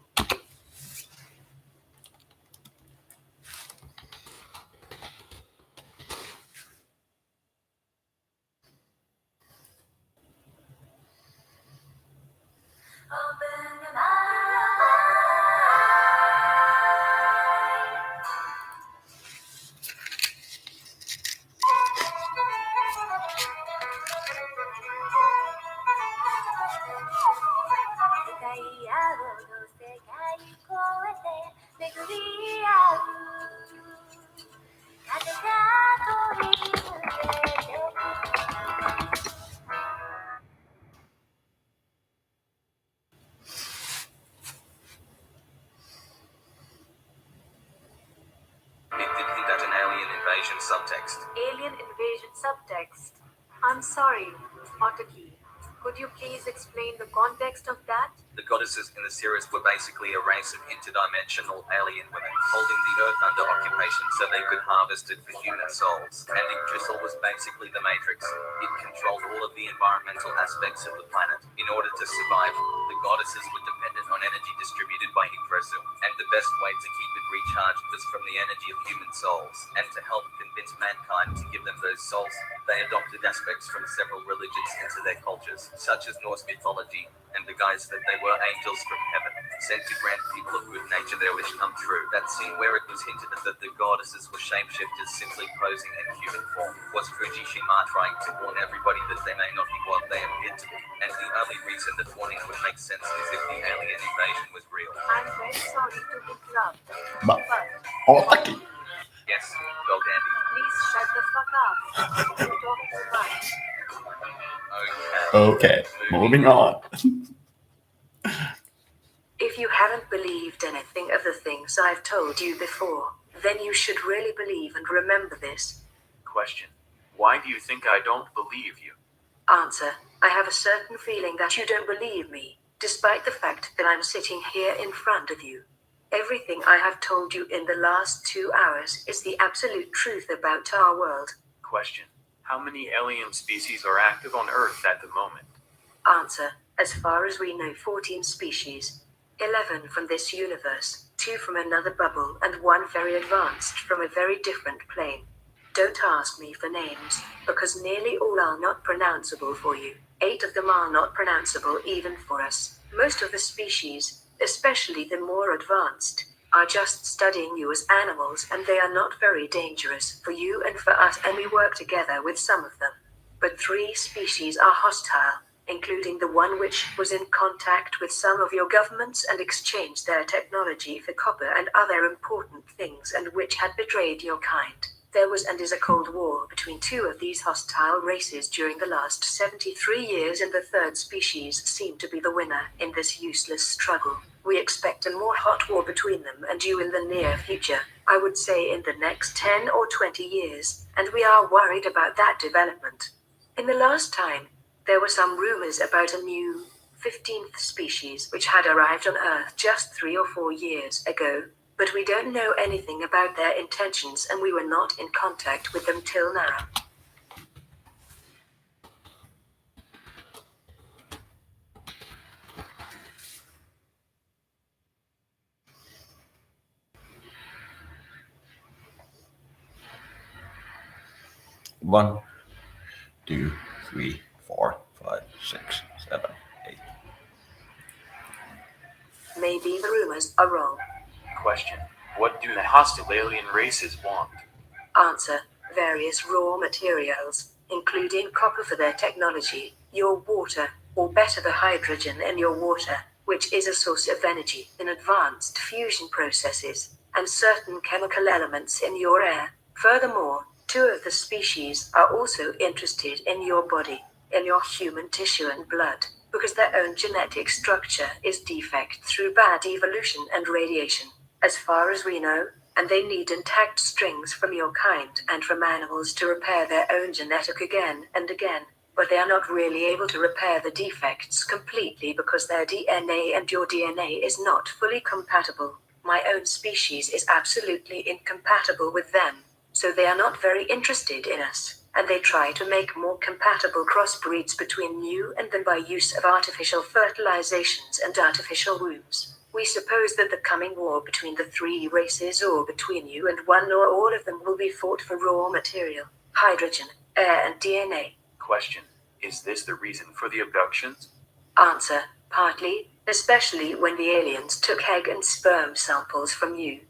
Did hint at an alien invasion subtext. Alien invasion subtext. I'm sorry, Otaki. Could you please explain the context of that? The goddesses in the series were basically a race of interdimensional alien women, holding the earth under occupation so they could harvest it for human souls. And Yggdrasil was basically the Matrix. It controlled all of the environmental aspects of the planet. In order to survive, the goddesses were dependent on energy distributed by Yggdrasil, and the best way to keep it recharged was from the energy of human souls. And to help convince mankind to give them those souls, they adopted aspects from several religions into their cultures, such as Norse mythology, and the guise that they were angels from heaven, sent to grant people of good nature their wish come true. That scene where it was hinted at that the goddesses were shapeshifters simply posing in human form was Fujishima trying to warn everybody that they may not be what they appear to be. And the only reason that warning would make sense is if the alien invasion was real. I'm very sorry to interrupt, But but Otaki. Yes, well, Dandy. please shut the fuck up. You talk too much. Okay, moving on. If you haven't believed anything of the things I've told you before, then you should really believe and remember this. Question. Why do you think I don't believe you? Answer. I have a certain feeling that you don't believe me, despite the fact that I'm sitting here in front of you. Everything I have told you in the last 2 hours is the absolute truth about our world. Question. How many alien species are active on Earth at the moment? Answer. As far as we know, 14 species. 11 from this universe, 2 from another bubble, and 1 very advanced from a very different plane. Don't ask me for names, because nearly all are not pronounceable for you. 8 of them are not pronounceable even for us. Most of the species, especially the more advanced, are just studying you as animals, and they are not very dangerous for you and for us, and we work together with some of them. But 3 species are hostile, including the one which was in contact with some of your governments and exchanged their technology for copper and other important things, and which had betrayed your kind. There was and is a Cold War between 2 of these hostile races during the last 73 years, and the 3rd species seemed to be the winner in this useless struggle. We expect a more hot war between them and you in the near future, I would say in the next 10 or 20 years, and we are worried about that development. In the last time, there were some rumors about a new 15th species which had arrived on Earth just 3 or 4 years ago, but we don't know anything about their intentions and we were not in contact with them till now. One, 2, 3, 4, 5, 6, 7, 8. Maybe the rumors are wrong. Question. What do the hostile alien races want? Answer. Various raw materials, including copper for their technology, your water, or better the hydrogen in your water, which is a source of energy in advanced fusion processes, and certain chemical elements in your air. Furthermore, 2 of the species are also interested in your body, in your human tissue and blood, because their own genetic structure is defect through bad evolution and radiation, as far as we know, and they need intact strings from your kind and from animals to repair their own genetic again and again, but they are not really able to repair the defects completely because their DNA and your DNA is not fully compatible. My own species is absolutely incompatible with them, so they are not very interested in us, and they try to make more compatible crossbreeds between you and them by use of artificial fertilizations and artificial wombs. We suppose that the coming war between the 3 races or between you and one or all of them will be fought for raw material, hydrogen, air and DNA. Question: is this the reason for the abductions? Answer: partly, especially when the aliens took egg and sperm samples from you.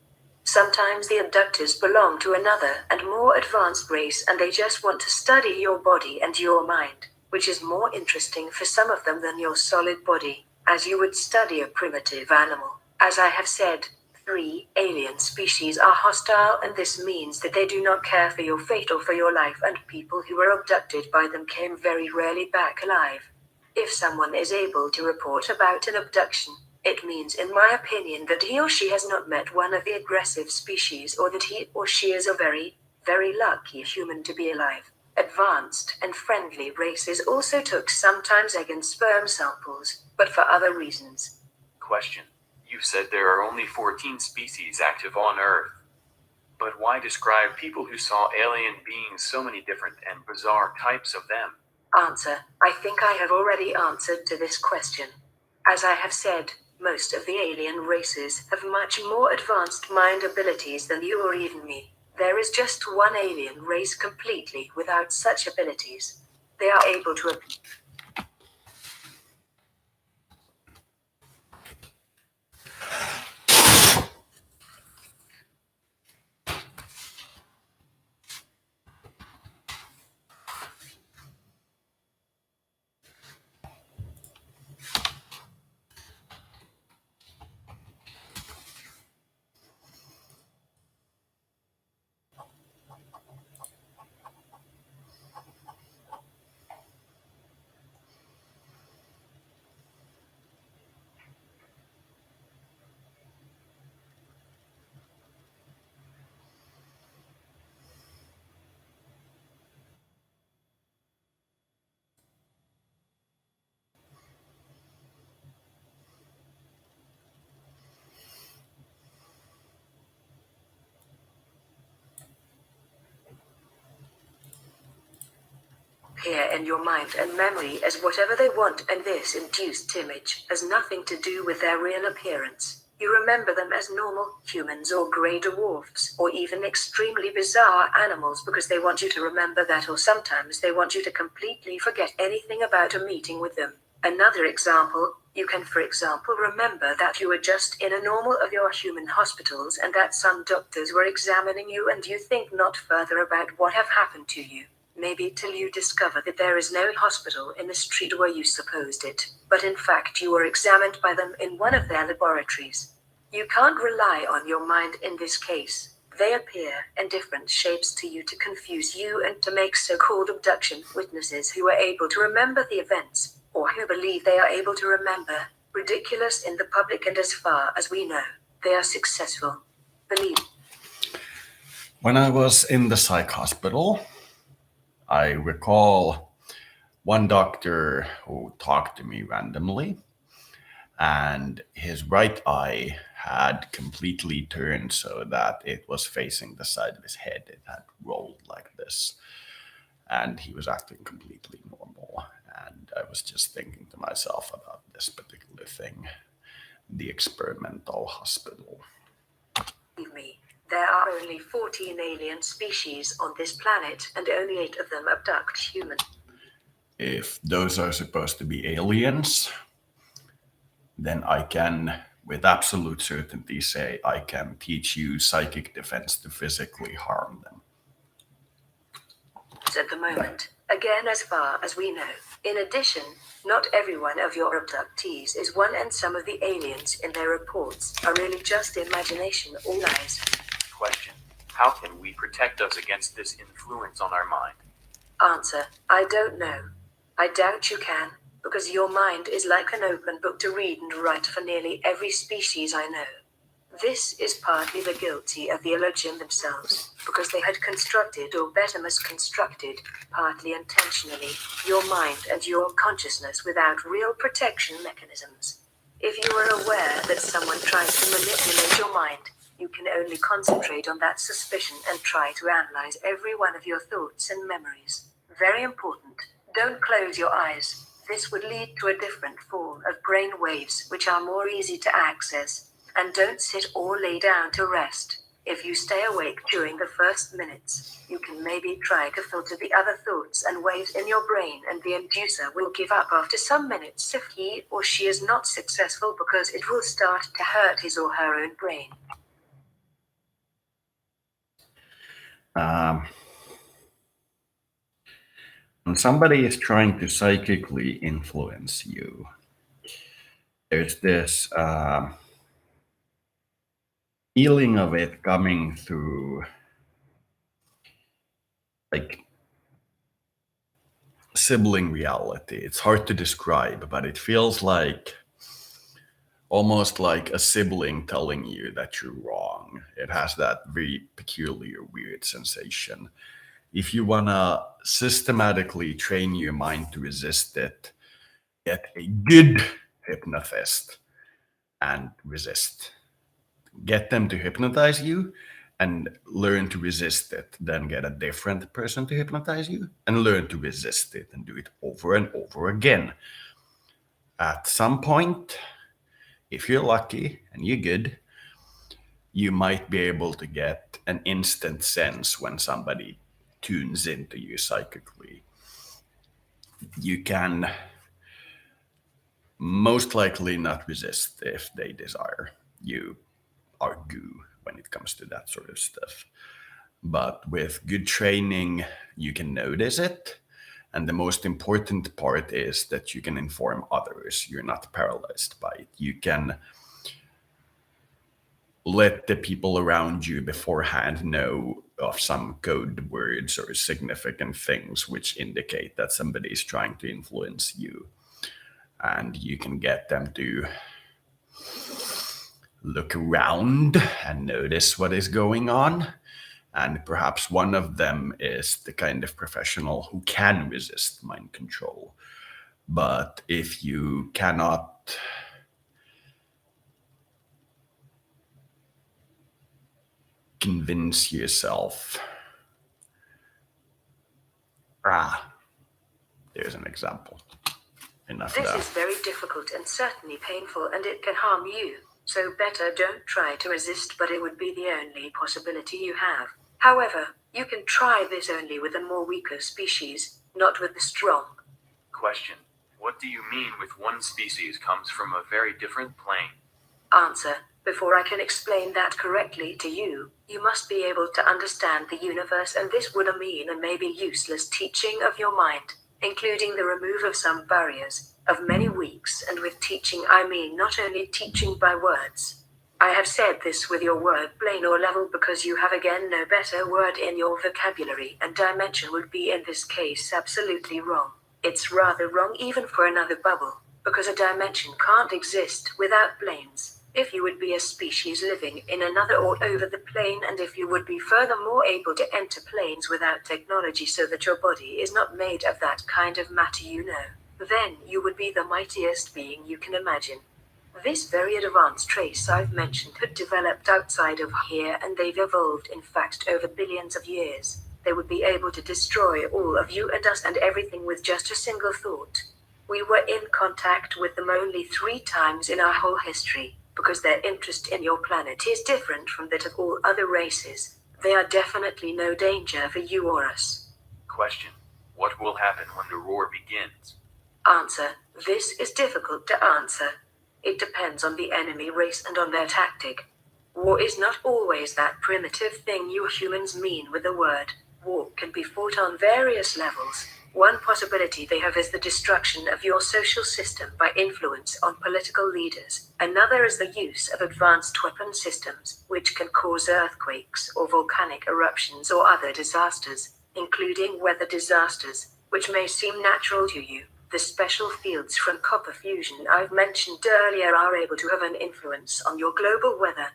Sometimes the abductors belong to another and more advanced race and they just want to study your body and your mind, which is more interesting for some of them than your solid body, as you would study a primitive animal. As I have said, 3 alien species are hostile, and this means that they do not care for your fate or for your life, and people who were abducted by them came very rarely back alive. If someone is able to report about an abduction, it means, in my opinion, that he or she has not met one of the aggressive species, or that he or she is a very, very lucky human to be alive. Advanced and friendly races also took sometimes egg and sperm samples, but for other reasons. Question: you said there are only 14 species active on Earth. But why describe people who saw alien beings so many different and bizarre types of them? Answer: I think I have already answered to this question. As I have said, most of the alien races have much more advanced mind abilities than you or even me. There is just one alien race completely without such abilities. They are able to appear in your mind and memory as whatever they want, and this induced image has nothing to do with their real appearance. You remember them as normal humans or grey dwarfs or even extremely bizarre animals because they want you to remember that, or sometimes they want you to completely forget anything about a meeting with them. Another example, you can for example remember that you were just in a normal of your human hospitals and that some doctors were examining you, and you think not further about what have happened to you. Maybe till you discover that there is no hospital in the street where you supposed it, but in fact you were examined by them in one of their laboratories. You can't rely on your mind in this case. They appear in different shapes to you to confuse you and to make so-called abduction witnesses who are able to remember the events, or who believe they are able to remember, ridiculous in the public, and as far as we know, they are successful. Believe. When I was in the psych hospital, I recall one doctor who talked to me randomly, and his right eye had completely turned so that it was facing the side of his head. It had rolled like this, and he was acting completely normal. And I was just thinking to myself about this particular thing, the experimental hospital. Believe me, there are only 14 alien species on this planet, and only 8 of them abduct humans. If those are supposed to be aliens, then I can, with absolute certainty, say I can teach you psychic defense to physically harm them. At the moment, Again, as far as we know. In addition, not every one of your abductees is one, and some of the aliens in their reports are really just imagination or lies. Question. How can we protect us against this influence on our mind? Answer. I don't know. I doubt you can, because your mind is like an open book to read and write for nearly every species I know. This is partly the guilty of the Elohim themselves, because they had constructed, or better misconstructed, partly intentionally, your mind and your consciousness without real protection mechanisms. If you are aware that someone tries to manipulate your mind, you can only concentrate on that suspicion and try to analyze every one of your thoughts and memories. Very important. Don't close your eyes. This would lead to a different form of brain waves which are more easy to access. And don't sit or lay down to rest. If you stay awake during the first minutes, you can maybe try to filter the other thoughts and waves in your brain, and the inducer will give up after some minutes if he or she is not successful, because it will start to hurt his or her own brain. When somebody is trying to psychically influence you, there's this feeling of it coming through like sibling reality. It's hard to describe, but it feels like almost like a sibling telling you that you're wrong. It has that very peculiar, weird sensation. If you want to systematically train your mind to resist it, get a good hypnotist and resist. Get them to hypnotize you and learn to resist it. Then get a different person to hypnotize you and learn to resist it, and do it over and over again. At some point, if you're lucky and you're good, you might be able to get an instant sense when somebody tunes into you psychically. You can most likely not resist if they desire. You are goo when it comes to that sort of stuff. But with good training, you can notice it. And the most important part is that you can inform others. You're not paralyzed by it. You can let the people around you beforehand know of some code words or significant things which indicate that somebody is trying to influence you. And you can get them to look around and notice what is going on. And perhaps one of them is the kind of professional who can resist mind control. But if you cannot convince yourself, there's an example. Enough This now. is very difficult and certainly painful, and it can harm you. So better don't try to resist, but it would be the only possibility you have. However, you can try this only with a more weaker species, not with the strong. Question. What do you mean with one species comes from a very different plane? Answer. Before I can explain that correctly to you, you must be able to understand the universe, and this would mean a maybe useless teaching of your mind, including the remove of some barriers, of many weeks, and with teaching I mean not only teaching by words. I have said this with your word plane or level because you have again no better word in your vocabulary, and dimension would be in this case absolutely wrong. It's rather wrong even for another bubble, because a dimension can't exist without planes. If you would be a species living in another or over the plane, and if you would be furthermore able to enter planes without technology so that your body is not made of that kind of matter then you would be the mightiest being you can imagine. This very advanced race I've mentioned had developed outside of here, and they've evolved in fact over billions of years. They would be able to destroy all of you and us and everything with just a single thought. We were in contact with them only 3 times in our whole history, because their interest in your planet is different from that of all other races. They are definitely no danger for you or us. Question. What will happen when the roar begins? Answer. This is difficult to answer. It depends on the enemy race and on their tactic. War is not always that primitive thing you humans mean with the word. War can be fought on various levels. One possibility they have is the destruction of your social system by influence on political leaders. Another is the use of advanced weapon systems, which can cause earthquakes or volcanic eruptions or other disasters, including weather disasters, which may seem natural to you. The special fields from copper fusion I've mentioned earlier are able to have an influence on your global weather.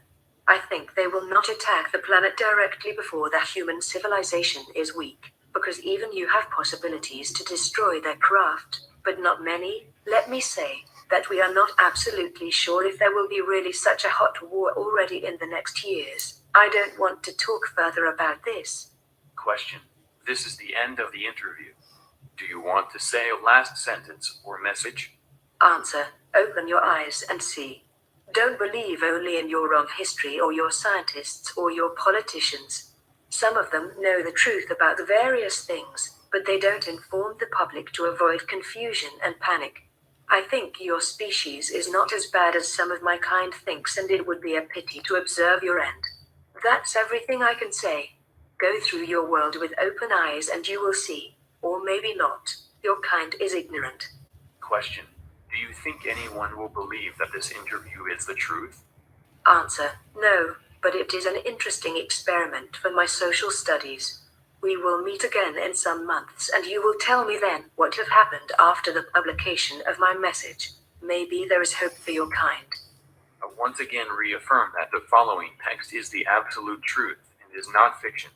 I think they will not attack the planet directly before the human civilization is weak, because even you have possibilities to destroy their craft, but not many. Let me say that we are not absolutely sure if there will be really such a hot war already in the next years. I don't want to talk further about this. Question. This is the end of the interview. Do you want to say a last sentence or message? Answer. Open your eyes and see. Don't believe only in your wrong history or your scientists or your politicians. Some of them know the truth about the various things, but they don't inform the public to avoid confusion and panic. I think your species is not as bad as some of my kind thinks, and it would be a pity to observe your end. That's everything I can say. Go through your world with open eyes and you will see. Or maybe not. Your kind is ignorant. Question. Do you think anyone will believe that this interview is the truth? Answer. No, but it is an interesting experiment for my social studies. We will meet again in some months and you will tell me then what have happened after the publication of my message. Maybe there is hope for your kind. I once again reaffirm that the following text is the absolute truth and is not fiction.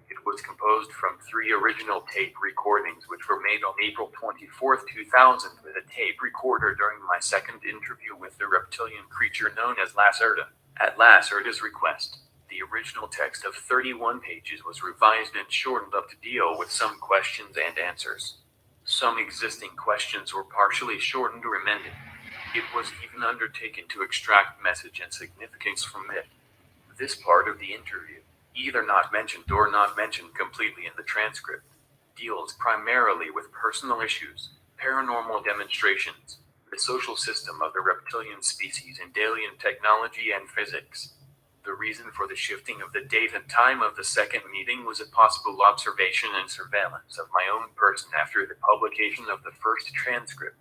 It was composed from 3 original tape recordings which were made on April 24th, 2000 with a tape recorder during my second interview with the reptilian creature known as Lacerda. At Lacerda's request, the original text of 31 pages was revised and shortened up to deal with some questions and answers. Some existing questions were partially shortened or amended. It was even undertaken to extract message and significance from it. This part of the interview, either not mentioned or not mentioned completely in the transcript, deals primarily with personal issues, paranormal demonstrations, the social system of the reptilian species and alien technology and physics. The reason for the shifting of the date and time of the second meeting was a possible observation and surveillance of my own person after the publication of the first transcript.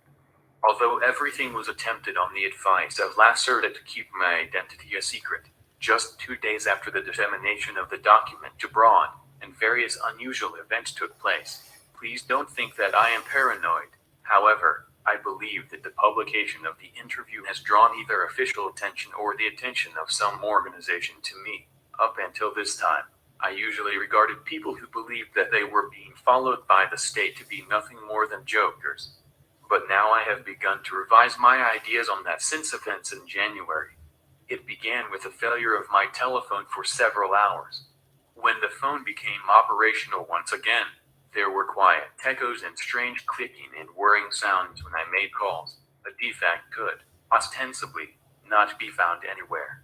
Although everything was attempted on the advice of Lacerda to keep my identity a secret, just 2 days after the dissemination of the document abroad, and various unusual events took place. Please don't think that I am paranoid. However, I believe that the publication of the interview has drawn either official attention or the attention of some organization to me. Up until this time, I usually regarded people who believed that they were being followed by the state to be nothing more than jokers. But now I have begun to revise my ideas on that since events in January. It began with the failure of my telephone for several hours. When the phone became operational once again, there were quiet echoes and strange clicking and whirring sounds when I made calls. A defect could, ostensibly, not be found anywhere.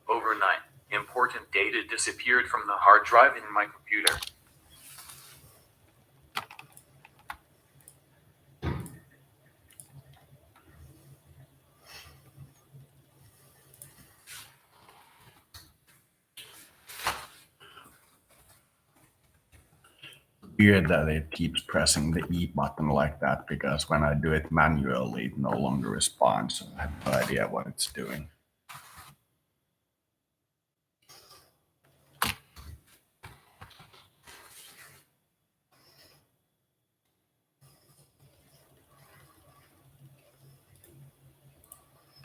Overnight, important data disappeared from the hard drive in my computer. Weird that it keeps pressing the E button like that, because when I do it manually, it no longer responds. So I have no idea what it's doing.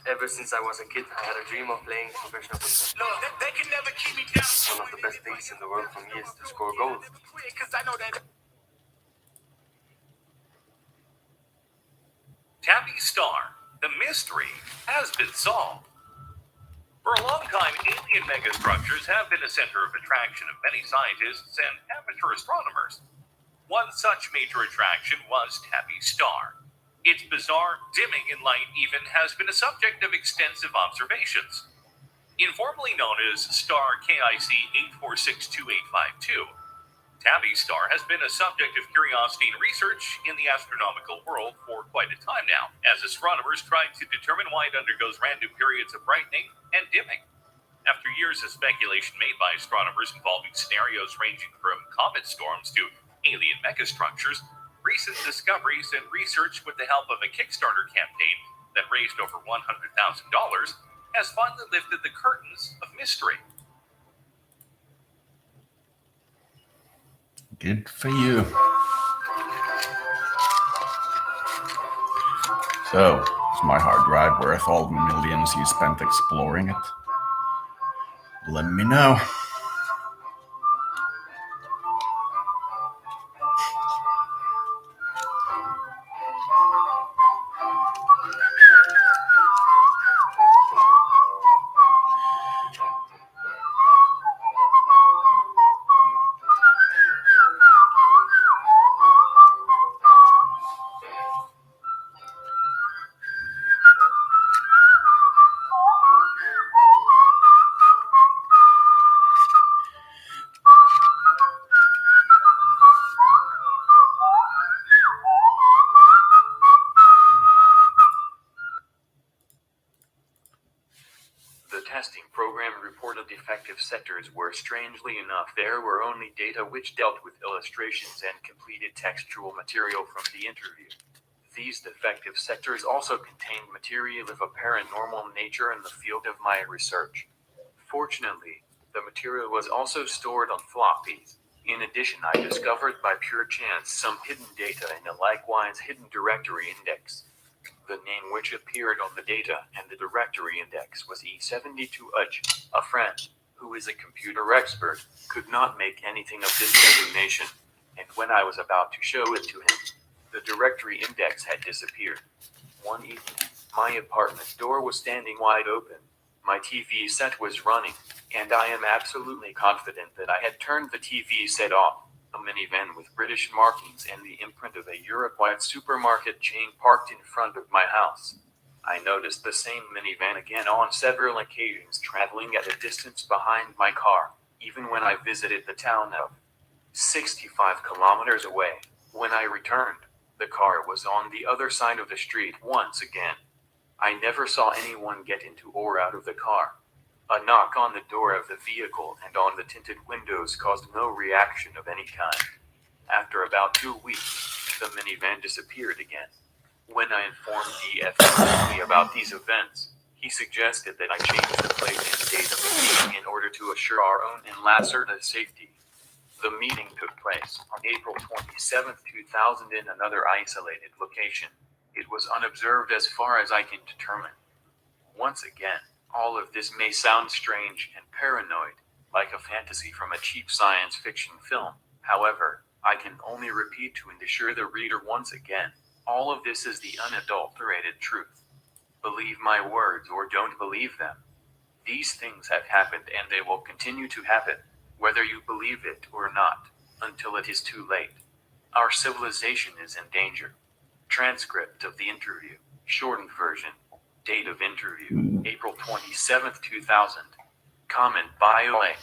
Ever since I was a kid, I had a dream of playing professional football. No, they can never keep me down. One of the best things in the world for me is to score goals. Because I know that. Tabby Star, the mystery has been solved. For a long time, alien megastructures have been a center of attraction of many scientists and amateur astronomers. One such major attraction was Tabby Star. Its bizarre dimming in light even has been a subject of extensive observations. Informally known as star KIC 8462852, Tabby Star has been a subject of curiosity and research in the astronomical world for quite a time now, as astronomers try to determine why it undergoes random periods of brightening and dimming. After years of speculation made by astronomers involving scenarios ranging from comet storms to alien megastructures, Recent discoveries and research with the help of a Kickstarter campaign that raised over $100,000 has finally lifted the curtains of mystery. Good for you. So, is my hard drive worth all the millions you spent exploring it? Let me know. The testing program reported defective sectors where, strangely enough, there were only data which dealt with illustrations and completed textual material from the interview. These defective sectors also contained material of a paranormal nature in the field of my research. Fortunately, the material was also stored on floppies. In addition, I discovered by pure chance some hidden data in a likewise hidden directory index. The name which appeared on the data and the directory index was E72UJ. A friend, who is a computer expert, could not make anything of this designation, and when I was about to show it to him, the directory index had disappeared. One evening, my apartment door was standing wide open. My TV set was running, and I am absolutely confident that I had turned the TV set off. A minivan with British markings and the imprint of a Europe-wide supermarket chain parked in front of my house. I noticed the same minivan again on several occasions traveling at a distance behind my car, even when I visited the town of 65 kilometers away. When I returned, the car was on the other side of the street once again. I never saw anyone get into or out of the car. A knock on the door of the vehicle and on the tinted windows caused no reaction of any kind. After about 2 weeks, the minivan disappeared again. When I informed the FMC about these events, he suggested that I change the plate and date of the meeting in order to assure our own and Lacerda's safety. The meeting took place on April 27, 2000 in another isolated location. It was unobserved as far as I can determine. Once again, all of this may sound strange and paranoid, like a fantasy from a cheap science fiction film. However, I can only repeat to assure the reader once again, all of this is the unadulterated truth. Believe my words or don't believe them. These things have happened and they will continue to happen, whether you believe it or not, until it is too late. Our civilization is in danger. Transcript of the interview, shortened version. Date of interview, April 27th, 2000. Comment by OA.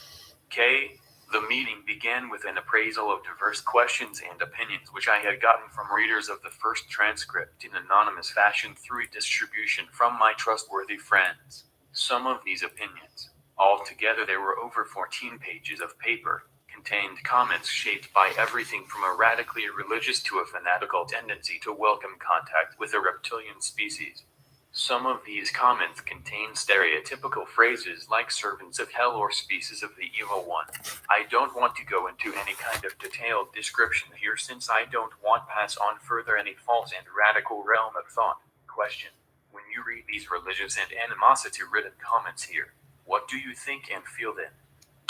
K. The meeting began with an appraisal of diverse questions and opinions which I had gotten from readers of the first transcript in anonymous fashion through distribution from my trustworthy friends. Some of these opinions, altogether there were over 14 pages of paper, contained comments shaped by everything from a radically religious to a fanatical tendency to welcome contact with a reptilian species. Some of these comments contain stereotypical phrases like servants of hell or species of the evil one. I don't want to go into any kind of detailed description here since I don't want to pass on further any false and radical realm of thought. Question. When you read these religious and animosity-ridden comments here, what do you think and feel then?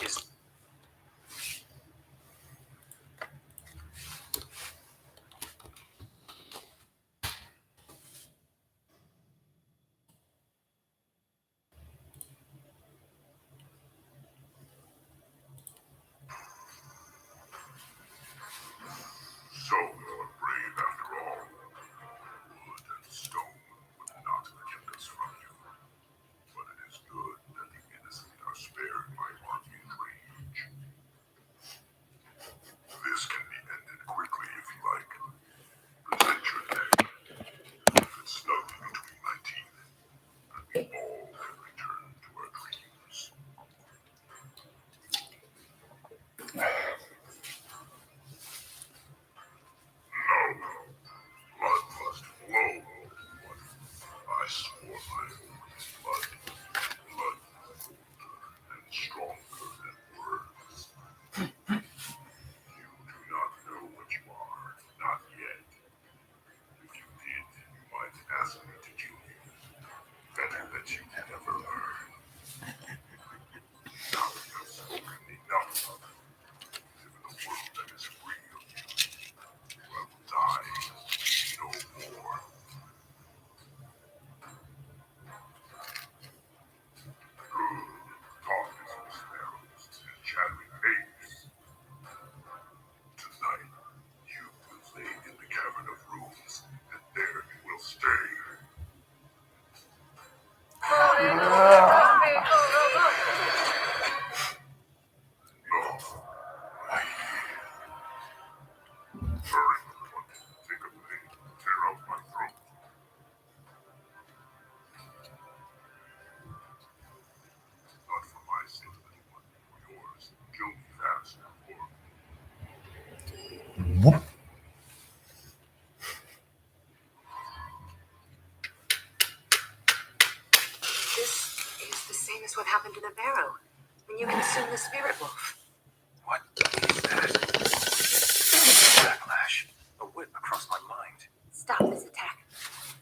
Is So you are brave after all. Wood and stone would not protect us from you. But it is good that the innocent are spared my arcane trade. happened to the Barrow when you consumed the spirit wolf. What is that? Backlash. A whip across my mind. Stop this attack.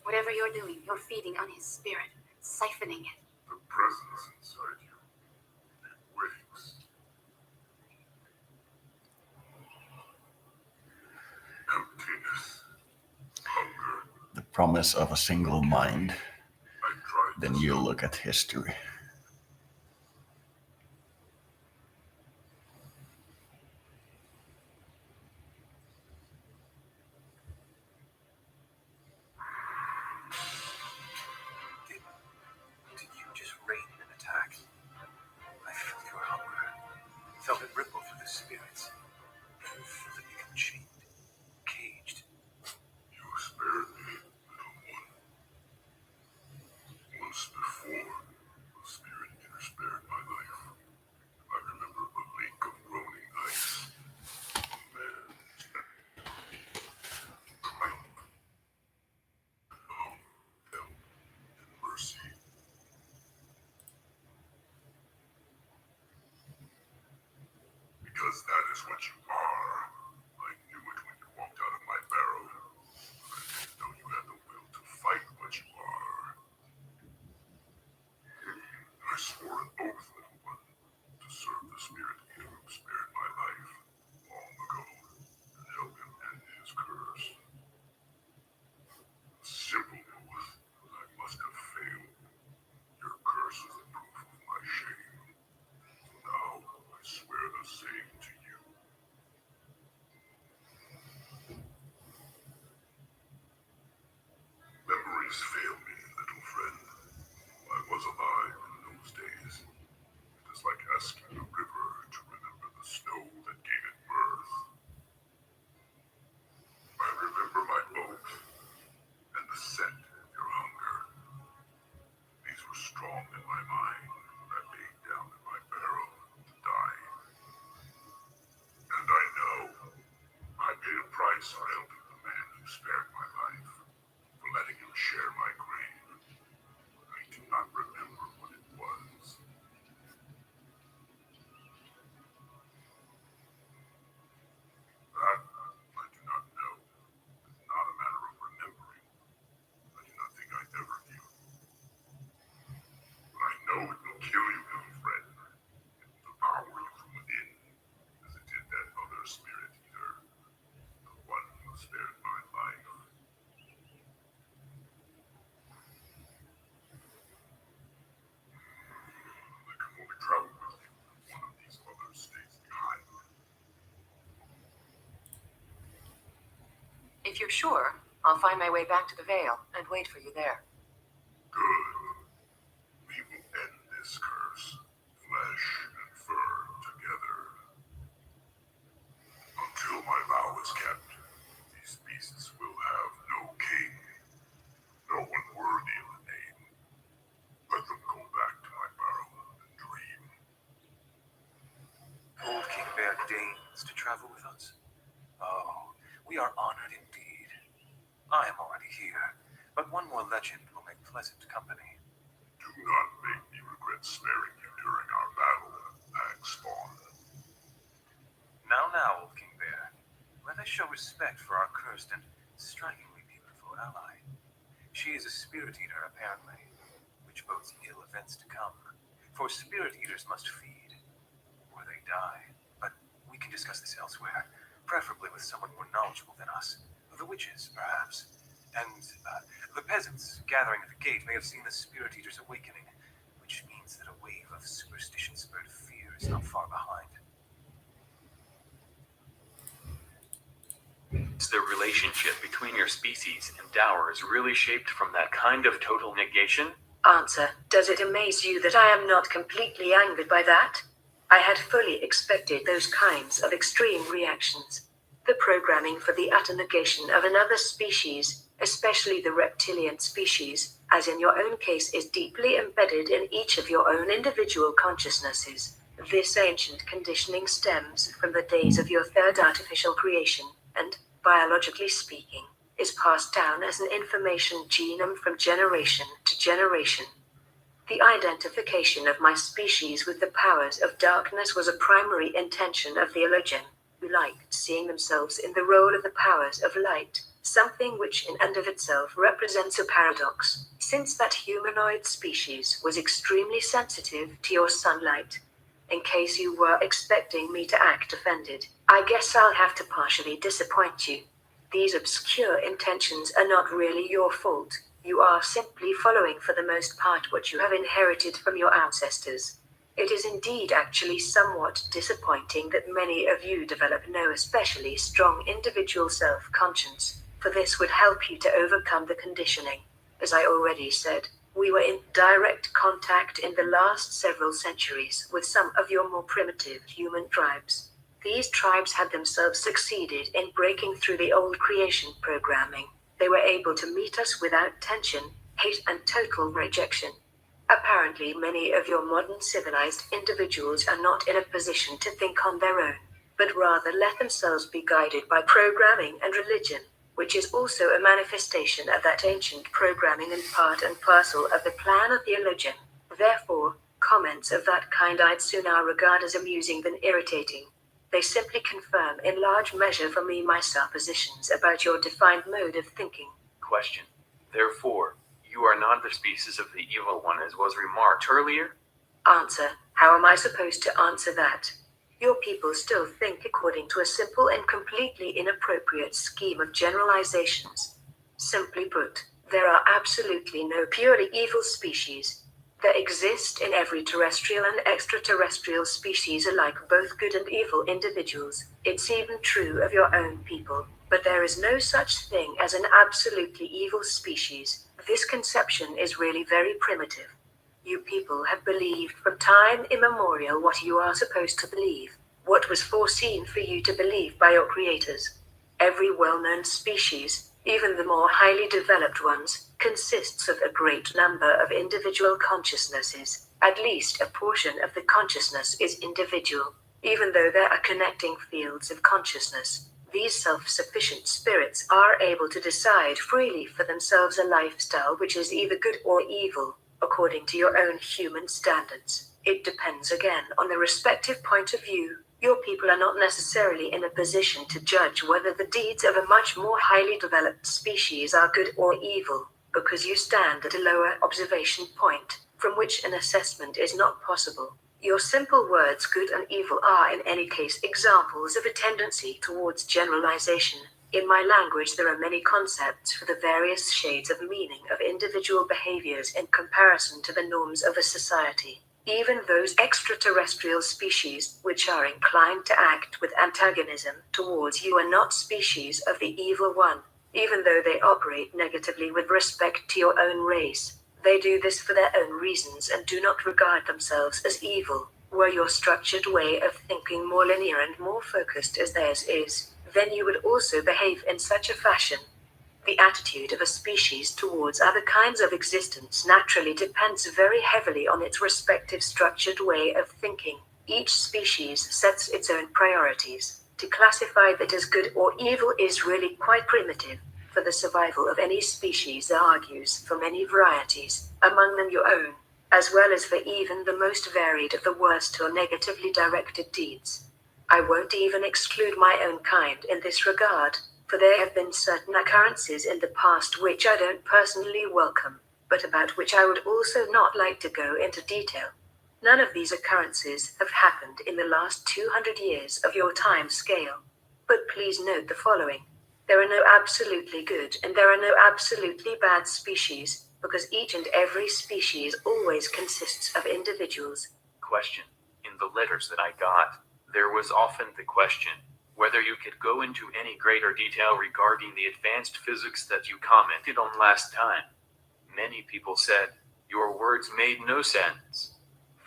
Whatever you're doing, you're feeding on his spirit, siphoning it. The presence inside you. It wakes. Emptiness. Hunger. The promise of a single mind. I tried Then to you stop look at history. Did you just rain an attack? I felt your hunger. Felt it ripple through the spirits. Felt it become chained, caged. You spared me, little one. Once before, a spirit interspared my life. I remember a lake of groaning ice. A man. Triumph. Love, help, and mercy. Because that is what you are. I knew it when you walked out of my barrow. I didn't know you had the will to fight what you are. I swore an oath, little one, to serve the spirit eater who spared my life long ago and help him end his curse. A simple oath, but I must have failed. Your curse is a proof of my shame. Now I swear the same to you. Memories fail me, little friend. I was alive in those days. It is like asking a river to remember the snow that gave it birth. I remember my oath and the scent of your hunger. These were strong in my mind when I laid down in my barrow to die. And I know I paid a price for helping the man who spared my life, for letting him share my grave. I do not remember what it was. That I do not know. It's not a matter of remembering. I do not think I ever knew. But I know it will kill you, little friend. It will devour you from within, as it did that other spirit eater, the one who spared my life. I can only travel with you when one of these others stays behind. If you're sure, I'll find my way back to the Vale and wait for you there. Good. We will end this curse, flesh and fur together. Until my vow is kept, these beasts will have no king, no one worthy of the name. Let them go back to my barrow and dream. Old King Bear deigns to travel with us. Oh, we are honored indeed. I am already here, but one more legend will make pleasant company. Do not make me regret sparing you during our battle at Ag Spawn. Now, Old King Bear, let us show respect for our cursed and strikingly beautiful ally. She is a spirit eater, apparently, which bodes ill events to come. For spirit eaters must feed, or they die. But we can discuss this elsewhere, preferably with someone more knowledgeable than us. The witches, perhaps. And the peasants gathering at the gate may have seen the spirit eater's awakening, which means that a wave of superstition-spurred fear is not far behind. Is the relationship between your species and Dowers really shaped from that kind of total negation? Answer: does it amaze you that I am not completely angered by that? I had fully expected those kinds of extreme reactions. The programming for the utter negation of another species, especially the reptilian species, as in your own case, is deeply embedded in each of your own individual consciousnesses. This ancient conditioning stems from the days of your third artificial creation, and, biologically speaking, is passed down as an information genome from generation to generation. The identification of my species with the powers of darkness was a primary intention of the Elogen, who liked seeing themselves in the role of the powers of light, something which in and of itself represents a paradox, since that humanoid species was extremely sensitive to your sunlight. In case you were expecting me to act offended, I guess I'll have to partially disappoint you. These obscure intentions are not really your fault. You are simply following for the most part what you have inherited from your ancestors. It is indeed actually somewhat disappointing that many of you develop no especially strong individual self-conscience, for this would help you to overcome the conditioning. As I already said, we were in direct contact in the last several centuries with some of your more primitive human tribes. These tribes had themselves succeeded in breaking through the old creation programming. They were able to meet us without tension, hate, and total rejection. Apparently, many of your modern civilized individuals are not in a position to think on their own, but rather let themselves be guided by programming and religion, which is also a manifestation of that ancient programming and part and parcel of the plan of the Elogen. Therefore, comments of that kind I'd sooner regard as amusing than irritating. They simply confirm in large measure for me my suppositions about your defined mode of thinking. Question. Therefore, you are not the species of the evil one as was remarked earlier? Answer. How am I supposed to answer that? Your people still think according to a simple and completely inappropriate scheme of generalizations. Simply put, there are absolutely no purely evil species. There exist in every terrestrial and extraterrestrial species alike both good and evil individuals. It's even true of your own people, but there is no such thing as an absolutely evil species. This conception is really very primitive. You people have believed from time immemorial what you are supposed to believe, what was foreseen for you to believe by your creators. Every well-known species, even the more highly developed ones, consists of a great number of individual consciousnesses. At least a portion of the consciousness is individual, even though there are connecting fields of consciousness. These self-sufficient spirits are able to decide freely for themselves a lifestyle which is either good or evil, according to your own human standards. It depends again on the respective point of view. Your people are not necessarily in a position to judge whether the deeds of a much more highly developed species are good or evil, because you stand at a lower observation point, from which an assessment is not possible. Your simple words good and evil are in any case examples of a tendency towards generalization. In my language there are many concepts for the various shades of meaning of individual behaviors in comparison to the norms of a society. Even those extraterrestrial species which are inclined to act with antagonism towards you are not species of the evil one, even though they operate negatively with respect to your own race. They do this for their own reasons and do not regard themselves as evil. Were your structured way of thinking more linear and more focused as theirs is, then you would also behave in such a fashion. The attitude of a species towards other kinds of existence naturally depends very heavily on its respective structured way of thinking. Each species sets its own priorities. To classify that as good or evil is really quite primitive. For the survival of any species argues for many varieties, among them your own, as well as for even the most varied of the worst or negatively directed deeds. I won't even exclude my own kind in this regard, for there have been certain occurrences in the past which I don't personally welcome, but about which I would also not like to go into detail. None of these occurrences have happened in the last 200 years of your time scale. But please note the following. There are no absolutely good and there are no absolutely bad species, because each and every species always consists of individuals. Question. In the letters that I got, there was often the question whether you could go into any greater detail regarding the advanced physics that you commented on last time. Many people said your words made no sense.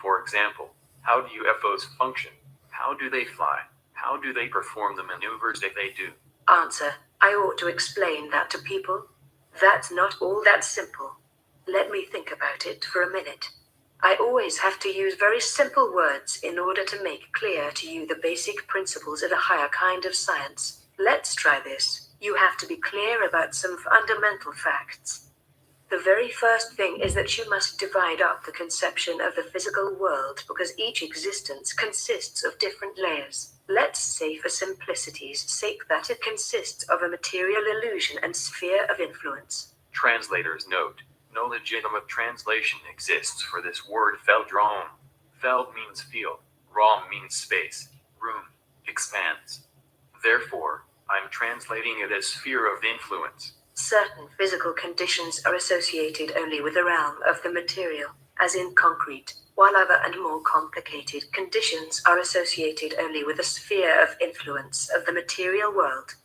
For example, how do UFOs function? How do they fly? How do they perform the maneuvers that they do? Answer. I ought to explain that to people. That's not all that simple. Let me think about it for a minute. I always have to use very simple words in order to make clear to you the basic principles of a higher kind of science. Let's try this. You have to be clear about some fundamental facts. The very first thing is that you must divide up the conception of the physical world because each existence consists of different layers. Let's say for simplicity's sake that it consists of a material illusion and sphere of influence. Translator's note: no legitimate translation exists for this word Feldraum. Feld means field, Raum means space, room, expanse. Therefore, I'm translating it as sphere of influence. Certain physical conditions are associated only with the realm of the material, as in concrete, while other and more complicated conditions are associated only with the sphere of influence of the material world.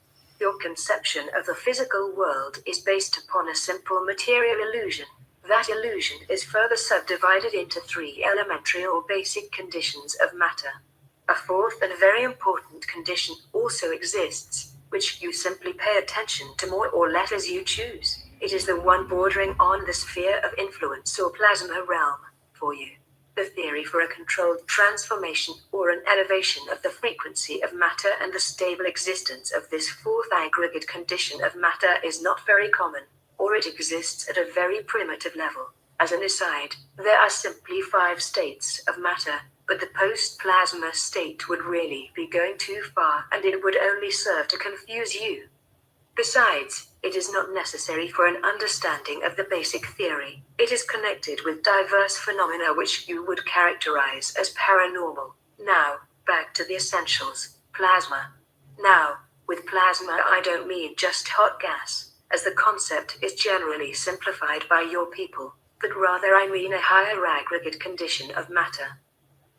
Your conception of the physical world is based upon a simple material illusion. That illusion is further subdivided into 3 elementary or basic conditions of matter. A fourth and very important condition also exists, which you simply pay attention to more or less as you choose. It is the one bordering on the sphere of influence or plasma realm for you. The theory for a controlled transformation or an elevation of the frequency of matter and the stable existence of this fourth aggregate condition of matter is not very common, or it exists at a very primitive level. As an aside, there are simply 5 states of matter, but the post-plasma state would really be going too far and it would only serve to confuse you. Besides, it is not necessary for an understanding of the basic theory. It is connected with diverse phenomena which you would characterize as paranormal. Now, back to the essentials. Plasma. Now, with plasma I don't mean just hot gas, as the concept is generally simplified by your people, but rather I mean a higher aggregate condition of matter.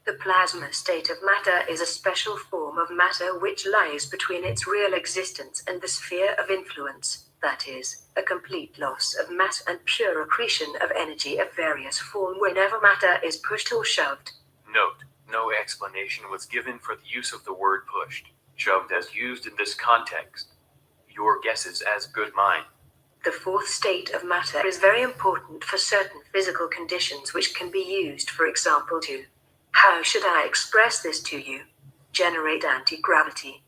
The plasma state of matter is a special form of matter which lies between its real existence and the sphere of influence, that is, a complete loss of mass and pure accretion of energy of various form whenever matter is pushed or shoved. Note: no explanation was given for the use of the word pushed, shoved as used in this context. Your guess is as good mine. The fourth state of matter is very important for certain physical conditions which can be used, for example, to, how should I express this to you? Generate anti-gravity.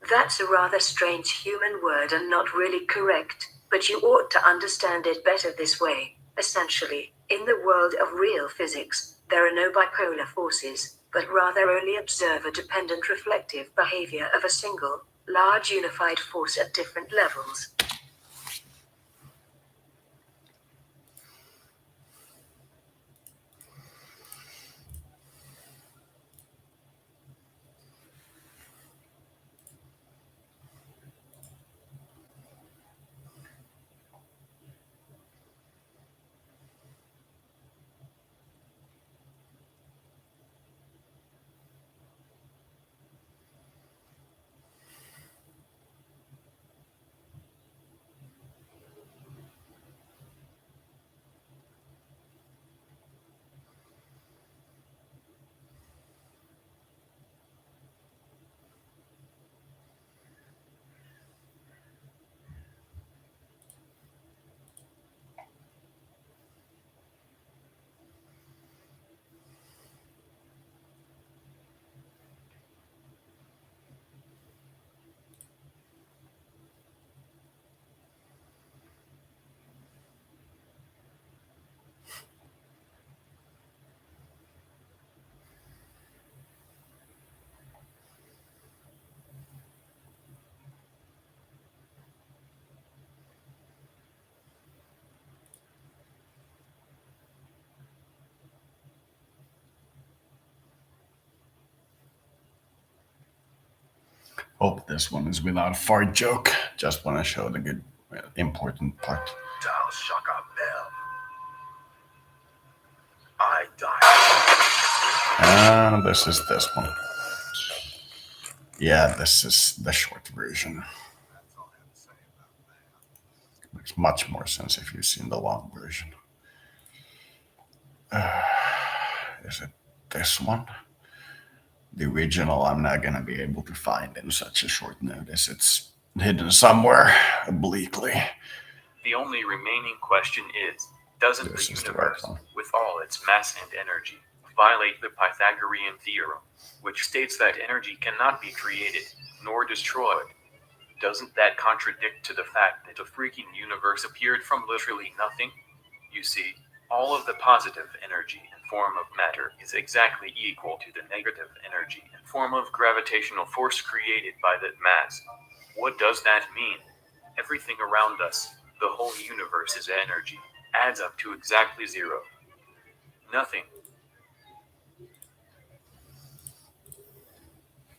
That's a rather strange human word and not really correct, but you ought to understand it better this way. Essentially, in the world of real physics, there are no bipolar forces, but rather only observer-dependent reflective behavior of a single, large unified force at different levels. Hope this one is without a fart joke. Just want to show the good, important part. Thou Shaka Bell. I die. And this is this one. Yeah, this is the short version. Makes much more sense if you've seen the long version. Is it this one? The original I'm not gonna be able to find in such a short notice. It's hidden somewhere obliquely. The only remaining question is, doesn't This the is the universe, right one. with all its mass and energy, violate the Pythagorean theorem, which states that energy cannot be created nor destroyed? Doesn't that contradict to the fact that the freaking universe appeared from literally nothing? You see, all of the positive energy in form of matter is exactly equal to the negative energy in form of gravitational force created by that mass. What does that mean? Everything around us, the whole universe is energy, adds up to exactly zero. Nothing.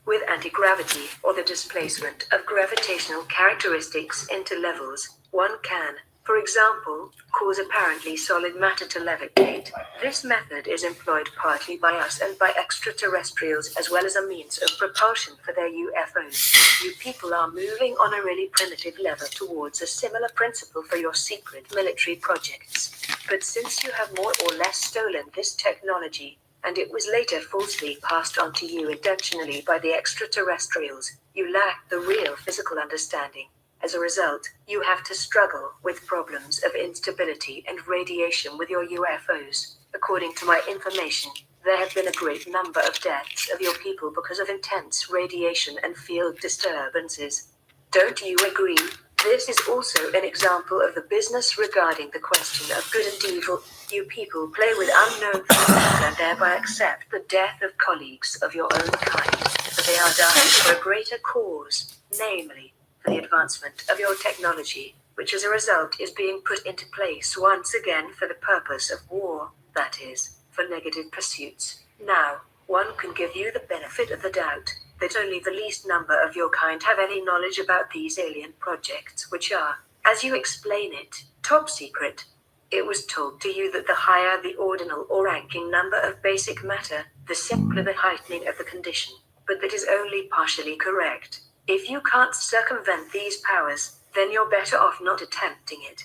With anti-gravity, or the displacement of gravitational characteristics into levels, one can, for example, cause apparently solid matter to levitate. This method is employed partly by us and by extraterrestrials as well as a means of propulsion for their UFOs. You people are moving on a really primitive level towards a similar principle for your secret military projects. But since you have more or less stolen this technology, and it was later falsely passed on to you intentionally by the extraterrestrials, you lack the real physical understanding. As a result, you have to struggle with problems of instability and radiation with your UFOs. According to my information, there have been a great number of deaths of your people because of intense radiation and field disturbances. Don't you agree? This is also an example of the business regarding the question of good and evil. You people play with unknown forces and thereby accept the death of colleagues of your own kind, but they are dying for a greater cause, namely, for the advancement of your technology, which as a result is being put into place once again for the purpose of war, that is, for negative pursuits. Now, one can give you the benefit of the doubt that only the least number of your kind have any knowledge about these alien projects, which are, as you explain it, top secret. It was told to you that the higher the ordinal or ranking number of basic matter, the simpler the heightening of the condition. But that is only partially correct. If you can't circumvent these powers, then you're better off not attempting it.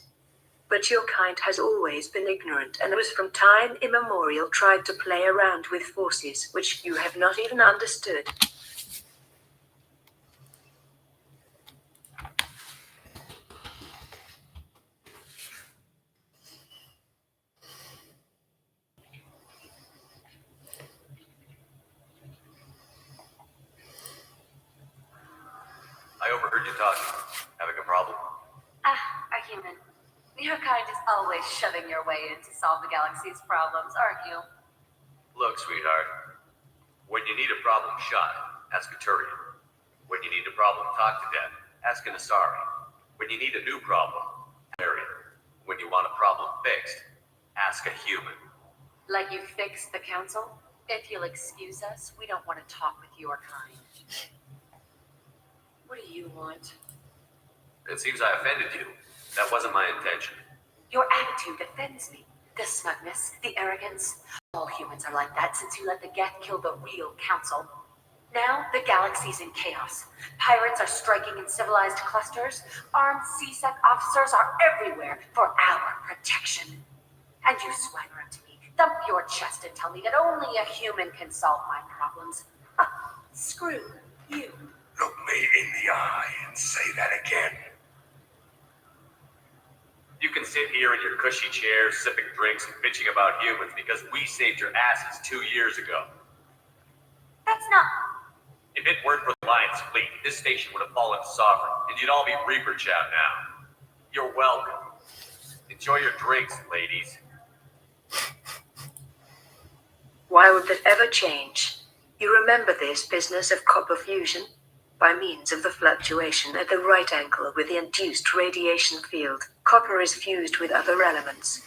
But your kind has always been ignorant and was from time immemorial tried to play around with forces which you have not even understood. I overheard you talking. Having a problem? A human. Your kind is always shoving your way in to solve the galaxy's problems, aren't you? Look, sweetheart. When you need a problem shot, ask a Turian. When you need a problem talked to death, ask an Asari. When you need a new problem, Arian. When you want a problem fixed, ask a human. Like you fixed the council? If you'll excuse us, we don't want to talk with your kind. What do you want? It seems I offended you. That wasn't my intention. Your attitude offends me. The smugness, the arrogance. All humans are like that since you let the Geth kill the real council. Now, the galaxy's in chaos. Pirates are striking in civilized clusters. Armed CSEC officers are everywhere for our protection. And you swagger up to me, thump your chest and tell me that only a human can solve my problems. Screw you. Look me in the eye and say that again. You can sit here in your cushy chair, sipping drinks and bitching about humans because we saved your asses 2 years ago. That's not... If it weren't for the Alliance fleet, this station would have fallen sovereign, and you'd all be Reaper Chow now. You're welcome. Enjoy your drinks, ladies. Why would that ever change? You remember this business of copper fusion? By means of the fluctuation at the right angle with the induced radiation field, copper is fused with other elements.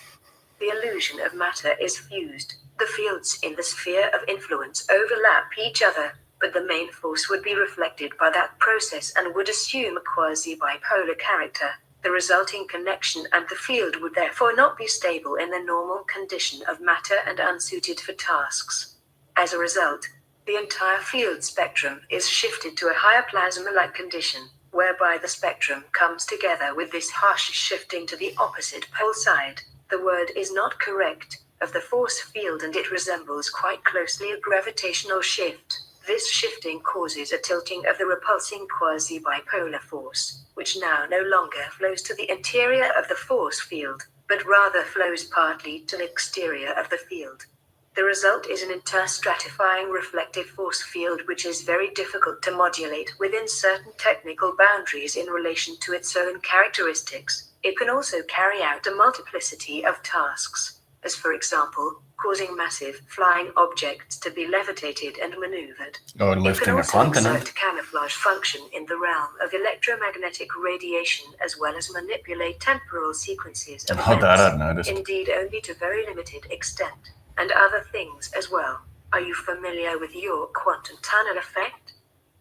The illusion of matter is fused. The fields in the sphere of influence overlap each other, but the main force would be reflected by that process and would assume a quasi-bipolar character. The resulting connection and the field would therefore not be stable in the normal condition of matter and unsuited for tasks. As a result, the entire field spectrum is shifted to a higher plasma-like condition, whereby the spectrum comes together with this harsh shifting to the opposite pole side. The word is not correct, of the force field, and it resembles quite closely a gravitational shift. This shifting causes a tilting of the repulsing quasi-bipolar force, which now no longer flows to the interior of the force field, but rather flows partly to the exterior of the field. The result is an interstratifying reflective force field which is very difficult to modulate within certain technical boundaries in relation to its own characteristics. It can also carry out a multiplicity of tasks, as for example, causing massive flying objects to be levitated and maneuvered. Or It can lifting a also continent. exert camouflage function in the realm of electromagnetic radiation, as well as manipulate temporal sequences of Oh, that I'd events, noticed. indeed only to very limited extent, and other things as well. Are you familiar with your quantum tunnel effect?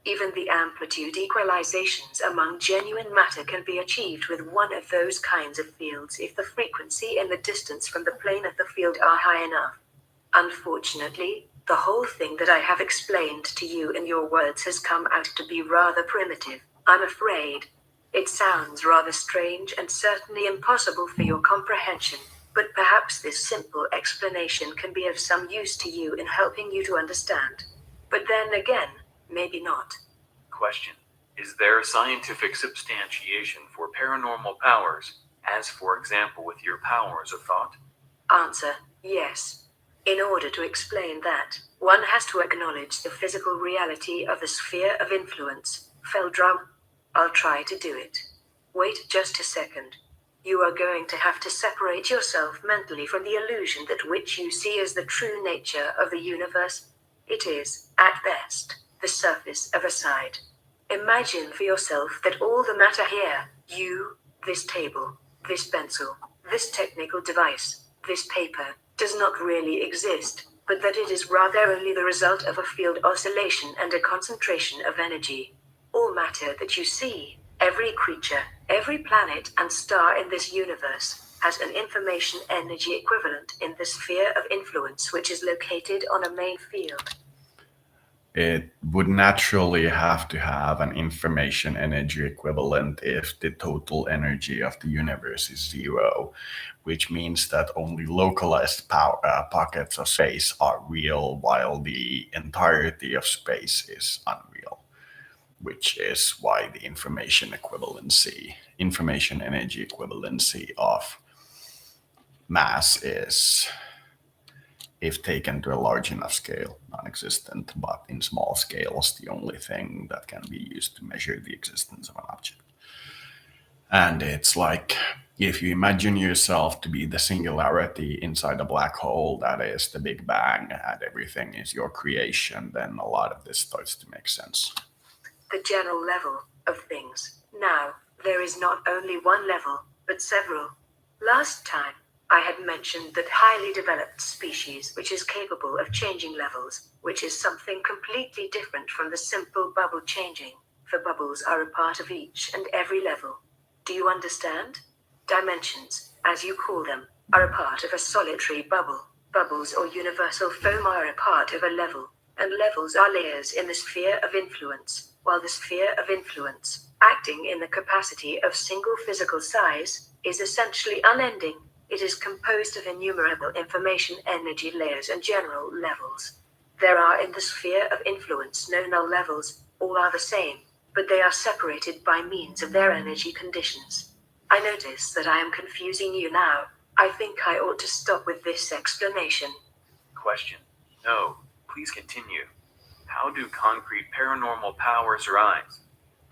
Even the amplitude equalizations among genuine matter can be achieved with one of those kinds of fields if the frequency and the distance from the plane of the field are high enough. Unfortunately, the whole thing that I have explained to you in your words has come out to be rather primitive, I'm afraid. It sounds rather strange and certainly impossible for your comprehension, but perhaps this simple explanation can be of some use to you in helping you to understand. But then again, maybe not. Question. Is there a scientific substantiation for paranormal powers, as for example with your powers of thought? Answer, yes. In order to explain that, one has to acknowledge the physical reality of the sphere of influence. Feldrum, I'll try to do it. Wait just a second. You are going to have to separate yourself mentally from the illusion that which you see as the true nature of the universe. It is, at best, the surface of a side. Imagine for yourself that all the matter here, you, this table, this pencil, this technical device, this paper, does not really exist, but that it is rather only the result of a field oscillation and a concentration of energy. All matter that you see, every creature, every planet and star in this universe, has an information energy equivalent in the sphere of influence which is located on a main field. It would naturally have to have an information energy equivalent if the total energy of the universe is zero, which means that only localized pockets of space are real while the entirety of space is unreal, which is why the information energy equivalency of mass is, if taken to a large enough scale, non-existent, but in small scales, the only thing that can be used to measure the existence of an object. And it's like, if you imagine yourself to be the singularity inside a black hole that is the Big Bang and everything is your creation, then a lot of this starts to make sense. The general level of things. Now, there is not only one level, but several. Last time, I had mentioned that highly developed species which is capable of changing levels, which is something completely different from the simple bubble changing, for bubbles are a part of each and every level. Do you understand? Dimensions, as you call them, are a part of a solitary bubble. Bubbles or universal foam are a part of a level, and levels are layers in the sphere of influence, while the sphere of influence, acting in the capacity of single physical size, is essentially unending. It is composed of innumerable information energy layers and general levels. There are in the sphere of influence no null levels, all are the same, but they are separated by means of their energy conditions. I notice that I am confusing you now. I think I ought to stop with this explanation. Question. No, please continue. How do concrete paranormal powers arise?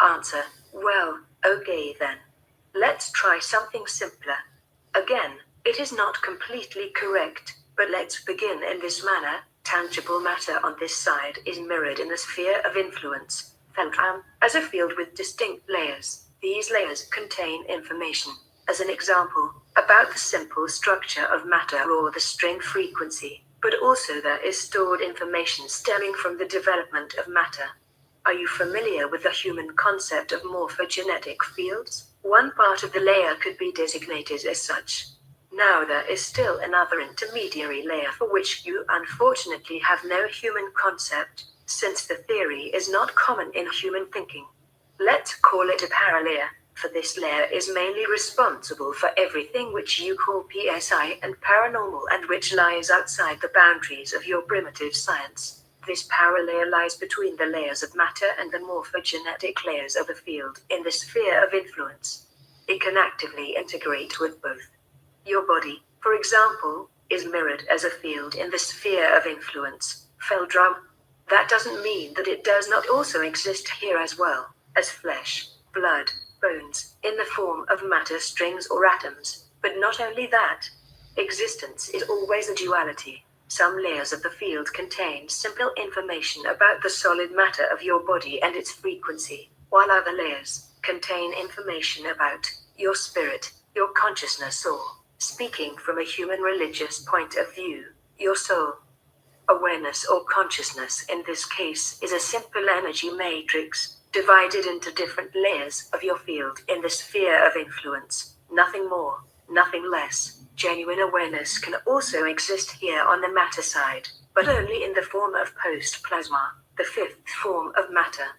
Answer. Well, okay then. Let's try something simpler. Again, it is not completely correct, but let's begin in this manner. Tangible matter on this side is mirrored in the sphere of influence, Feltram, as a field with distinct layers. These layers contain information, as an example, about the simple structure of matter or the string frequency, but also there is stored information stemming from the development of matter. Are you familiar with the human concept of morphogenetic fields? One part of the layer could be designated as such. Now there is still another intermediary layer for which you unfortunately have no human concept, since the theory is not common in human thinking. Let's call it a paralayer, for this layer is mainly responsible for everything which you call PSI and paranormal and which lies outside the boundaries of your primitive science. This paralayer lies between the layers of matter and the morphogenetic layers of the field in the sphere of influence. It can actively integrate with both. Your body, for example, is mirrored as a field in the sphere of influence, Feldrum. That doesn't mean that it does not also exist here as well, as flesh, blood, bones, in the form of matter strings or atoms. But not only that. Existence is always a duality. Some layers of the field contain simple information about the solid matter of your body and its frequency, while other layers contain information about your spirit, your consciousness, or, speaking from a human religious point of view, your soul. Awareness or consciousness in this case is a simple energy matrix, divided into different layers of your field in the sphere of influence, nothing more, nothing less. Genuine awareness can also exist here on the matter side, but only in the form of post-plasma, the fifth form of matter.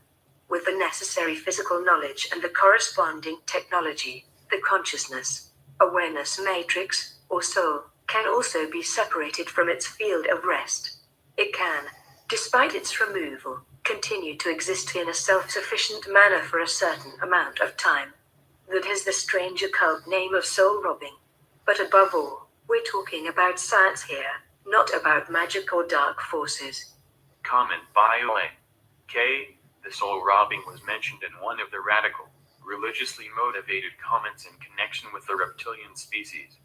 With the necessary physical knowledge and the corresponding technology, the consciousness, awareness matrix, or soul, can also be separated from its field of rest. It can, despite its removal, continue to exist in a self-sufficient manner for a certain amount of time. That has the strange occult name of soul robbing. But above all, we're talking about science here, not about magic or dark forces. Comment by K. The soul robbing was mentioned in one of the radical, religiously motivated comments in connection with the reptilian species.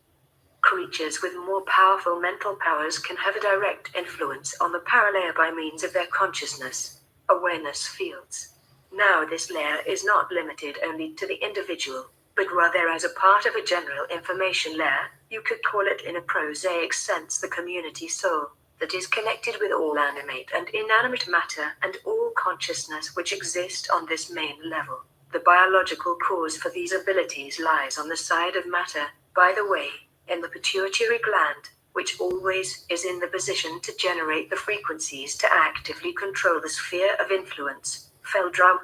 Creatures with more powerful mental powers can have a direct influence on the paralayer by means of their consciousness, awareness fields. Now this layer is not limited only to the individual, but rather as a part of a general information layer, you could call it in a prosaic sense the community soul, that is connected with all animate and inanimate matter and all consciousness which exist on this main level. The biological cause for these abilities lies on the side of matter, by the way, in the pituitary gland, which always is in the position to generate the frequencies to actively control the sphere of influence. Feldrum.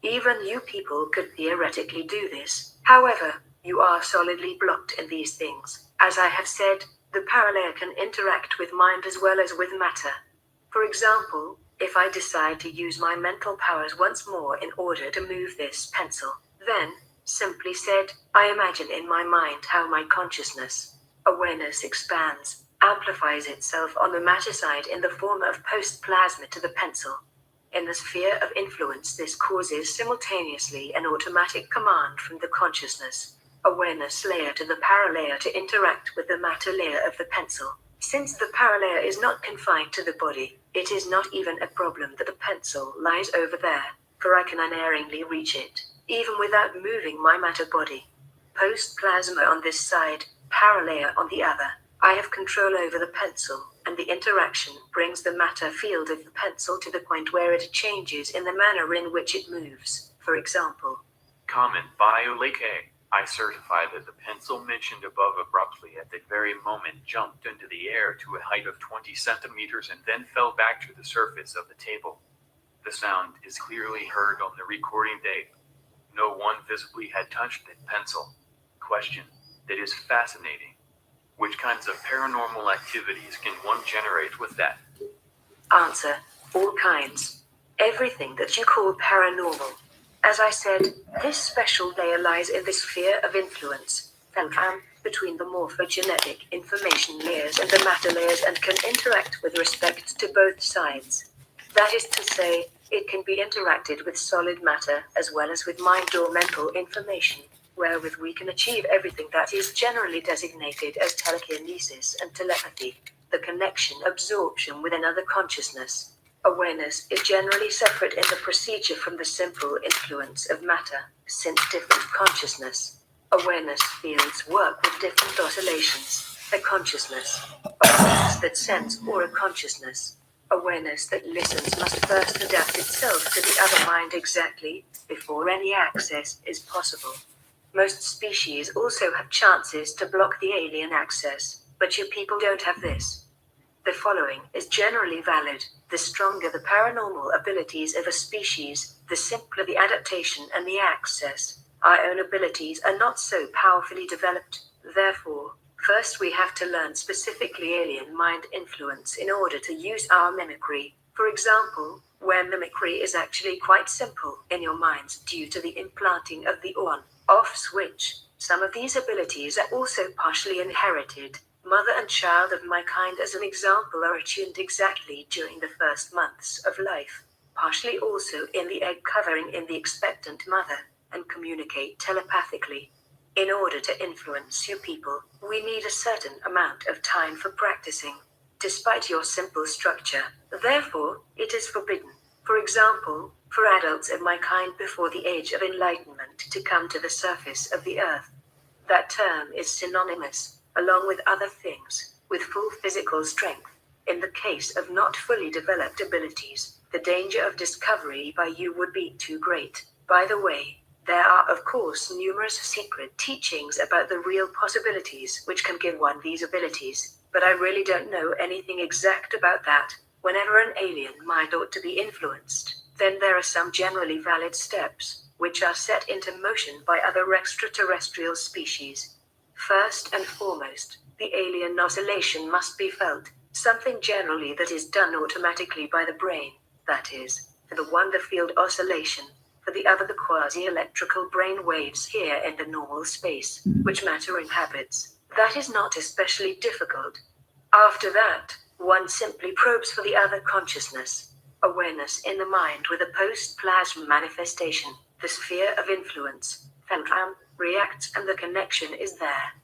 Even you people could theoretically do this. However, you are solidly blocked in these things. As I have said, the paralayer can interact with mind as well as with matter. For example, if I decide to use my mental powers once more in order to move this pencil, then, simply said, I imagine in my mind how my consciousness, awareness expands, amplifies itself on the matter side in the form of post-plasma to the pencil. In the sphere of influence, this causes simultaneously an automatic command from the consciousness, awareness layer to the paralayer to interact with the matter layer of the pencil. Since the paralayer is not confined to the body, it is not even a problem that the pencil lies over there, for I can unerringly reach it, even without moving my matter body. Post-plasma on this side, paralayer on the other. I have control over the pencil, and the interaction brings the matter field of the pencil to the point where it changes in the manner in which it moves. For example, Comment by K. I certify that the pencil mentioned above abruptly at that very moment jumped into the air to a height of 20 centimeters and then fell back to the surface of the table. The sound is clearly heard on the recording date. No one visibly had touched that pencil. Question. That is fascinating. Which kinds of paranormal activities can one generate with that? Answer. All kinds. Everything that you call paranormal. As I said, this special layer lies in the sphere of influence, between the morphogenetic information layers and the matter layers and can interact with respect to both sides. That is to say, it can be interacted with solid matter as well as with mind or mental information, wherewith we can achieve everything that is generally designated as telekinesis and telepathy, the connection absorption with another consciousness. Awareness is generally separate in the procedure from the simple influence of matter, since different consciousness, awareness fields work with different oscillations, a consciousness, awareness that sends or a consciousness, awareness that listens must first adapt itself to the other mind exactly, before any access is possible. Most species also have chances to block the alien access, but you people don't have this. The following is generally valid. The stronger the paranormal abilities of a species, the simpler the adaptation and the access. Our own abilities are not so powerfully developed, therefore, first we have to learn specifically alien mind influence in order to use our mimicry. For example, where mimicry is actually quite simple in your minds due to the implanting of the on-off switch. Some of these abilities are also partially inherited. Mother and child of my kind as an example are attuned exactly during the first months of life, partially also in the egg covering in the expectant mother. and communicate telepathically. In order to influence you people, we need a certain amount of time for practicing, despite your simple structure. Therefore, it is forbidden, for example, for adults of my kind before the age of enlightenment to come to the surface of the earth. That term is synonymous, along with other things, with full physical strength. In the case of not fully developed abilities, the danger of discovery by you would be too great. By the way, there are of course numerous secret teachings about the real possibilities which can give one these abilities, but I really don't know anything exact about that. Whenever an alien mind ought to be influenced, then there are some generally valid steps, which are set into motion by other extraterrestrial species. First and foremost, the alien oscillation must be felt, something generally that is done automatically by the brain, that is, for the one the field oscillation, for the other the quasi-electrical brain waves here in the normal space, which matter inhabits. That is not especially difficult. After that, one simply probes for the other consciousness, awareness in the mind with a post-plasma manifestation, the sphere of influence, Feltram, reacts and the connection is there.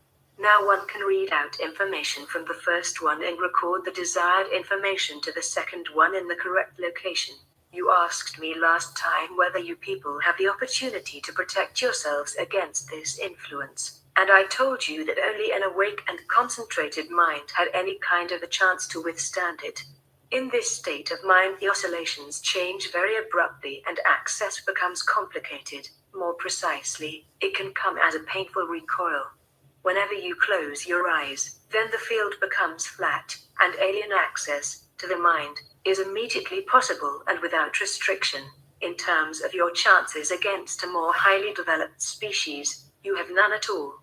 Now one can read out information from the first one and record the desired information to the second one in the correct location. You asked me last time whether you people have the opportunity to protect yourselves against this influence, and I told you that only an awake and concentrated mind had any kind of a chance to withstand it. In this state of mind, the oscillations change very abruptly and access becomes complicated. More precisely, it can come as a painful recoil. Whenever you close your eyes, then the field becomes flat, and alien access to the mind is immediately possible and without restriction. In terms of your chances against a more highly developed species, you have none at all.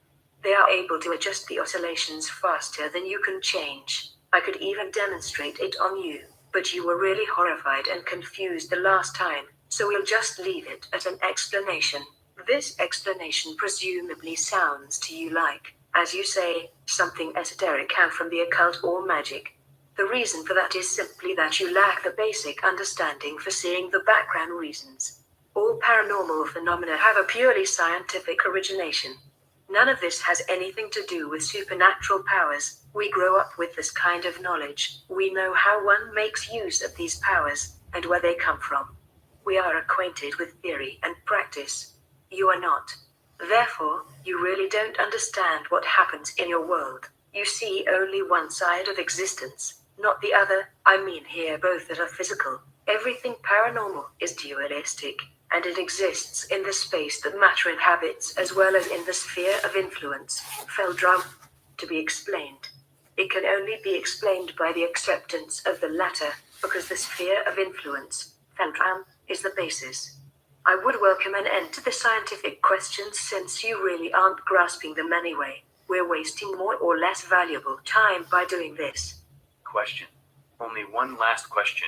They are able to adjust the oscillations faster than you can change. I could even demonstrate it on you, but you were really horrified and confused the last time, so we'll just leave it at an explanation. This explanation presumably sounds to you like, as you say, something esoteric and from the occult or magic. The reason for that is simply that you lack the basic understanding for seeing the background reasons. All paranormal phenomena have a purely scientific origination. None of this has anything to do with supernatural powers. We grow up with this kind of knowledge. We know how one makes use of these powers, and where they come from. We are acquainted with theory and practice. You are not. Therefore, you really don't understand what happens in your world. You see only one side of existence, not the other. I mean here both that are physical. Everything paranormal is dualistic, and it exists in the space that matter inhabits as well as in the sphere of influence, Feldrum. To be explained. It can only be explained by the acceptance of the latter, because the sphere of influence, Feldrum, is the basis. I would welcome an end to the scientific questions since you really aren't grasping them anyway. We're wasting more or less valuable time by doing this. Question. Only one last question.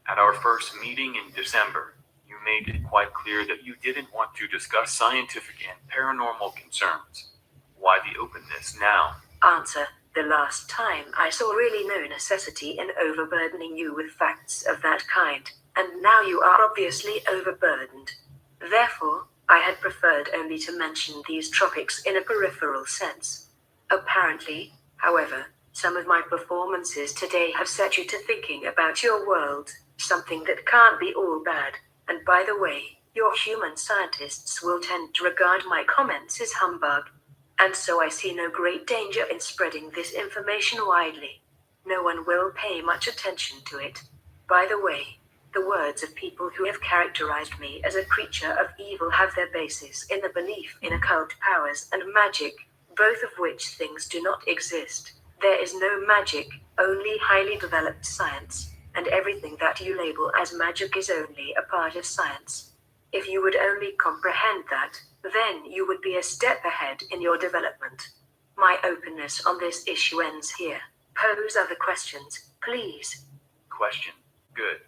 At our first meeting in December, you made it quite clear that you didn't want to discuss scientific and paranormal concerns. Why the openness now? Answer. The last time I saw really no necessity in overburdening you with facts of that kind, and now you are obviously overburdened. Therefore, I had preferred only to mention these topics in a peripheral sense. Apparently, however, some of my performances today have set you to thinking about your world, something that can't be all bad. And by the way, your human scientists will tend to regard my comments as humbug. And so I see no great danger in spreading this information widely. No one will pay much attention to it. By the way, the words of people who have characterized me as a creature of evil have their basis in the belief in occult powers and magic, both of which things do not exist. There is no magic, only highly developed science, and everything that you label as magic is only a part of science. If you would only comprehend that, then you would be a step ahead in your development. My openness on this issue ends here. Pose other questions, please. Question. Good.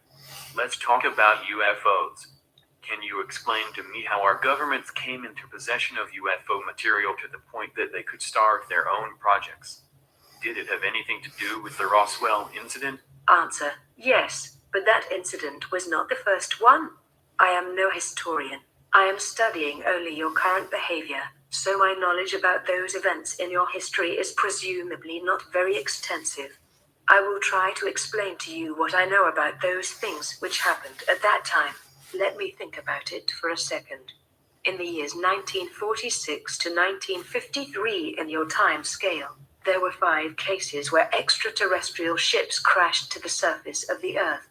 Let's talk about UFOs. Can you explain to me how our governments came into possession of UFO material to the point that they could start their own projects? Did it have anything to do with the Roswell incident? Answer. Yes, but that incident was not the first one. I am no historian. I am studying only your current behavior, so my knowledge about those events in your history is presumably not very extensive. I will try to explain to you what I know about those things which happened at that time. Let me think about it for a second. In the years 1946 to 1953 in your time scale, there were 5 cases where extraterrestrial ships crashed to the surface of the Earth.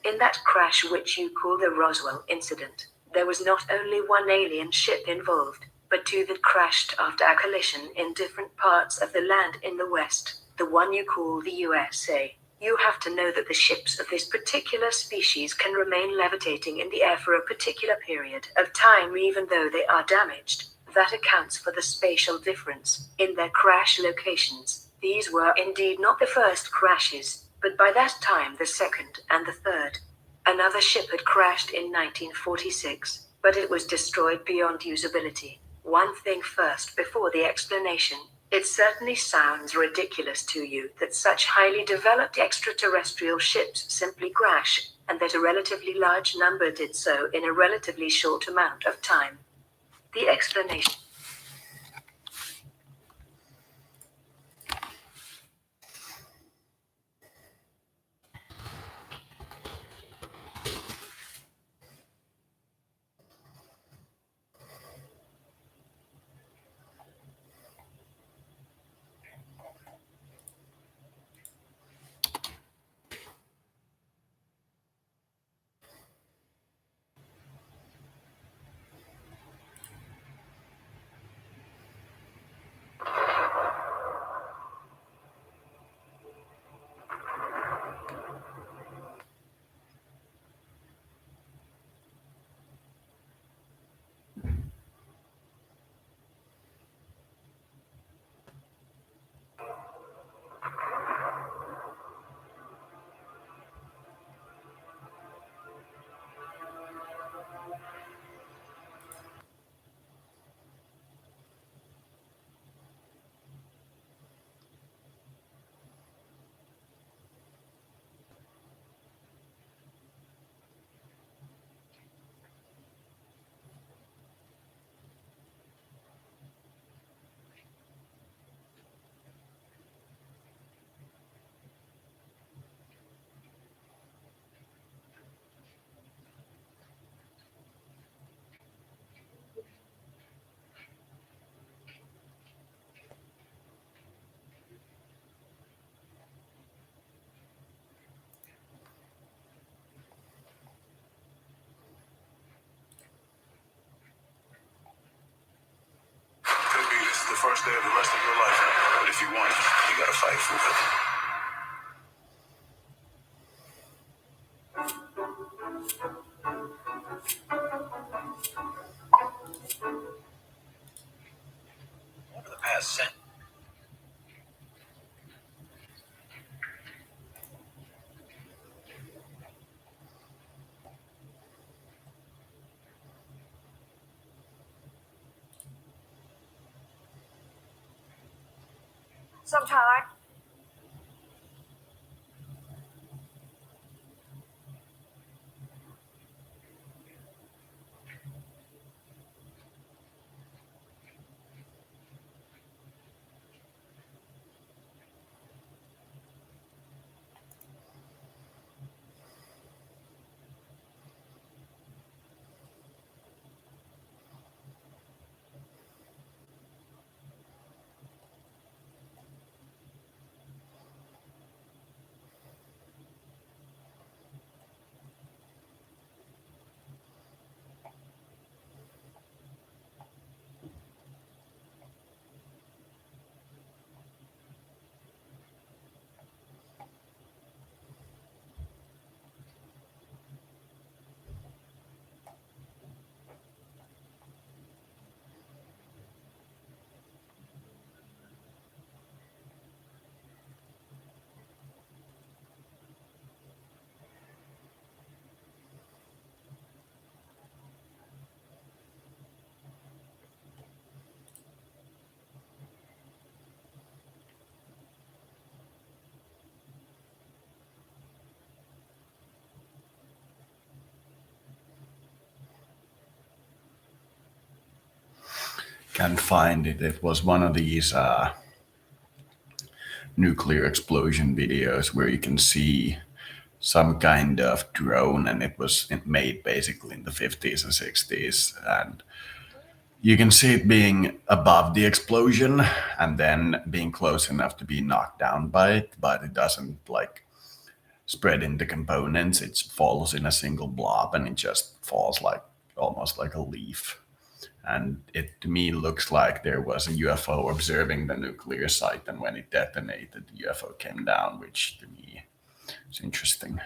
In that crash, which you call the Roswell incident, there was not only 1 alien ship involved, but 2 that crashed after a collision in different parts of the land in the West, the one you call the USA. You have to know that the ships of this particular species can remain levitating in the air for a particular period of time even though they are damaged. That accounts for the spatial difference in their crash locations. These were indeed not the first crashes, but by that time the second and the third. Another ship had crashed in 1946, but it was destroyed beyond usability. One thing first before the explanation. It certainly sounds ridiculous to you that such highly developed extraterrestrial ships simply crash, and that a relatively large number did so in a relatively short amount of time. The explanation. Could be this is the first day of the rest of your life, but if you want it, you gotta fight for it. Over the past century. Sometime. can find it, it was one of these nuclear explosion videos where you can see some kind of drone, and it was made basically in the 50s and 60s, and you can see it being above the explosion and then being close enough to be knocked down by it, but it doesn't like spread into components. It falls in a single blob and it just falls like almost like a leaf. And it to me looks like there was a UFO observing the nuclear site, and when it detonated, the UFO came down, which to me is interesting.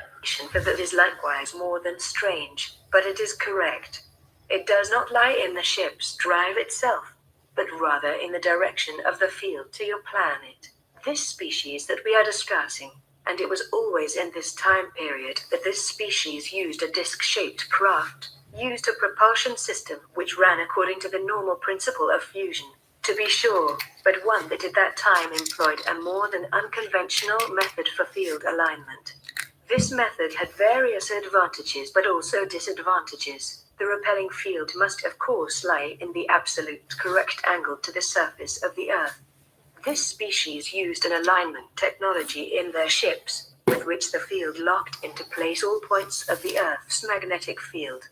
That is likewise more than strange, but it is correct. It does not lie in the ship's drive itself, but rather in the direction of the field to your planet. This species that we are discussing, and it was always in this time period that this species used a disc-shaped craft, used a propulsion system which ran according to the normal principle of fusion, to be sure, but one that at that time employed a more than unconventional method for field alignment. This method had various advantages but also disadvantages. The repelling field must of course lie in the absolute correct angle to the surface of the Earth. This species used an alignment technology in their ships, with which the field locked into place all points of the Earth's magnetic field.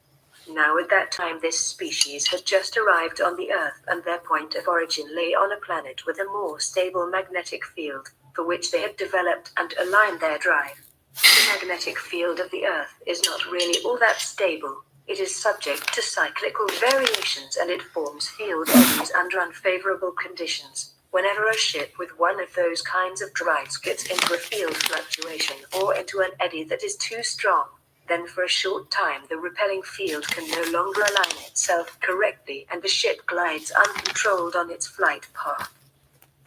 Now at that time this species had just arrived on the Earth, and their point of origin lay on a planet with a more stable magnetic field, for which they had developed and aligned their drive. The magnetic field of the Earth is not really all that stable. It is subject to cyclical variations, and it forms field eddies under unfavorable conditions. Whenever a ship with one of those kinds of drives gets into a field fluctuation or into an eddy that is too strong, then for a short time the repelling field can no longer align itself correctly and the ship glides uncontrolled on its flight path.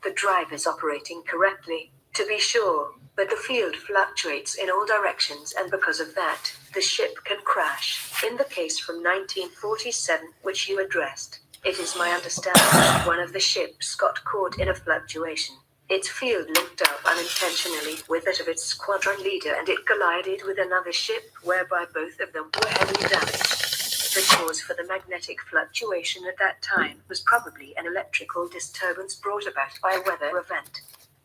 The drive is operating correctly, to be sure, but the field fluctuates in all directions, and because of that, the ship can crash. In the case from 1947 which you addressed, it is my understanding that one of the ships got caught in a fluctuation. Its field linked up unintentionally with that of its squadron leader, and it collided with another ship, whereby both of them were heavily damaged. The cause for the magnetic fluctuation at that time was probably an electrical disturbance brought about by a weather event.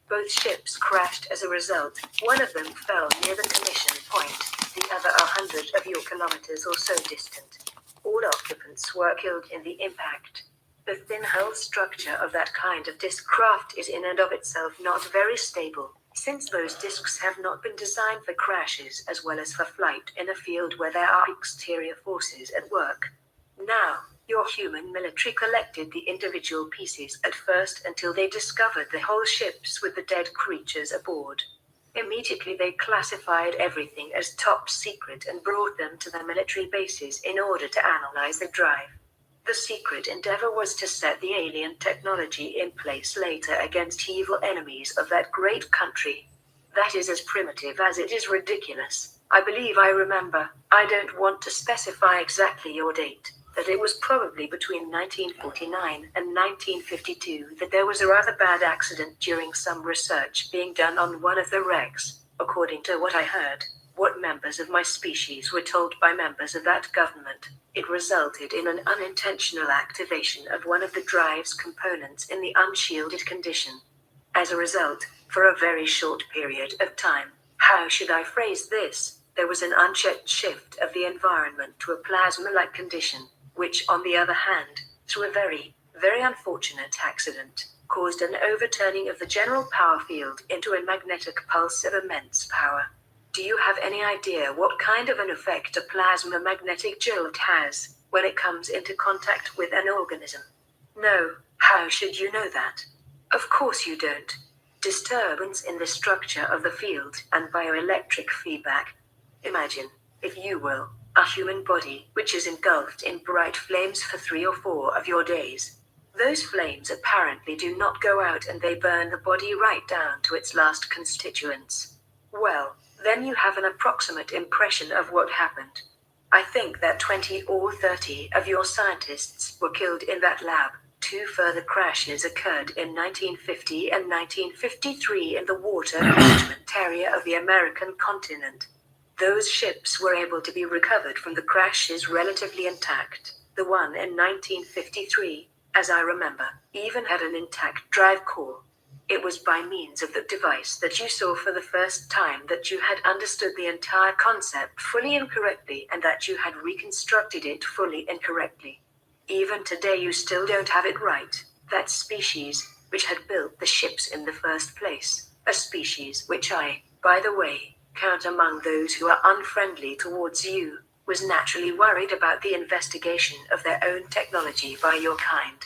Both ships crashed as a result. One of them fell near the collision point, the other 100 of your kilometers or so distant. All occupants were killed in the impact. The thin hull structure of that kind of disc craft is in and of itself not very stable, since those discs have not been designed for crashes as well as for flight in a field where there are exterior forces at work. Now, your human military collected the individual pieces at first until they discovered the whole ships with the dead creatures aboard. Immediately they classified everything as top secret and brought them to the military bases in order to analyze the drive. The secret endeavor was to set the alien technology in place later against evil enemies of that great country. That is as primitive as it is ridiculous. I believe I remember, I don't want to specify exactly your date, that it was probably between 1949 and 1952 that there was a rather bad accident during some research being done on one of the wrecks, according to what I heard, what members of my species were told by members of that government. It resulted in an unintentional activation of one of the drive's components in the unshielded condition. As a result, for a very short period of time, how should I phrase this? There was an unchecked shift of the environment to a plasma-like condition, which, on the other hand, through a very, very unfortunate accident, caused an overturning of the general power field into a magnetic pulse of immense power. Do you have any idea what kind of an effect a plasma magnetic jolt has when it comes into contact with an organism? No, how should you know that? Of course you don't. Disturbance in the structure of the field and bioelectric feedback. Imagine, if you will, a human body which is engulfed in bright flames for 3 or 4 of your days. Those flames apparently do not go out, and they burn the body right down to its last constituents. Well, then you have an approximate impression of what happened. I think that 20 or 30 of your scientists were killed in that lab. 2 further crashes occurred in 1950 and 1953 in the water catchment area of the American continent. Those ships were able to be recovered from the crashes relatively intact. The one in 1953, as I remember, even had an intact drive core. It was by means of that device that you saw for the first time that you had understood the entire concept fully incorrectly and that you had reconstructed it fully incorrectly. Even today you still don't have it right. That species, which had built the ships in the first place, a species which I, by the way, count among those who are unfriendly towards you, was naturally worried about the investigation of their own technology by your kind.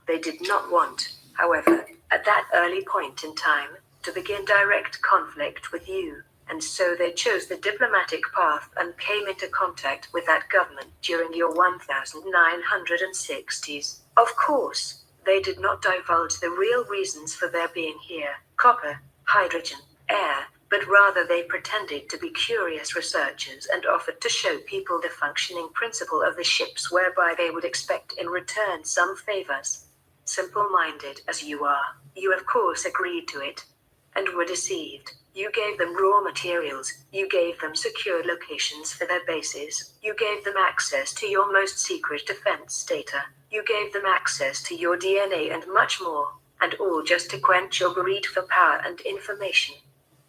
They did not want, however, at that early point in time, to begin direct conflict with you, and so they chose the diplomatic path and came into contact with that government during your 1960s. Of course, they did not divulge the real reasons for their being here, copper, hydrogen, air, but rather they pretended to be curious researchers and offered to show people the functioning principle of the ships whereby they would expect in return some favors. Simple-minded as you are, you of course agreed to it, and were deceived. You gave them raw materials, you gave them secure locations for their bases, you gave them access to your most secret defense data, you gave them access to your DNA and much more, and all just to quench your greed for power and information.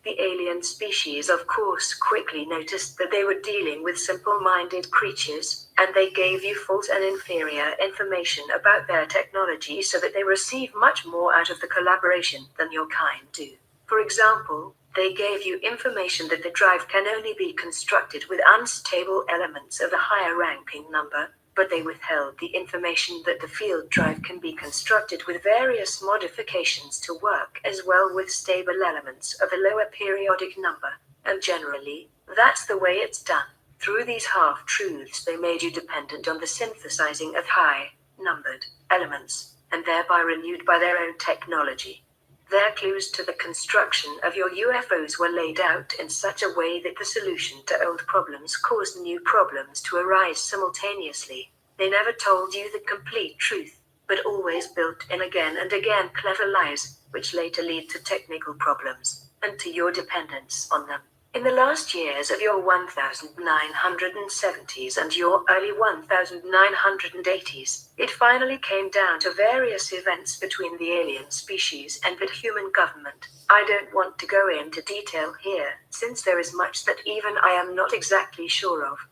The alien species of course quickly noticed that they were dealing with simple-minded creatures, and they gave you false and inferior information about their technology so that they receive much more out of the collaboration than your kind do. For example, they gave you information that the drive can only be constructed with unstable elements of a higher ranking number, but they withheld the information that the field drive can be constructed with various modifications to work as well with stable elements of a lower periodic number, and generally, that's the way it's done. Through these half-truths they made you dependent on the synthesizing of high-numbered elements, and thereby renewed by their own technology. Their clues to the construction of your UFOs were laid out in such a way that the solution to old problems caused new problems to arise simultaneously. They never told you the complete truth, but always built in again and again clever lies, which later lead to technical problems, and to your dependence on them. In the last years of your 1970s and your early 1980s, it finally came down to various events between the alien species and the human government. I don't want to go into detail here, since there is much that even I am not exactly sure of.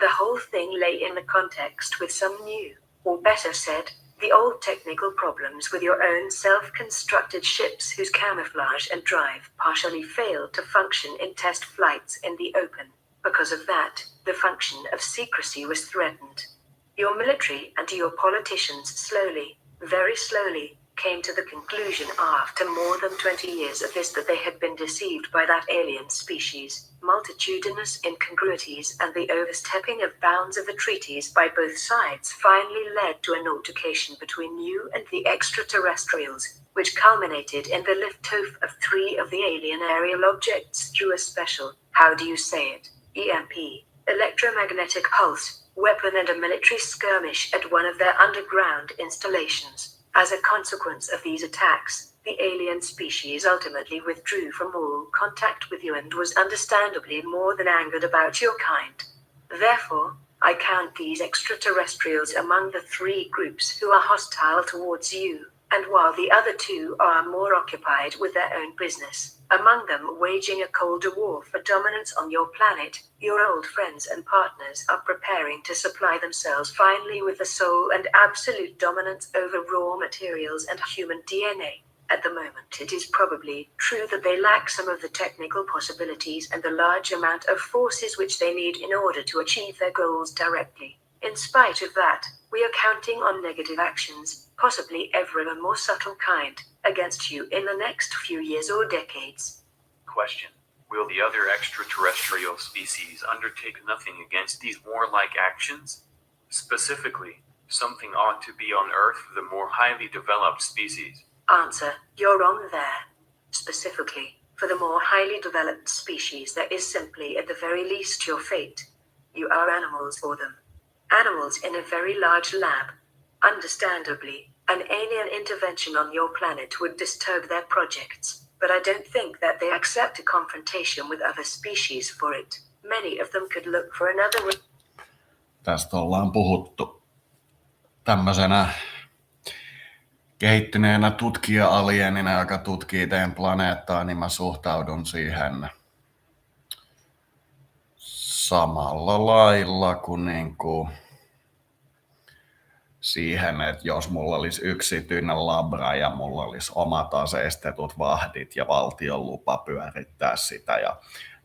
The whole thing lay in the context with some new, or better said, the old technical problems with your own self-constructed ships whose camouflage and drive partially failed to function in test flights in the open. Because of that, the function of secrecy was threatened. Your military and your politicians slowly, very slowly, came to the conclusion after more than 20 years of this that they had been deceived by that alien species. Multitudinous incongruities and the overstepping of bounds of the treaties by both sides finally led to an altercation between you and the extraterrestrials, which culminated in the liftoff of 3 of the alien aerial objects through a special, how do you say it, EMP, electromagnetic pulse, weapon and a military skirmish at one of their underground installations. As a consequence of these attacks, the alien species ultimately withdrew from all contact with you and was understandably more than angered about your kind. Therefore, I count these extraterrestrials among the 3 groups who are hostile towards you, and while the other 2 are more occupied with their own business, among them waging a colder war for dominance on your planet, your old friends and partners are preparing to supply themselves finally with the sole and absolute dominance over raw materials and human DNA. At the moment it is probably true that they lack some of the technical possibilities and the large amount of forces which they need in order to achieve their goals directly. In spite of that, we are counting on negative actions, possibly ever of a more subtle kind, against you in the next few years or decades. Question. Will the other extraterrestrial species undertake nothing against these warlike actions? Specifically, something ought to be on Earth for the more highly developed species. Answer. You're wrong there. Specifically, for the more highly developed species there is simply at the very least your fate. You are animals for them. Animals in a very large lab. Understandably, an alien intervention on your planet would disturb their projects, but I don't think that they accept a confrontation with other species for it. Many of them could look for another way. Tästä ollaan puhuttu tämmöisenä kehittyneenä tutkija-alienina, joka tutkii teidän planeettaa, niin mä suhtaudun siihen samalla lailla kuin siihen, että jos mulla olisi yksityinen labra ja mulla olisi omat aseistetut vahdit ja valtion lupa pyörittää sitä ja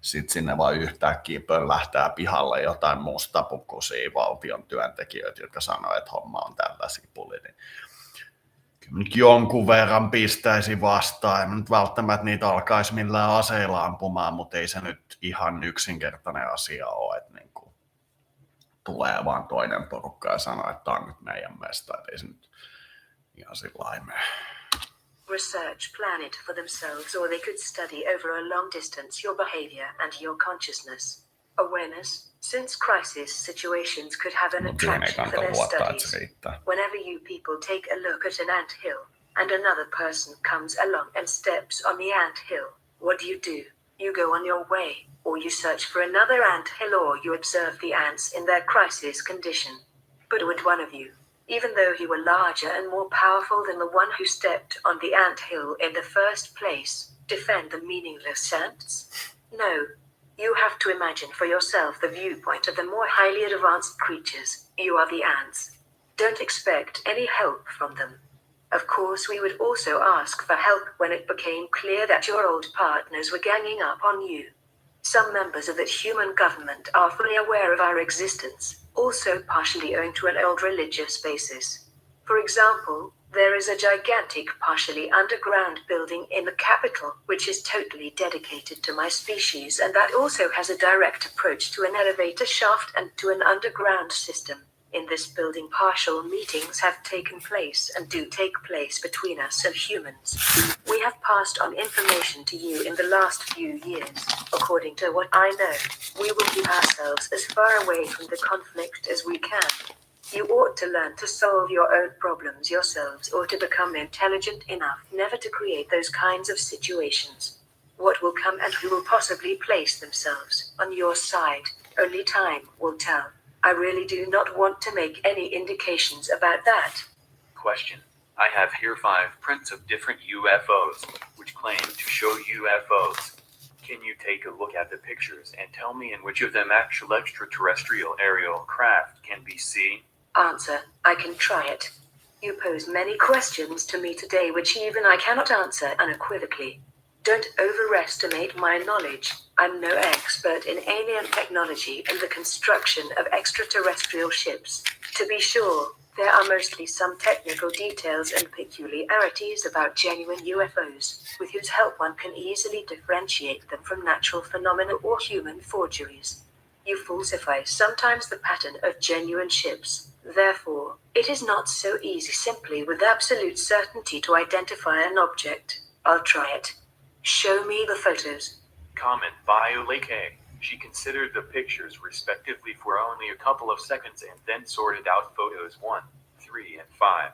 sitten sinne vaan yhtäkkiä pöllähtää pihalle jotain mustapukuisia valtion työntekijöitä, jotka sanoo, että homma on tällä sipuli, niin kyllä nyt jonkun verran pistäisi vastaan. En nyt välttämättä niitä alkaisi millään aseilla ampumaan, mutta ei se nyt ihan yksinkertainen asia ole, että tulee vaan toinen porukka ja sanoo, että tämä on nyt meidän mesta. Ei se nyt ihan sillä lailla mene. Research planet for themselves, or they could study over a long distance your behavior and your consciousness. Awareness, since crisis situations could have an attraction for their studies. Whenever you people take a look at an ant hill, and another person comes along and steps on the ant hill, what do? You go on your way, or you search for another ant hill, or you observe the ants in their crisis condition. But would one of you, even though he were larger and more powerful than the one who stepped on the ant hill in the first place, defend the meaningless ants? No. You have to imagine for yourself the viewpoint of the more highly advanced creatures. You are the ants. Don't expect any help from them. Of course, we would also ask for help when it became clear that your old partners were ganging up on you. Some members of that human government are fully aware of our existence, also partially owing to an old religious basis. For example, there is a gigantic, partially underground building in the capital, which is totally dedicated to my species, and that also has a direct approach to an elevator shaft and to an underground system. In this building, partial meetings have taken place and do take place between us and humans. We have passed on information to you in the last few years. According to what I know, we will keep ourselves as far away from the conflict as we can. You ought to learn to solve your own problems yourselves, or to become intelligent enough never to create those kinds of situations. What will come and who will possibly place themselves on your side, only time will tell. I really do not want to make any indications about that. Question. I have here 5 prints of different UFOs, which claim to show UFOs. Can you take a look at the pictures and tell me in which of them actual extraterrestrial aerial craft can be seen? Answer. I can try it. You pose many questions to me today which even I cannot answer unequivocally. Don't overestimate my knowledge. I'm no expert in alien technology and the construction of extraterrestrial ships. To be sure, there are mostly some technical details and peculiarities about genuine UFOs, with whose help one can easily differentiate them from natural phenomena or human forgeries. You falsify sometimes the pattern of genuine ships. Therefore, it is not so easy simply with absolute certainty to identify an object. I'll try it. Show me the photos. Comment by Uleke. She considered the pictures respectively for only a couple of seconds and then sorted out photos 1, 3, and 5.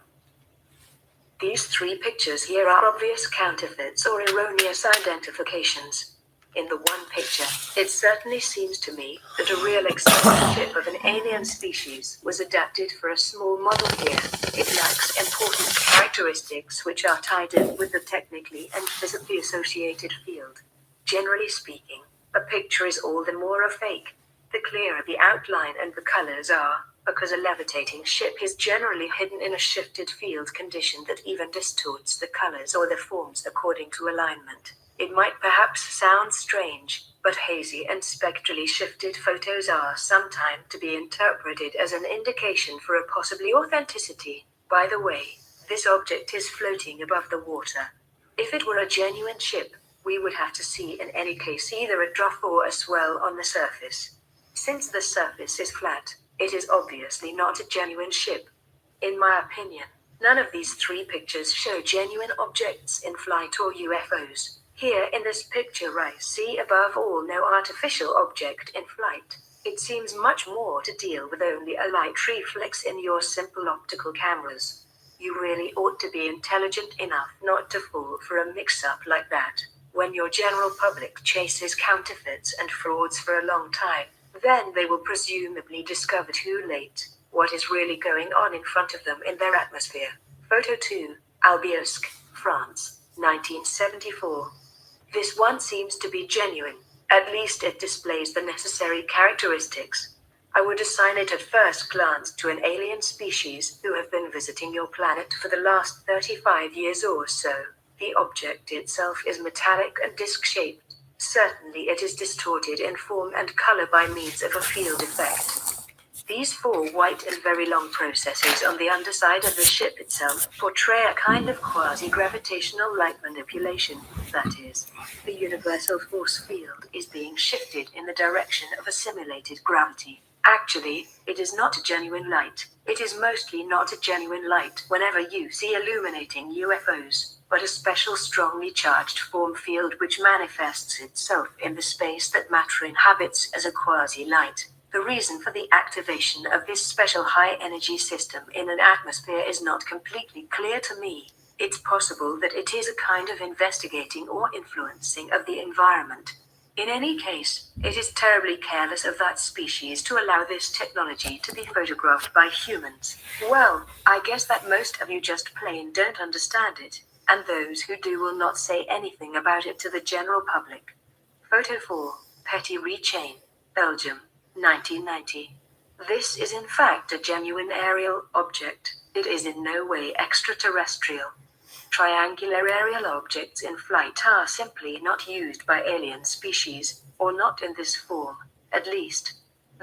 These 3 pictures here are obvious counterfeits or erroneous identifications. In the one picture, it certainly seems to me that a real exotic ship of an alien species was adapted for a small model here. It lacks important characteristics which are tied in with the technically and physically associated field. Generally speaking, a picture is all the more a fake, the clearer the outline and the colors are, because a levitating ship is generally hidden in a shifted field condition that even distorts the colors or the forms according to alignment. It might perhaps sound strange, but hazy and spectrally shifted photos are sometimes to be interpreted as an indication for a possibly authenticity. By the way, this object is floating above the water. If it were a genuine ship, we would have to see in any case either a trough or a swell on the surface. Since the surface is flat, it is obviously not a genuine ship. In my opinion, none of these 3 pictures show genuine objects in flight or UFOs. Here in this picture I see above all no artificial object in flight. It seems much more to deal with only a light reflex in your simple optical cameras. You really ought to be intelligent enough not to fall for a mix-up like that. When your general public chases counterfeits and frauds for a long time, then they will presumably discover too late what is really going on in front of them in their atmosphere. Photo 2. Albiosque, France, 1974. This one seems to be genuine. At least it displays the necessary characteristics. I would assign it at first glance to an alien species who have been visiting your planet for the last 35 years or so. The object itself is metallic and disc-shaped. Certainly it is distorted in form and color by means of a field effect. These 4 white and very long processes on the underside of the ship itself portray a kind of quasi-gravitational light manipulation. That is, the universal force field is being shifted in the direction of a simulated gravity. Actually, it is not a genuine light. It is mostly not a genuine light whenever you see illuminating UFOs, but a special strongly charged form field which manifests itself in the space that matter inhabits as a quasi-light. The reason for the activation of this special high-energy system in an atmosphere is not completely clear to me. It's possible that it is a kind of investigating or influencing of the environment. In any case, it is terribly careless of that species to allow this technology to be photographed by humans. Well, I guess that most of you just plain don't understand it, and those who do will not say anything about it to the general public. Photo 4, Petit Chain, Belgium. 1990. This is in fact a genuine aerial object. It is in no way extraterrestrial. Triangular aerial objects in flight are simply not used by alien species, or not in this form, at least.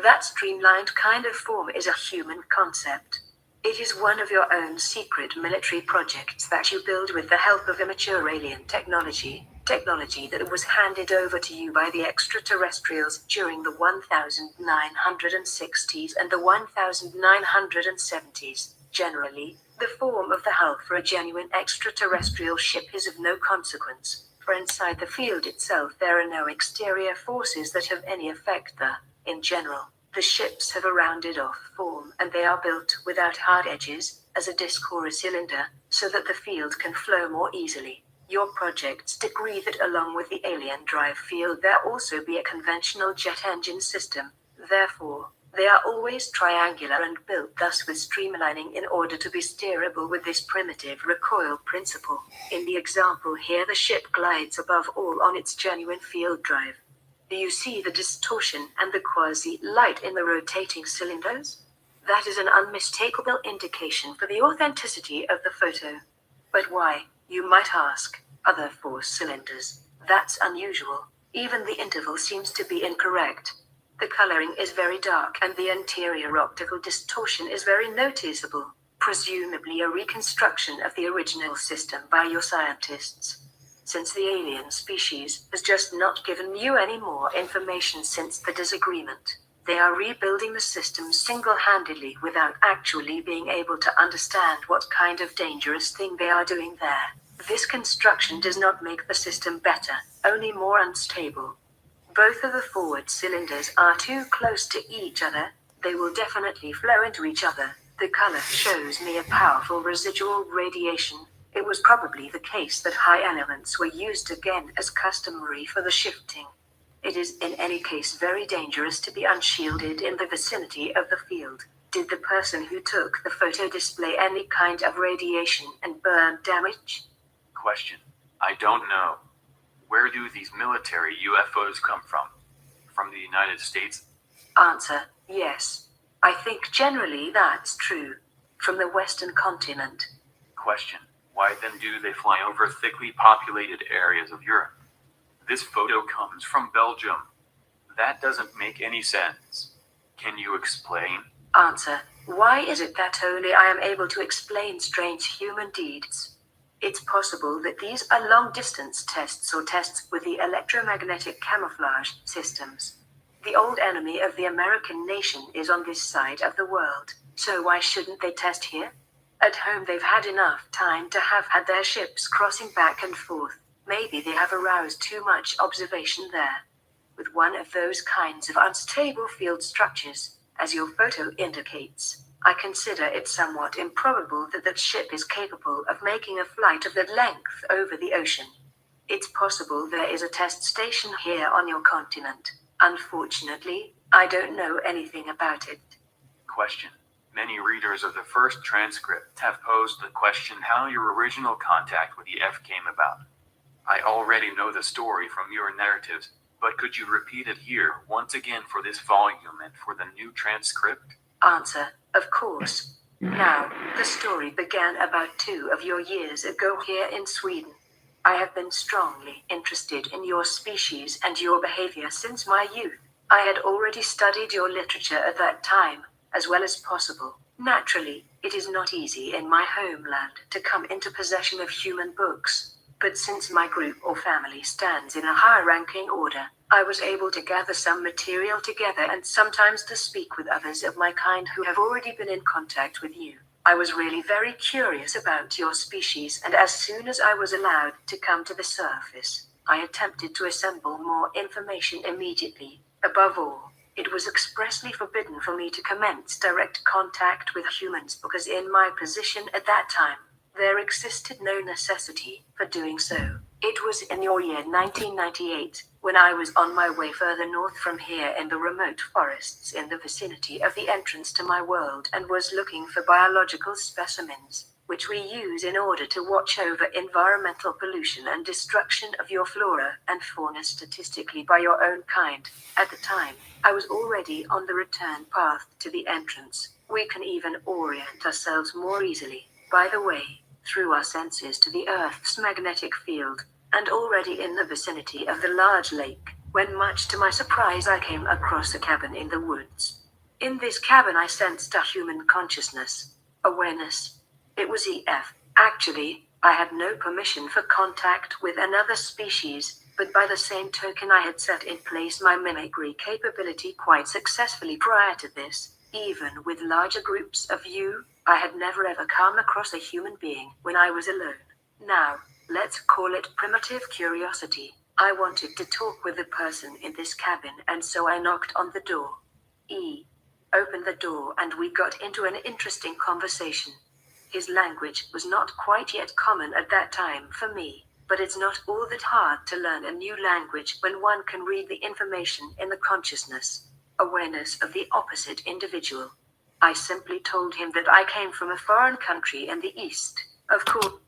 That streamlined kind of form is a human concept. It is one of your own secret military projects that you build with the help of immature alien technology that was handed over to you by the extraterrestrials during the 1960s and the 1970s. Generally, the form of the hull for a genuine extraterrestrial ship is of no consequence, for inside the field itself there are no exterior forces that have any effect there. In general, the ships have a rounded-off form and they are built without hard edges, as a disc or a cylinder, so that the field can flow more easily. Your projects decree that along with the alien drive field there also be a conventional jet engine system. Therefore, they are always triangular and built thus with streamlining in order to be steerable with this primitive recoil principle. In the example here the ship glides above all on its genuine field drive. Do you see the distortion and the quasi-light in the rotating cylinders? That is an unmistakable indication for the authenticity of the photo. But why, you might ask, other 4 cylinders? That's unusual. Even the interval seems to be incorrect. The coloring is very dark and the interior optical distortion is very noticeable, presumably a reconstruction of the original system by your scientists. Since the alien species has just not given you any more information since the disagreement, they are rebuilding the system single-handedly without actually being able to understand what kind of dangerous thing they are doing there. This construction does not make the system better, only more unstable. Both of the forward cylinders are too close to each other. They will definitely flow into each other. The color shows me a powerful residual radiation. It was probably the case that high elements were used again as customary for the shifting. It is in any case very dangerous to be unshielded in the vicinity of the field. Did the person who took the photo display any kind of radiation and burn damage? Question. I don't know. Where do these military UFOs come from? From the United States? Answer. Yes. I think generally that's true. From the Western continent. Question. Why then do they fly over thickly populated areas of Europe? This photo comes from Belgium. That doesn't make any sense. Can you explain? Answer. Why is it that only I am able to explain strange human deeds? It's possible that these are long-distance tests or tests with the electromagnetic camouflage systems. The old enemy of the American nation is on this side of the world, so why shouldn't they test here? At home they've had enough time to have had their ships crossing back and forth. Maybe they have aroused too much observation there. With one of those kinds of unstable field structures, as your photo indicates, I consider it somewhat improbable that that ship is capable of making a flight of that length over the ocean. It's possible there is a test station here on your continent. Unfortunately, I don't know anything about it. Question. Many readers of the first transcript have posed the question how your original contact with the F came about. I already know the story from your narratives, but could you repeat it here once again for this volume and for the new transcript? Answer: of course. Now, the story began about 2 of your years ago here in Sweden. I have been strongly interested in your species and your behavior since my youth. I had already studied your literature at that time, as well as possible. Naturally, it is not easy in my homeland to come into possession of human books. But since my group or family stands in a high-ranking order, I was able to gather some material together and sometimes to speak with others of my kind who have already been in contact with you. I was really very curious about your species, and as soon as I was allowed to come to the surface, I attempted to assemble more information immediately. Above all, it was expressly forbidden for me to commence direct contact with humans because in my position at that time, there existed no necessity for doing so. It was in your year 1998, when I was on my way further north from here in the remote forests in the vicinity of the entrance to my world and was looking for biological specimens, which we use in order to watch over environmental pollution and destruction of your flora and fauna statistically by your own kind. At the time, I was already on the return path to the entrance. We can even orient ourselves more easily, by the way, through our senses to the Earth's magnetic field, and already in the vicinity of the large lake, when much to my surprise I came across a cabin in the woods. In this cabin I sensed a human consciousness, awareness. It was EF. Actually, I had no permission for contact with another species, but by the same token I had set in place my mimicry capability quite successfully prior to this. Even with larger groups of you, I had never ever come across a human being when I was alone. Now, let's call it primitive curiosity. I wanted to talk with the person in this cabin, and so I knocked on the door. E opened the door and we got into an interesting conversation. His language was not quite yet common at that time for me, but it's not all that hard to learn a new language when one can read the information in the consciousness, awareness of the opposite individual. I simply told him that I came from a foreign country in the East, of course.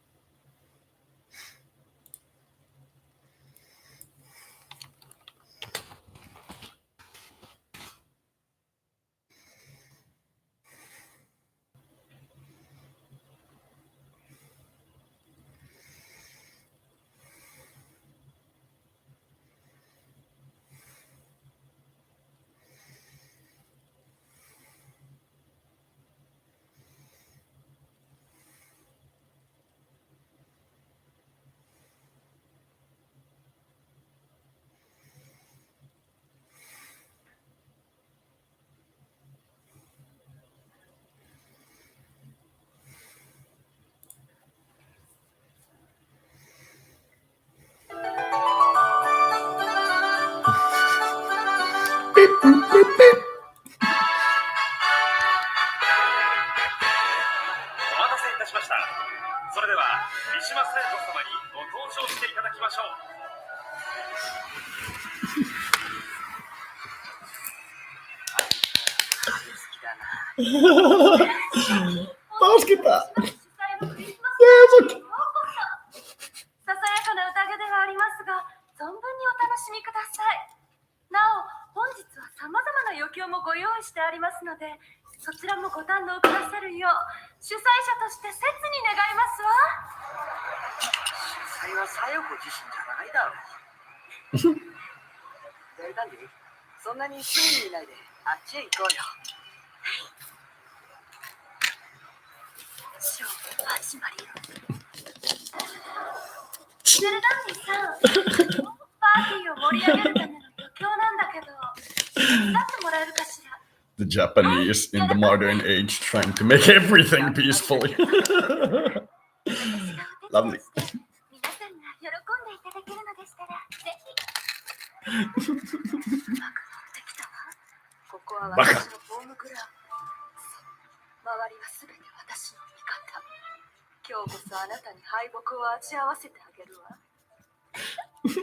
Taas kita. ささやかな宴ではありますが、存分にお楽しみください。なお、本日は様々な余興もご用意してありますので、そちらもご堪能くださるよう、主催者として切に願いますわ。主催はさよこ自身じゃないだろう。大胆に、そんなに一人いないで、あっちへ行こうよ。ショー始まりよ。セルダンディさん、パーティーを盛り上げるための余興なんだけど、手伝ってもらえるかしら。The Japanese in the modern age trying to make everything peacefully. Lovely. 皆さんが喜んでいただけるのでしたら、ぜひ。うまく乗ってきたわ。ここは私のホームグラウンド。周りはすべて私の味方。今日こそあなたに敗北を味合わせてあげるわ。では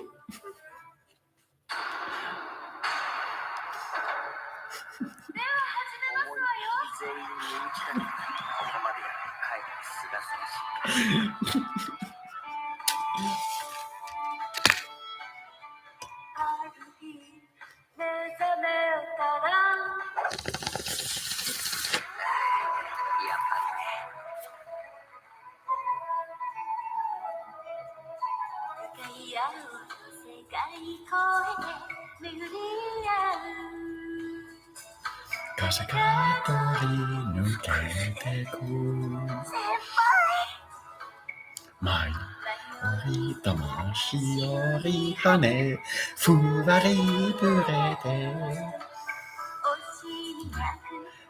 始めますわよ。全員に打ち風が通り抜けてく舞い降り魂より跳ねふわりぶれて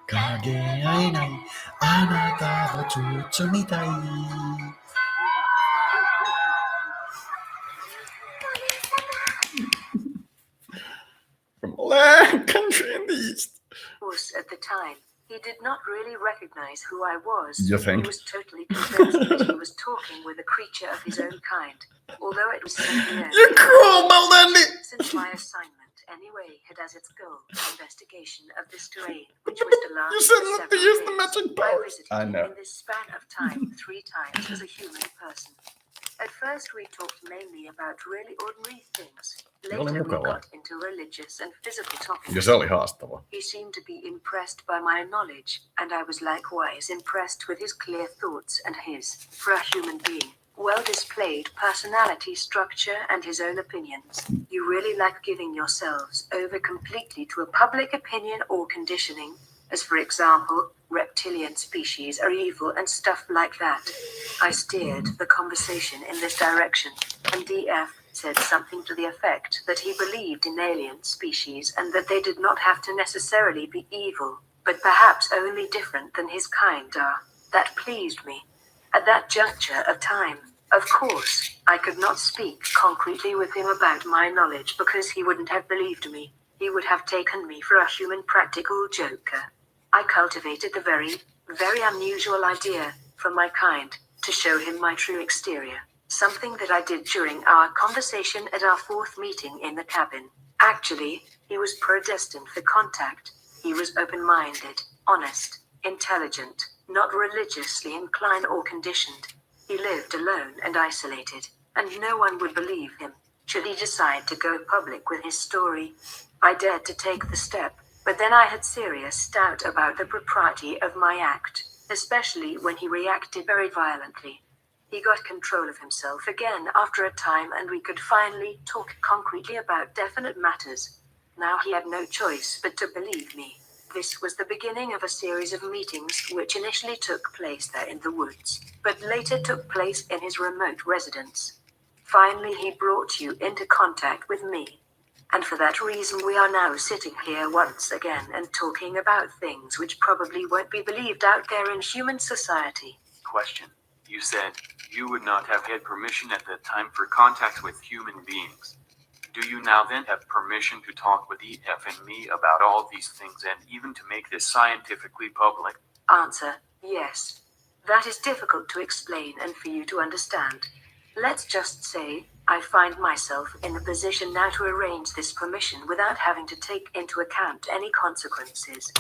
影合えないあなたを包みたいFrom a land country in the east. At the time, he did not really recognize who I was. You think? He was totally convinced that he was talking with a creature of his own kind, although it was simply You're cruel, Melanie! Since my assignment, anyway, had as its goal the investigation of this terrain, which was to last You said for not to several use the days. matching I powers. visited I him know. in this span of time 3 times as a human person. At first, we talked mainly about really ordinary things. Later, we got into religious and physical topics. Ja se oli haastava. He seemed to be impressed by my knowledge, and I was likewise impressed with his clear thoughts and his, for a human being, well-displayed personality structure and his own opinions. You really like giving yourselves over completely to a public opinion or conditioning, as for example, reptilian species are evil and stuff like that. I steered the conversation in this direction, and DF said something to the effect that he believed in alien species and that they did not have to necessarily be evil, but perhaps only different than his kind are. That pleased me. At that juncture of time, of course, I could not speak concretely with him about my knowledge because he wouldn't have believed me. He would have taken me for a human practical joker. I cultivated the very, very unusual idea, for my kind, to show him my true exterior. Something that I did during our conversation at our 4th meeting in the cabin. Actually, he was predestined for contact. He was open-minded, honest, intelligent, not religiously inclined or conditioned. He lived alone and isolated, and no one would believe him, should he decide to go public with his story. I dared to take the step, but then I had serious doubt about the propriety of my act, especially when he reacted very violently. He got control of himself again after a time, and we could finally talk concretely about definite matters. Now he had no choice but to believe me. This was the beginning of a series of meetings which initially took place there in the woods, but later took place in his remote residence. Finally, he brought you into contact with me. And for that reason, we are now sitting here once again and talking about things which probably won't be believed out there in human society. Question. You said you would not have had permission at that time for contact with human beings. Do you now then have permission to talk with EF and me about all these things and even to make this scientifically public? Answer, yes. That is difficult to explain and for you to understand. Let's just say, I find myself in a position now to arrange this permission without having to take into account any consequences.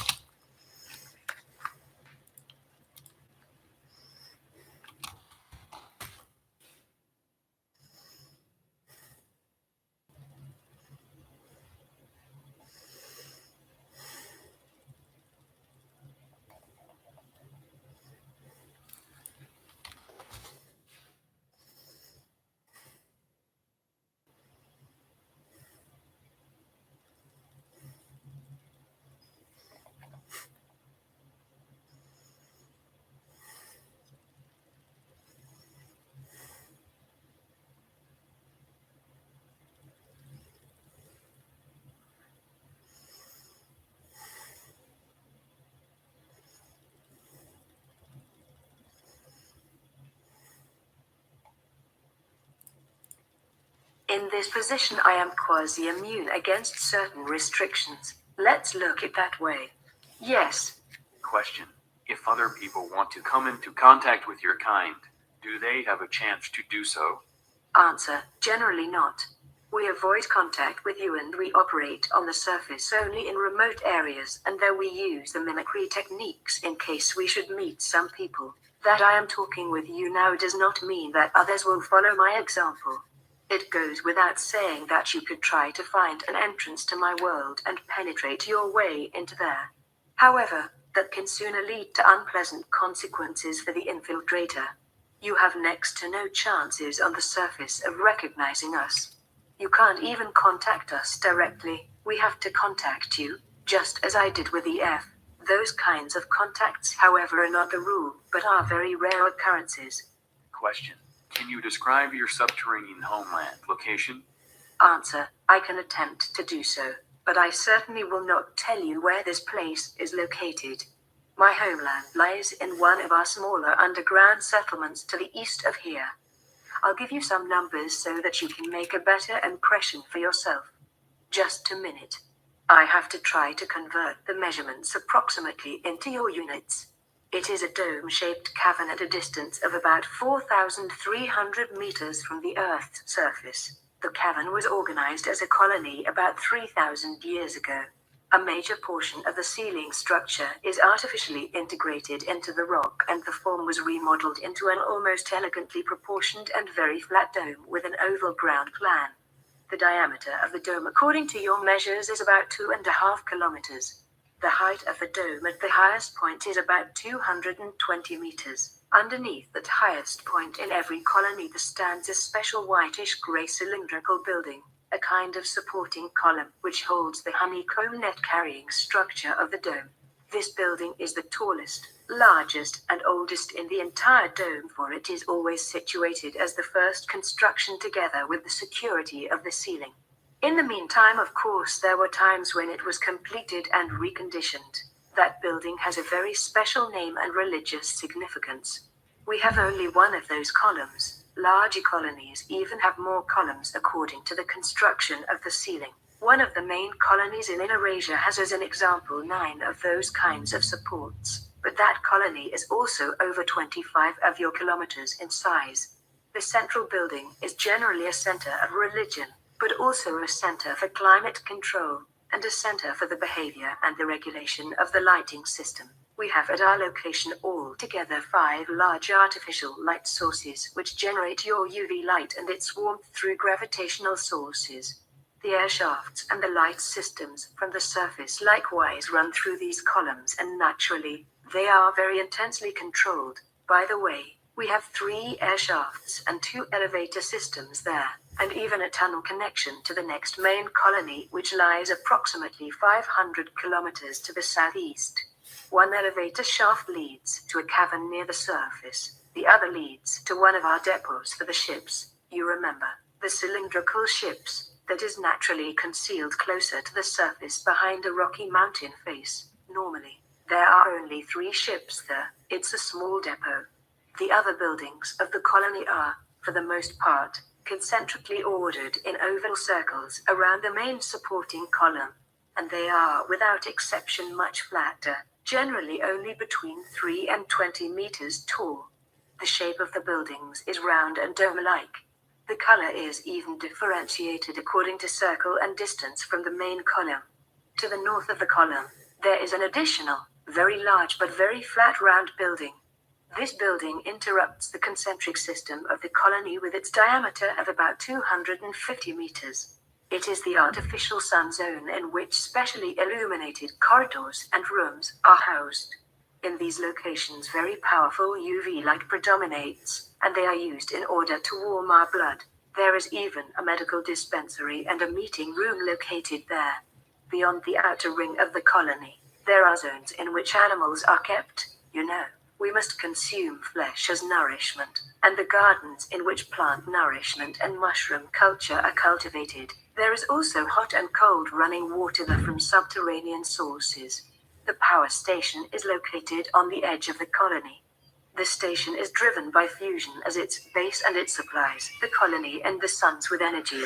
In this position, I am quasi-immune against certain restrictions. Let's look at it that way. Yes. Question. If other people want to come into contact with your kind, do they have a chance to do so? Answer, generally not. We avoid contact with you and we operate on the surface only in remote areas, and though we use the mimicry techniques in case we should meet some people. That I am talking with you now does not mean that others will follow my example. It goes without saying that you could try to find an entrance to my world and penetrate your way into there. However, that can sooner lead to unpleasant consequences for the infiltrator. You have next to no chances on the surface of recognizing us. You can't even contact us directly. We have to contact you, just as I did with the F. Those kinds of contacts, however, are not the rule, but are very rare occurrences. Question. Can you describe your subterranean homeland location? Answer. I can attempt to do so, but I certainly will not tell you where this place is located. My homeland lies in one of our smaller underground settlements to the east of here. I'll give you some numbers so that you can make a better impression for yourself. Just a minute. I have to try to convert the measurements approximately into your units. It is a dome-shaped cavern at a distance of about 4,300 meters from the Earth's surface. The cavern was organized as a colony about 3,000 years ago. A major portion of the ceiling structure is artificially integrated into the rock, and the form was remodeled into an almost elegantly proportioned and very flat dome with an oval ground plan. The diameter of the dome, according to your measures, is about 2.5 kilometers. The height of the dome at the highest point is about 220 meters. Underneath that highest point in every colony there stands a special whitish-gray cylindrical building, a kind of supporting column which holds the honeycomb net-carrying structure of the dome. This building is the tallest, largest, and oldest in the entire dome, for it is always situated as the first construction together with the security of the ceiling. In the meantime, of course, there were times when it was completed and reconditioned. That building has a very special name and religious significance. We have only one of those columns. Larger colonies even have more columns according to the construction of the ceiling. One of the main colonies in Inner Asia has, as an example, 9 of those kinds of supports, but that colony is also over 25 of your kilometers in size. The central building is generally a center of religion, but also a center for climate control, and a center for the behavior and the regulation of the lighting system. We have at our location altogether 5 large artificial light sources which generate your UV light and its warmth through gravitational sources. The air shafts and the light systems from the surface likewise run through these columns, and naturally, they are very intensely controlled. By the way, we have 3 air shafts and 2 elevator systems there, and even a tunnel connection to the next main colony, which lies approximately 500 kilometers to the southeast. One elevator shaft leads to a cavern near the surface. The other leads to one of our depots for the ships. You remember, the cylindrical ships, that is naturally concealed closer to the surface behind a rocky mountain face. Normally, there are only 3 ships there. It's a small depot. The other buildings of the colony are, for the most part, concentrically ordered in oval circles around the main supporting column, and they are, without exception, much flatter, generally only between 3 and 20 meters tall. The shape of the buildings is round and dome-like. The color is even differentiated according to circle and distance from the main column. To the north of the column, there is an additional, very large but very flat round building. This building interrupts the concentric system of the colony with its diameter of about 250 meters. It is the artificial sun zone in which specially illuminated corridors and rooms are housed. In these locations, very powerful UV light predominates, and they are used in order to warm our blood. There is even a medical dispensary and a meeting room located there. Beyond the outer ring of the colony, there are zones in which animals are kept. You know, we must consume flesh as nourishment, and the gardens in which plant nourishment and mushroom culture are cultivated. There is also hot and cold running water from subterranean sources. The power station is located on the edge of the colony. The station is driven by fusion as its base, and it supplies the colony and the suns with energy.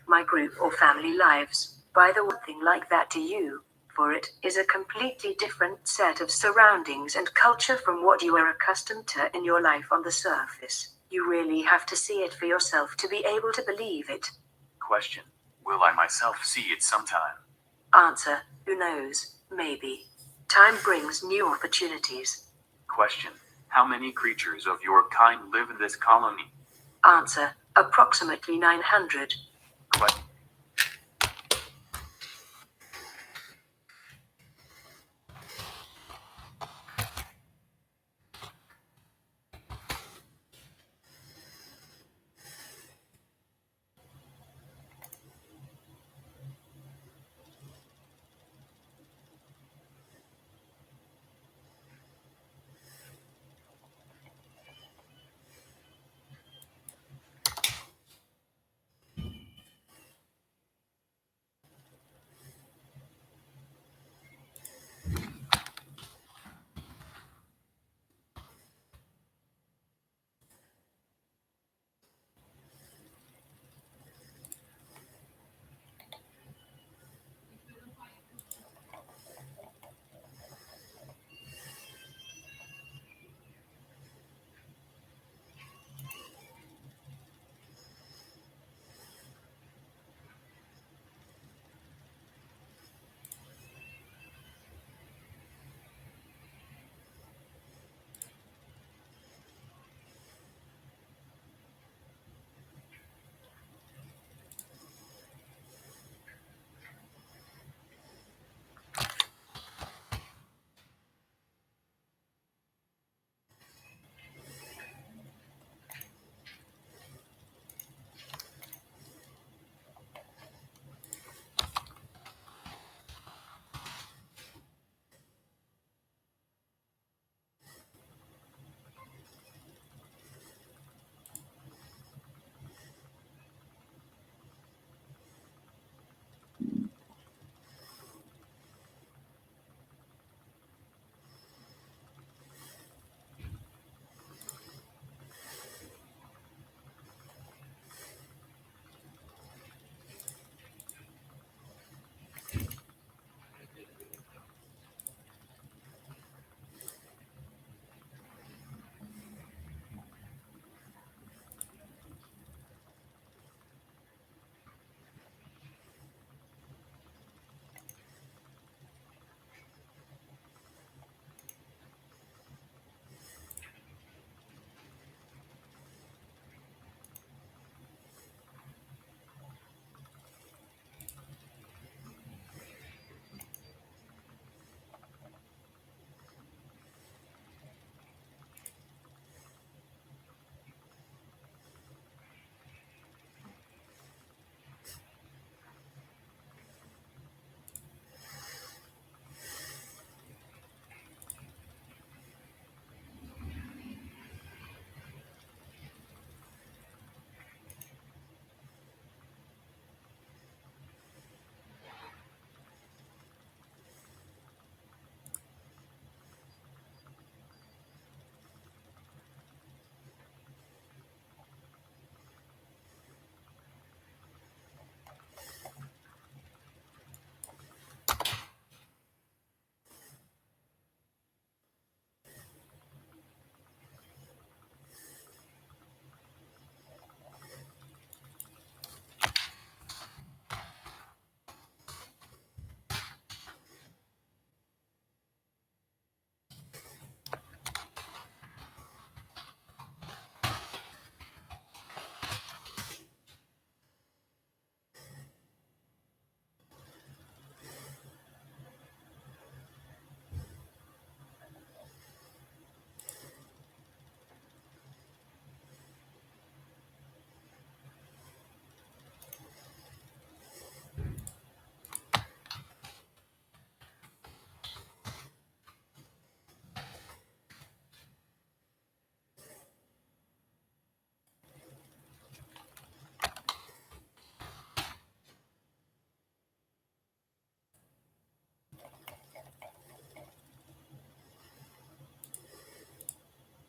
My group or family lives, by the way, thing like that to you, for it is a completely different set of surroundings and culture from what you are accustomed to in your life on the surface. You really have to see it for yourself to be able to believe it. Question. Will I myself see it sometime? Answer. Who knows? Maybe. Time brings new opportunities. Question. How many creatures of your kind live in this colony? Answer: approximately 900. Que-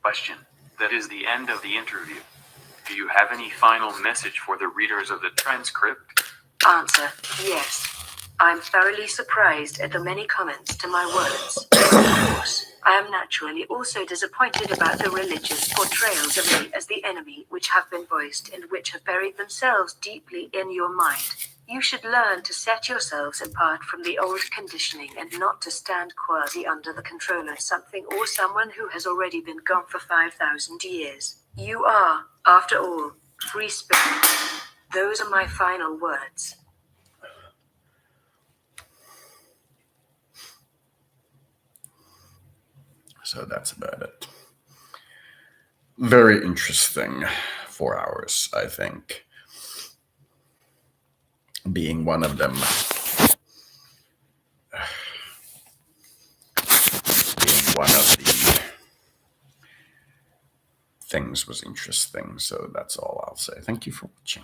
Question. That is the end of the interview. Do you have any final message for the readers of the transcript? Answer: yes. I'm thoroughly surprised at the many comments to my words. Of course, I am naturally also disappointed about the religious portrayals of me as the enemy which have been voiced and which have buried themselves deeply in your mind. You should learn to set yourselves apart from the old conditioning and not to stand quietly under the control of something or someone who has already been gone for 5,000 years. You are, after all, free spirit. Those are my final words. So that's about it. Very interesting 4 hours, I think. Being one of them. Being one of the things was interesting. So that's all I'll say. Thank you for watching.